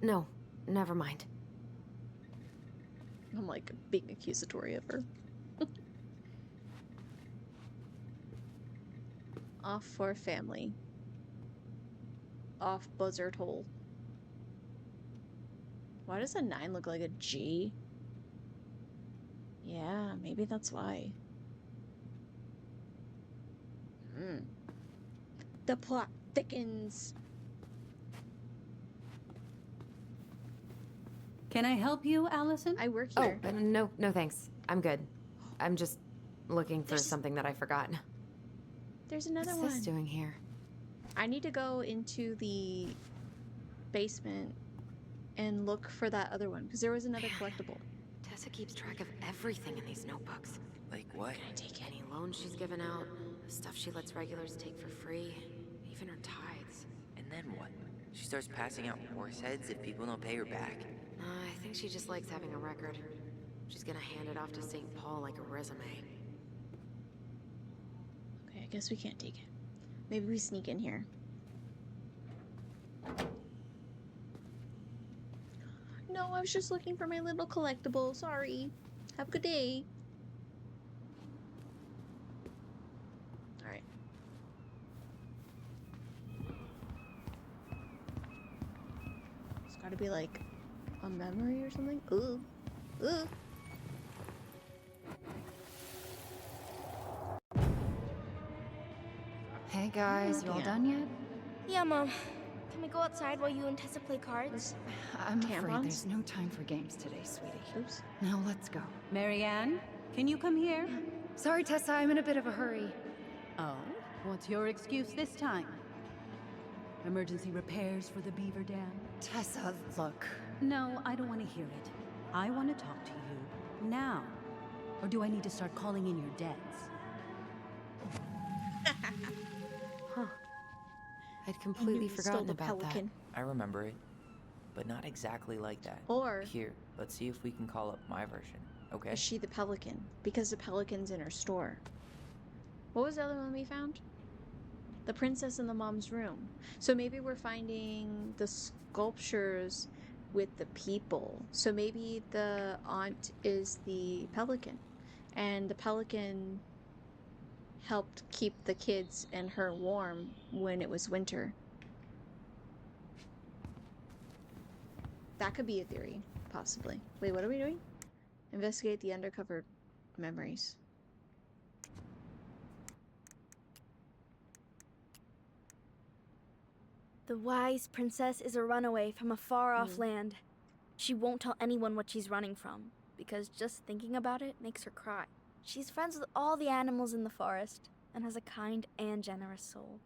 No, never mind. I'm like being accusatory of her. Off for family. Off buzzard hole. Why does a 9 look like a G? Yeah, maybe that's why. The plot thickens. Can I help you, Allison? I work Oh, here. no thanks. I'm good. I'm just looking for There's- something that I forgot. There's another What's one. this doing here? I need to go into the basement and look for that other one because there was another collectible. Tessa keeps track of everything in these notebooks. Like what? Can I take it? Any loans she's given out, stuff she lets regulars take for free, even her tithes. And then what? She starts passing out horse heads if people don't pay her back. I think she just likes having a record. She's gonna hand it off to St. Paul like a resume. Okay, I guess we can't take it. Maybe we sneak in here. No, I was just looking for my little collectible. Sorry. Have a good day. Alright. It's gotta be like a memory or something. Ooh. Ooh. Hey guys, you all Yeah. done yet? Yeah, Mom. Can we go outside while you and Tessa play cards? I'm afraid Tampons? there's no time for games today, sweetie. Oops. Now let's go. Marianne, can you come here? Sorry, Tessa, I'm in a bit of a hurry. Oh, what's your excuse this time? Emergency repairs for the beaver dam? Tessa, look. No, I don't want to hear it. I want to talk to you now. Or do I need to start calling in your debts? Huh. I'd I completely knew he stole forgotten the about pelican. I remember it, but not exactly like that. Or Here, let's see if we can call up my version, okay? is she the pelican? Because the pelican's in her store. What was the other one we found? The princess in the mom's room. So maybe we're finding the sculptures with the people. So maybe the aunt is the pelican. And the pelican helped keep the kids and her warm when it was winter. That could be a theory, possibly. Wait, what are we doing? Investigate the undercover memories. The wise princess is a runaway from a far-off Hmm. land. She won't tell anyone what she's running from, because just thinking about it makes her cry. She's friends with all the animals in the forest, and has a kind and generous soul.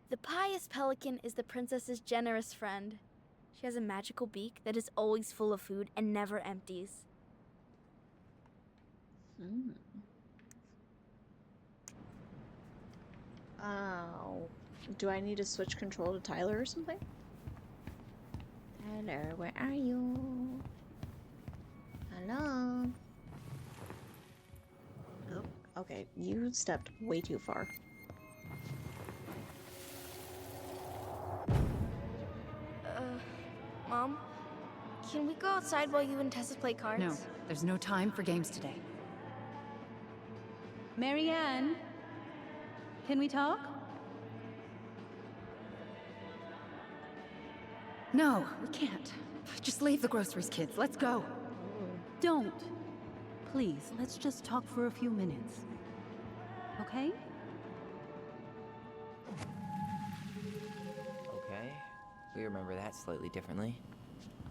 The pious pelican is the princess's generous friend. She has a magical beak that is always full of food and never empties. Hmm. Oh. Do I need to switch control to Tyler or something? Tyler, where are you? Hello? Oh, okay. You stepped way too far. Mom? Can we go outside while you and Tessa play cards? No, there's no time for games today. Marianne, can we talk? No, we can't. Just leave the groceries, kids. Let's go. Don't. Please, let's just talk for a few minutes. Okay? Okay, we remember that slightly differently.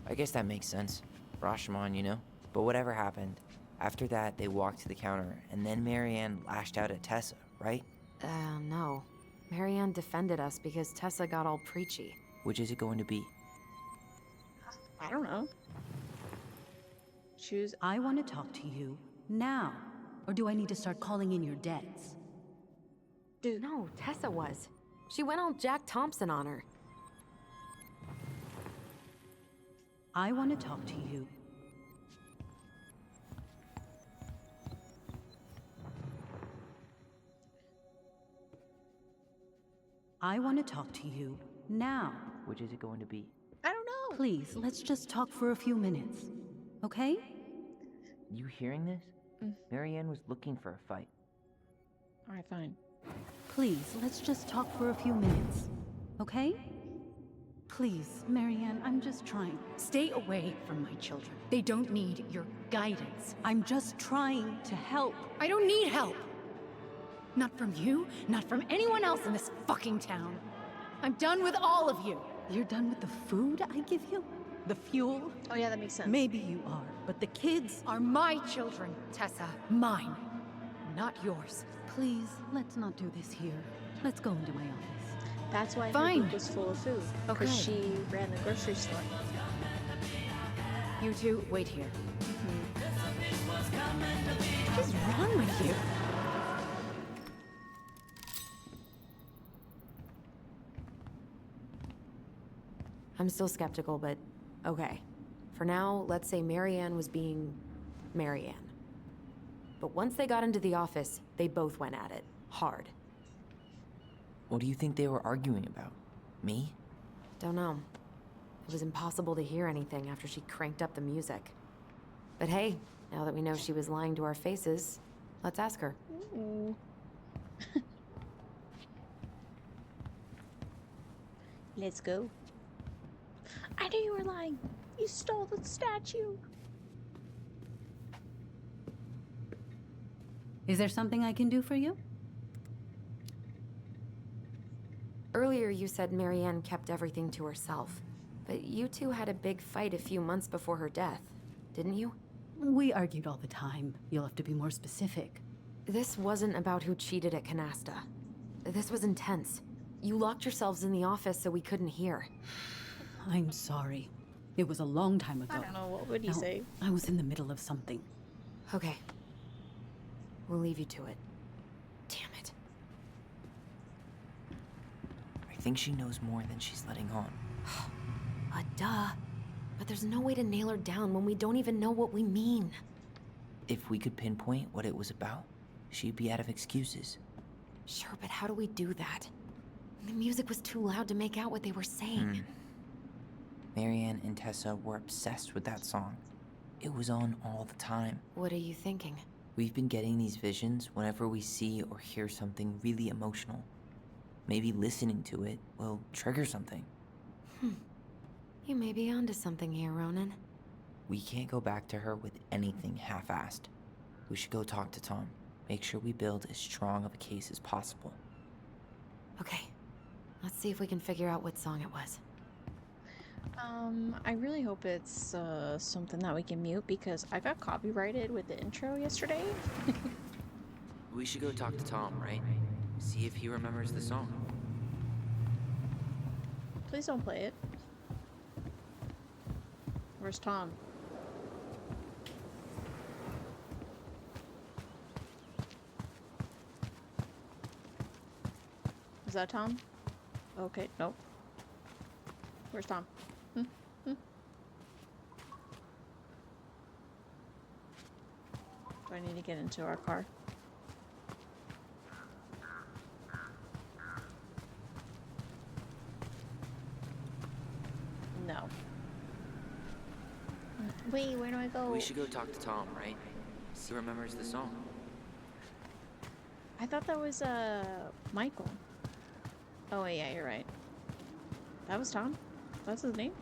I guess that makes sense. Rashomon, you know? But whatever happened, after that they walked to the counter, and then Marianne lashed out at Tessa, right? No. Marianne defended us because Tessa got all preachy. Which is it going to be? I don't know. Choose. I want to talk to you now. Or do I need to start calling in your debts? Dude. No, Tessa was. She went all Jack Thompson on her. I want to talk to you. I want to talk to you now. Which is it going to be? I don't know. Please, let's just talk for a few minutes. Okay? You hearing this? Marianne was looking for a fight. Alright, fine. Please, let's just talk for a few minutes. Okay? Please, Marianne, I'm just trying. Stay away from my children. They don't need your guidance. I'm just trying to help. I don't need help. Not from you, not from anyone else in this fucking town. I'm done with all of you. You're done with the food I give you? The fuel? Oh yeah, that makes sense. Maybe you are, but the kids Are my children, Tessa. Mine. Not yours. Please, let's not do this here. Let's go into my office. That's why her Fine. boot was full of food. Okay. Because she ran the grocery store. You two, wait here. What is wrong with you? I'm still skeptical, but okay. For now, let's say Marianne was being Marianne. But once they got into the office, they both went at it. Hard. What do you think they were arguing about? Me? Don't know. It was impossible to hear anything after she cranked up the music. But hey, now that we know she was lying to our faces, let's ask her. Let's go. I knew you were lying. You stole the statue. Is there something I can do for you? Earlier you said Marianne kept everything to herself. But you two had a big fight a few months before her death, didn't you? We argued all the time. You'll have to be more specific. This wasn't about who cheated at Canasta. This was intense. You locked yourselves in the office so we couldn't hear. I'm sorry. It was a long time ago. I don't know, what would he No, say? I was in the middle of something. Okay. We'll leave you to it. Damn it. I think she knows more than she's letting on. Duh. But there's no way to nail her down when we don't even know what we mean. If we could pinpoint what it was about, she'd be out of excuses. Sure, but how do we do that? The music was too loud to make out what they were saying. Marianne and Tessa were obsessed with that song. It was on all the time. What are you thinking? We've been getting these visions whenever we see or hear something really emotional. Maybe listening to it will trigger something. You may be onto something here, Ronan. We can't go back to her with anything half-assed. We should go talk to Tom. Make sure we build as strong of a case as possible. Okay. Let's see if we can figure out what song it was. I really hope it's something that we can mute because I got copyrighted with the intro yesterday. We should go talk to Tom, right? See if he remembers the song. Please don't play it. Where's Tom? Is that Tom? Okay, nope. Where's Tom? Do I need to get into our car? No. Wait, where do I go? We should go talk to Tom, right? He remembers the song. I thought that was, Michael. Oh, wait, yeah, you're right. That was Tom? That's his name?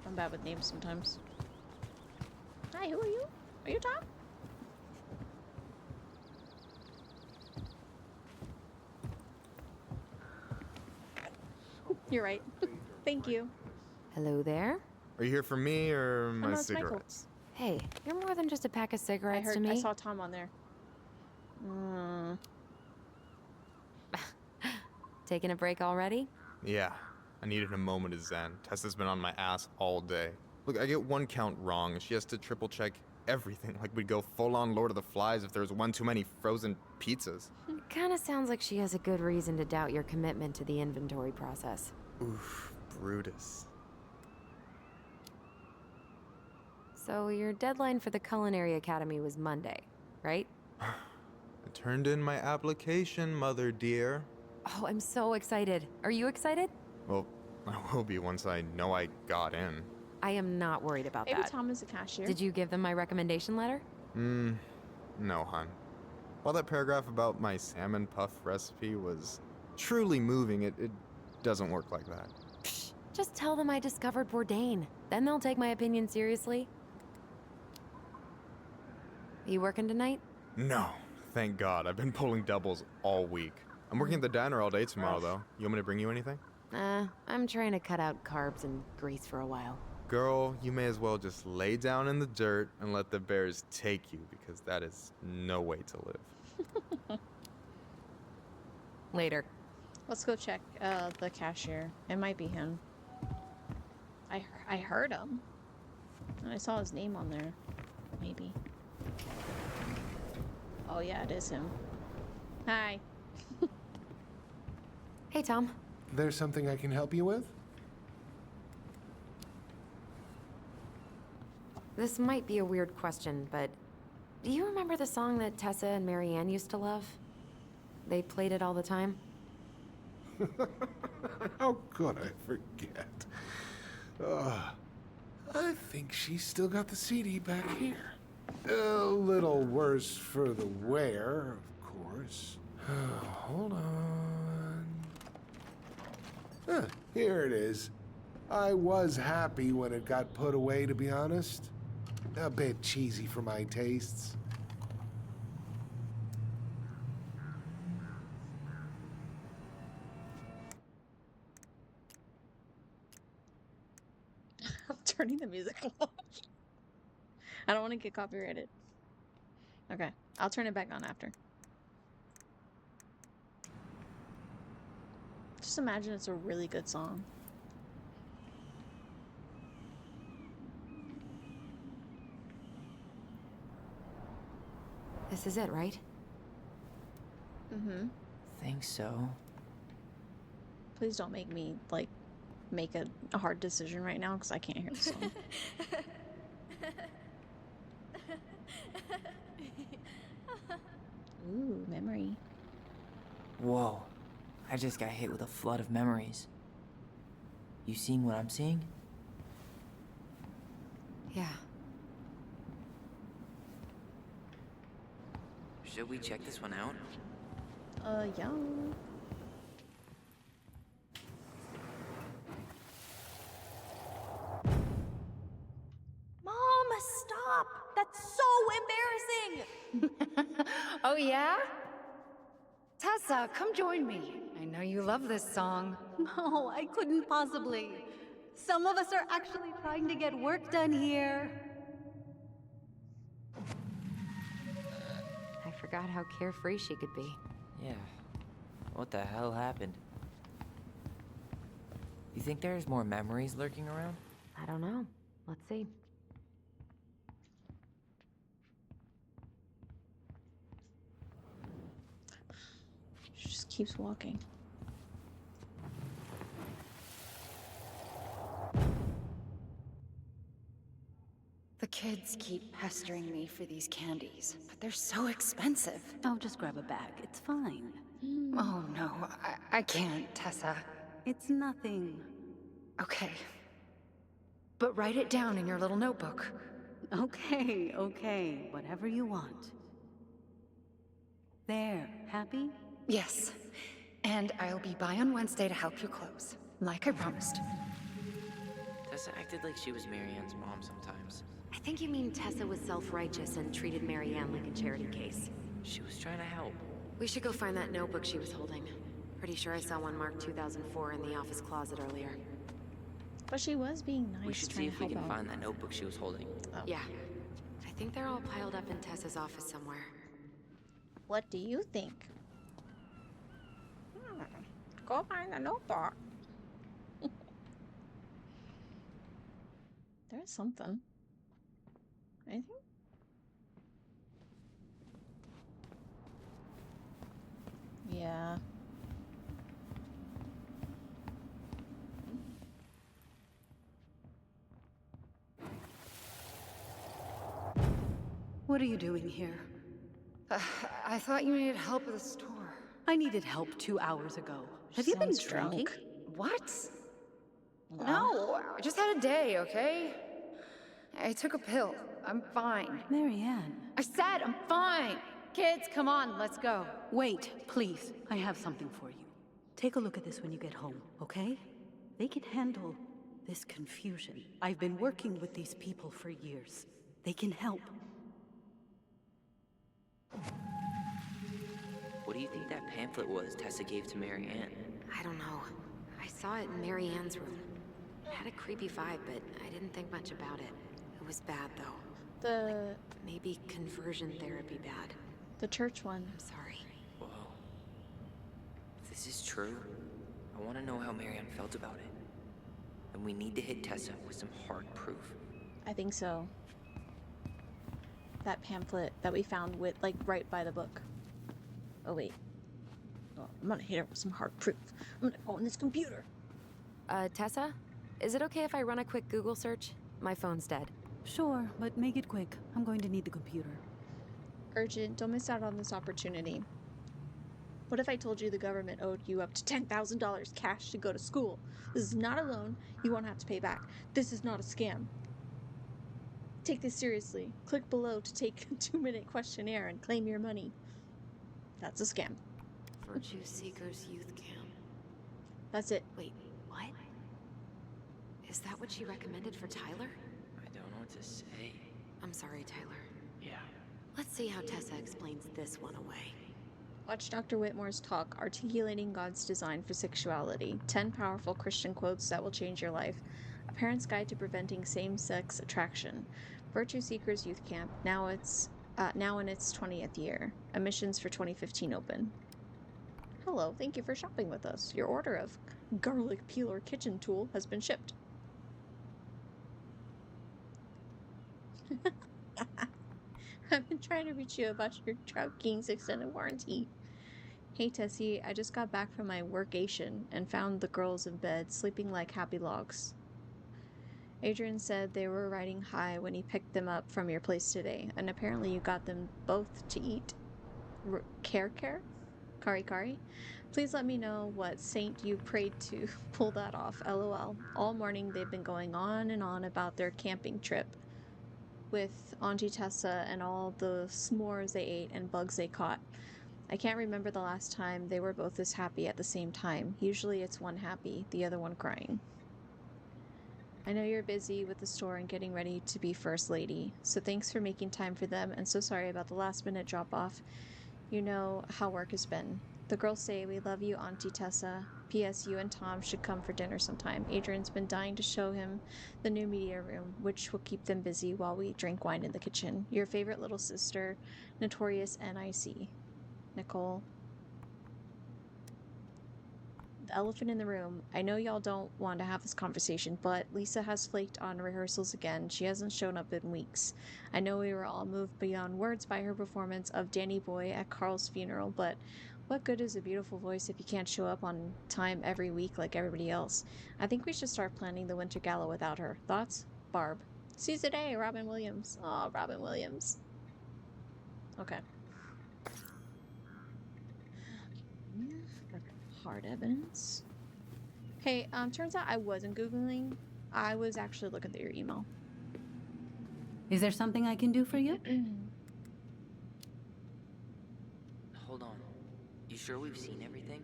I'm bad with names sometimes. Hi, who are you? Are you Tom? You're right. Thank you. Hello there? Are you here for me or my no, it's Michael. cigarettes? Hey, you're more than just a pack of cigarettes to me. I saw Tom on there. Taking a break already? Yeah, I needed a moment of zen. Tessa's been on my ass all day. Look, I get one count wrong, and she has to triple check everything, like we'd go full-on Lord of the Flies if there was one too many frozen pizzas. Kinda sounds like she has a good reason to doubt your commitment to the inventory process. Oof, Brutus. So your deadline for the Culinary Academy was Monday, right? I turned in my application, mother dear. Oh, I'm so excited. Are you excited? Well, I will be once I know I got in. I am not worried about Maybe that. Tom is a cashier. Did you give them my recommendation letter? No, hun. While that paragraph about my salmon puff recipe was truly moving, it doesn't work like that. Psh, just tell them I discovered Bourdain. Then they'll take my opinion seriously. You working tonight? No, thank God. I've been pulling doubles all week. I'm working at the diner all day tomorrow, though. You want me to bring you anything? I'm trying to cut out carbs and grease for a while. Girl, you may as well just lay down in the dirt and let the bears take you, because that is no way to live. Later. Let's go check the cashier. It might be him. I heard him. And I saw his name on there. Maybe. Oh yeah, it is him. Hi. Hey, Tom. There's something I can help you with? This might be a weird question, but do you remember the song that Tessa and Marianne used to love? They played it all the time. How could I forget? I think she's still got the CD back here. A little worse for the wear, of course. Hold on. Here it is. I was happy when it got put away, to be honest. A bit cheesy for my tastes. I'm turning the music off. I don't want to get copyrighted. Okay, I'll turn it back on after. Just imagine it's a really good song. This is it, right? Mm-hmm. Think so. Please don't make me, like, make a hard decision right now, because I can't hear the song. Ooh, memory. Whoa. I just got hit with a flood of memories. You seeing what I'm seeing? Yeah. Should we check this one out? Yeah. Mom, stop! That's so embarrassing! Oh, yeah? Tessa, come join me. I know you love this song. No, I couldn't possibly. Some of us are actually trying to get work done here. I forgot how carefree she could be. Yeah. What the hell happened? You think there's more memories lurking around? I don't know. Let's see. She just keeps walking. The kids keep pestering me for these candies, but they're so expensive. I'll just grab a bag. It's fine. Oh no, I can't, Tessa. It's nothing. Okay. But But write it down in your little notebook. Okay, okay, whatever you want. There, happy? Yes. And I'll be by on Wednesday to help you close, like I promised. Tessa acted like she was Marianne's mom sometimes. I think you mean Tessa was self-righteous and treated Marianne like a charity case. She was trying to help. We should go find that notebook she was holding. Pretty sure I saw one marked 2004 in the office closet earlier. But she was being nice. We should see trying if to we help can out. find that notebook she was holding. Oh. Yeah. I think they're all piled up in Tessa's office somewhere. What do you think? Go find the notebook. There's something. Anything? Yeah. What are you doing here? I thought you needed help with the store. I needed help 2 hours ago. Have you been Sounds drunk. drinking? What? No, I just had a day, okay? I took a pill. I'm fine. Marianne. I said I'm fine. Kids, come on, let's go. Wait, please. I have something for you. Take a look at this when you get home, okay? They can handle this confusion. I've been working with these people for years. They can help. What do you think that pamphlet was Tessa gave to Marianne? I don't know. I saw it in Marianne's room. It had a creepy vibe, but I didn't think much about it. It was bad, though. The Maybe conversion therapy bad. church one. I'm sorry. Whoa. If this is true, I want to know how Marianne felt about it. And we need to hit Tessa with some hard proof. I think so. That pamphlet that we found with, like, right by the book. Oh, wait. Oh, I'm gonna hit her with some hard proof. I'm gonna go on this computer. Tessa? Is it okay if I run a quick Google search? My phone's dead. Sure, but make it quick. I'm going to need the computer. Urgent, don't miss out on this opportunity. What if I told you the government owed you up to $10,000 cash to go to school? This is not a loan. You won't have to pay back. This is not a scam. Take this seriously. Click below to take a 2-minute questionnaire and claim your money. That's a scam. Virtue Seekers Youth Camp. That's it. Wait, what? Is that what she recommended for Tyler? I don't know what to say. I'm sorry, Tyler. Yeah. Let's see how Tessa explains this one away. Watch Dr. Whitmore's talk, Articulating God's Design for Sexuality. 10 powerful Christian quotes that will change your life. A Parent's Guide to Preventing Same-Sex Attraction. Virtue Seekers Youth Camp. Now in its 20th year. Admissions for 2015 open. Hello, thank you for shopping with us. Your order of garlic peeler kitchen tool has been shipped. I've been trying to reach you about your Trout King's extended warranty. Hey Tessie, I just got back from my workation and found the girls in bed, sleeping like happy logs. Adrian said they were riding high when he picked them up from your place today, and apparently you got them both to eat kari. Please let me know what saint you prayed to pull that off, lol. All morning they've been going on and on about their camping trip with Auntie Tessa and all the s'mores they ate and bugs they caught. I can't remember the last time they were both this happy at the same time. Usually it's one happy, the other one crying. I know you're busy with the store and getting ready to be First Lady, so thanks for making time for them, and so sorry about the last-minute drop-off. You know how work has been. The girls say we love you, Auntie Tessa. P.S. You and Tom should come for dinner sometime. Adrian's been dying to show him the new media room, which will keep them busy while we drink wine in the kitchen. Your favorite little sister, Notorious N.I.C. Nicole. The elephant in the room. I know y'all don't want to have this conversation, but Lisa has flaked on rehearsals again. She hasn't shown up in weeks. I know we were all moved beyond words by her performance of Danny Boy at Carl's funeral, but what good is a beautiful voice if you can't show up on time every week like everybody else? I think we should start planning the winter gala without her. Thoughts? Barb. See you today, Robin Williams. Aw, Robin Williams. Okay. Hard evidence. Okay, turns out I wasn't Googling I was actually looking at your email. Is there something I can do for you? Hold on. You sure we've seen everything?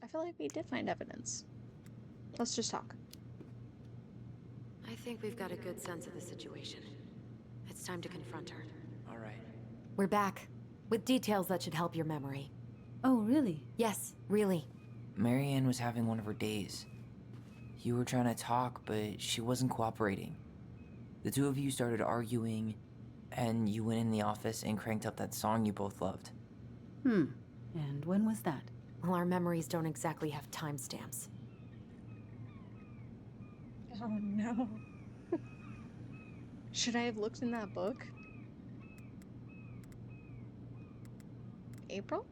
I feel like we did find evidence. Let's just talk. I think we've got a good sense of the situation. It's time to confront her. All right. We're back, with details that should help your memory. Oh, really? Yes, really. Marianne was having one of her days. You were trying to talk, but she wasn't cooperating. The two of you started arguing, and you went in the office and cranked up that song you both loved. And when was that? Well, our memories don't exactly have timestamps. Oh no. Should I have looked in that book? April?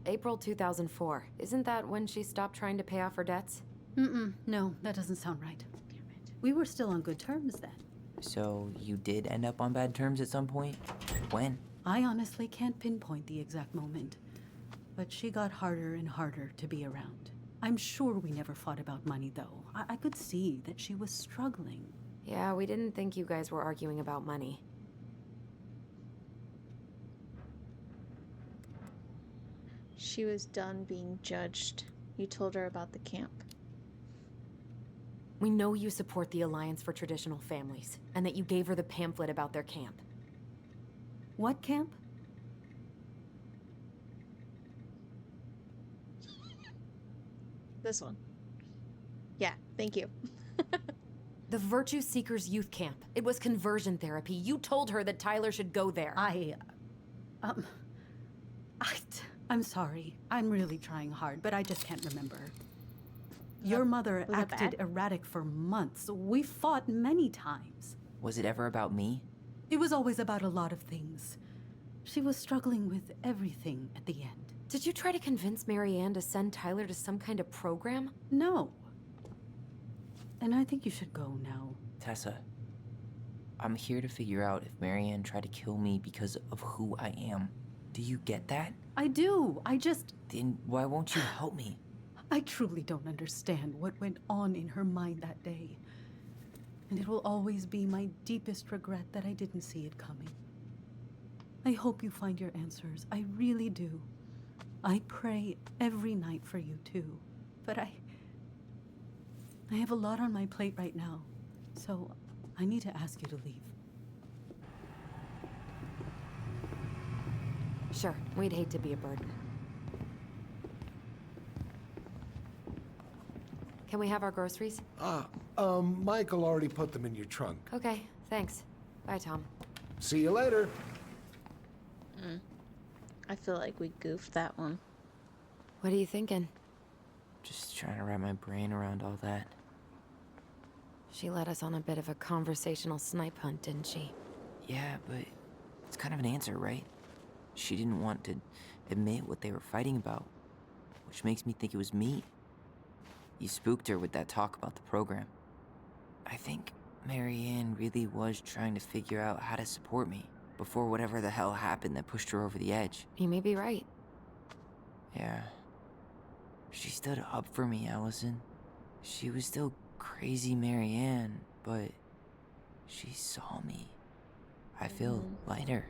April 2004. Isn't that when she stopped trying to pay off her debts? No, that doesn't sound right. Damn it. We were still on good terms then. So you did end up on bad terms at some point? When? I honestly can't pinpoint the exact moment, but she got harder and harder to be around. I'm sure we never fought about money, though. I could see that she was struggling. Yeah, we didn't think you guys were arguing about money. She was done being judged. You told her about the camp. We know you support the Alliance for Traditional Families, and that you gave her the pamphlet about their camp. What camp? This one. Yeah, thank you. The Virtue Seekers Youth Camp. It was conversion therapy. You told her that Tyler should go there. I'm sorry. I'm really trying hard, but I just can't remember. Your mother was that acted bad? erratic for months. We fought many times. Was it ever about me? It was always about a lot of things. She was struggling with everything at the end. Did you try to convince Marianne to send Tyler to some kind of program? No. And I think you should go now. Tessa, I'm here to figure out if Marianne tried to kill me because of who I am. Do you get that? I do. Then why won't you help me? I truly don't understand what went on in her mind that day. And it will always be my deepest regret that I didn't see it coming. I hope you find your answers. I really do. I pray every night for you too. But I have a lot on my plate right now. So I need to ask you to leave. Sure, we'd hate to be a burden. Can we have our groceries? Michael already put them in your trunk. Okay, thanks. Bye, Tom. See you later. I feel like we goofed that one. What are you thinking? Just trying to wrap my brain around all that. She led us on a bit of a conversational snipe hunt, didn't she? Yeah, but it's kind of an answer, right? She didn't want to admit what they were fighting about, which makes me think it was me. You spooked her with that talk about the program. I think Marianne really was trying to figure out how to support me before whatever the hell happened that pushed her over the edge. You may be right. Yeah. She stood up for me, Allison. She was still crazy Marianne, but she saw me. I feel lighter.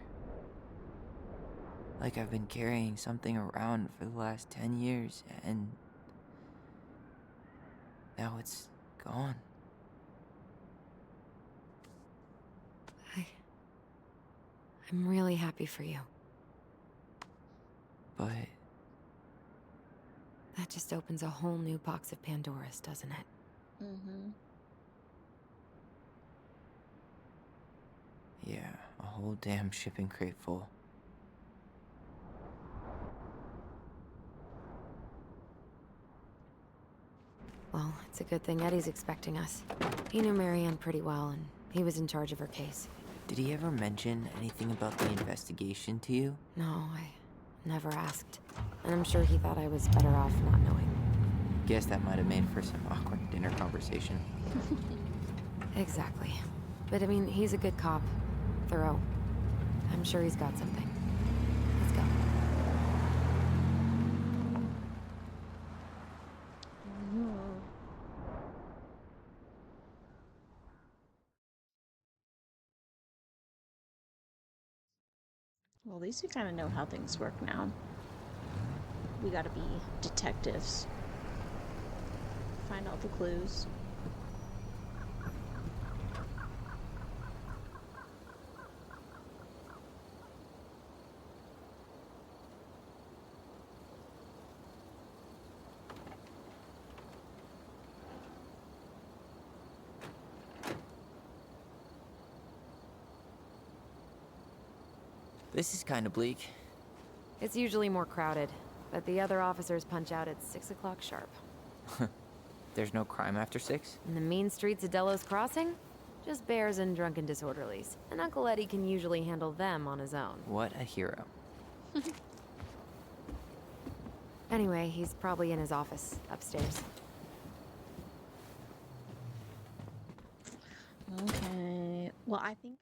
Like I've been carrying something around for the last 10 years, and now it's gone. I'm really happy for you. But That just opens a whole new box of Pandora's, doesn't it? yeah, a whole damn shipping crate full. Well, it's a good thing Eddie's expecting us. He knew Marianne pretty well, and he was in charge of her case. Did he ever mention anything about the investigation to you? No, I never asked. And I'm sure he thought I was better off not knowing. Guess that might have made for some awkward dinner conversation. Exactly. But I mean, he's a good cop. Thorough. I'm sure he's got something. Well, at least we kind of know how things work now. We gotta be detectives. Find all the clues. This is kind of bleak. It's usually more crowded, but the other officers punch out at 6 o'clock sharp. There's no crime after 6? In the mean streets of Delos Crossing, just bears and drunken disorderlies. And Uncle Eddie can usually handle them on his own. What a hero. Anyway, he's probably in his office, upstairs. Okay. Well, I think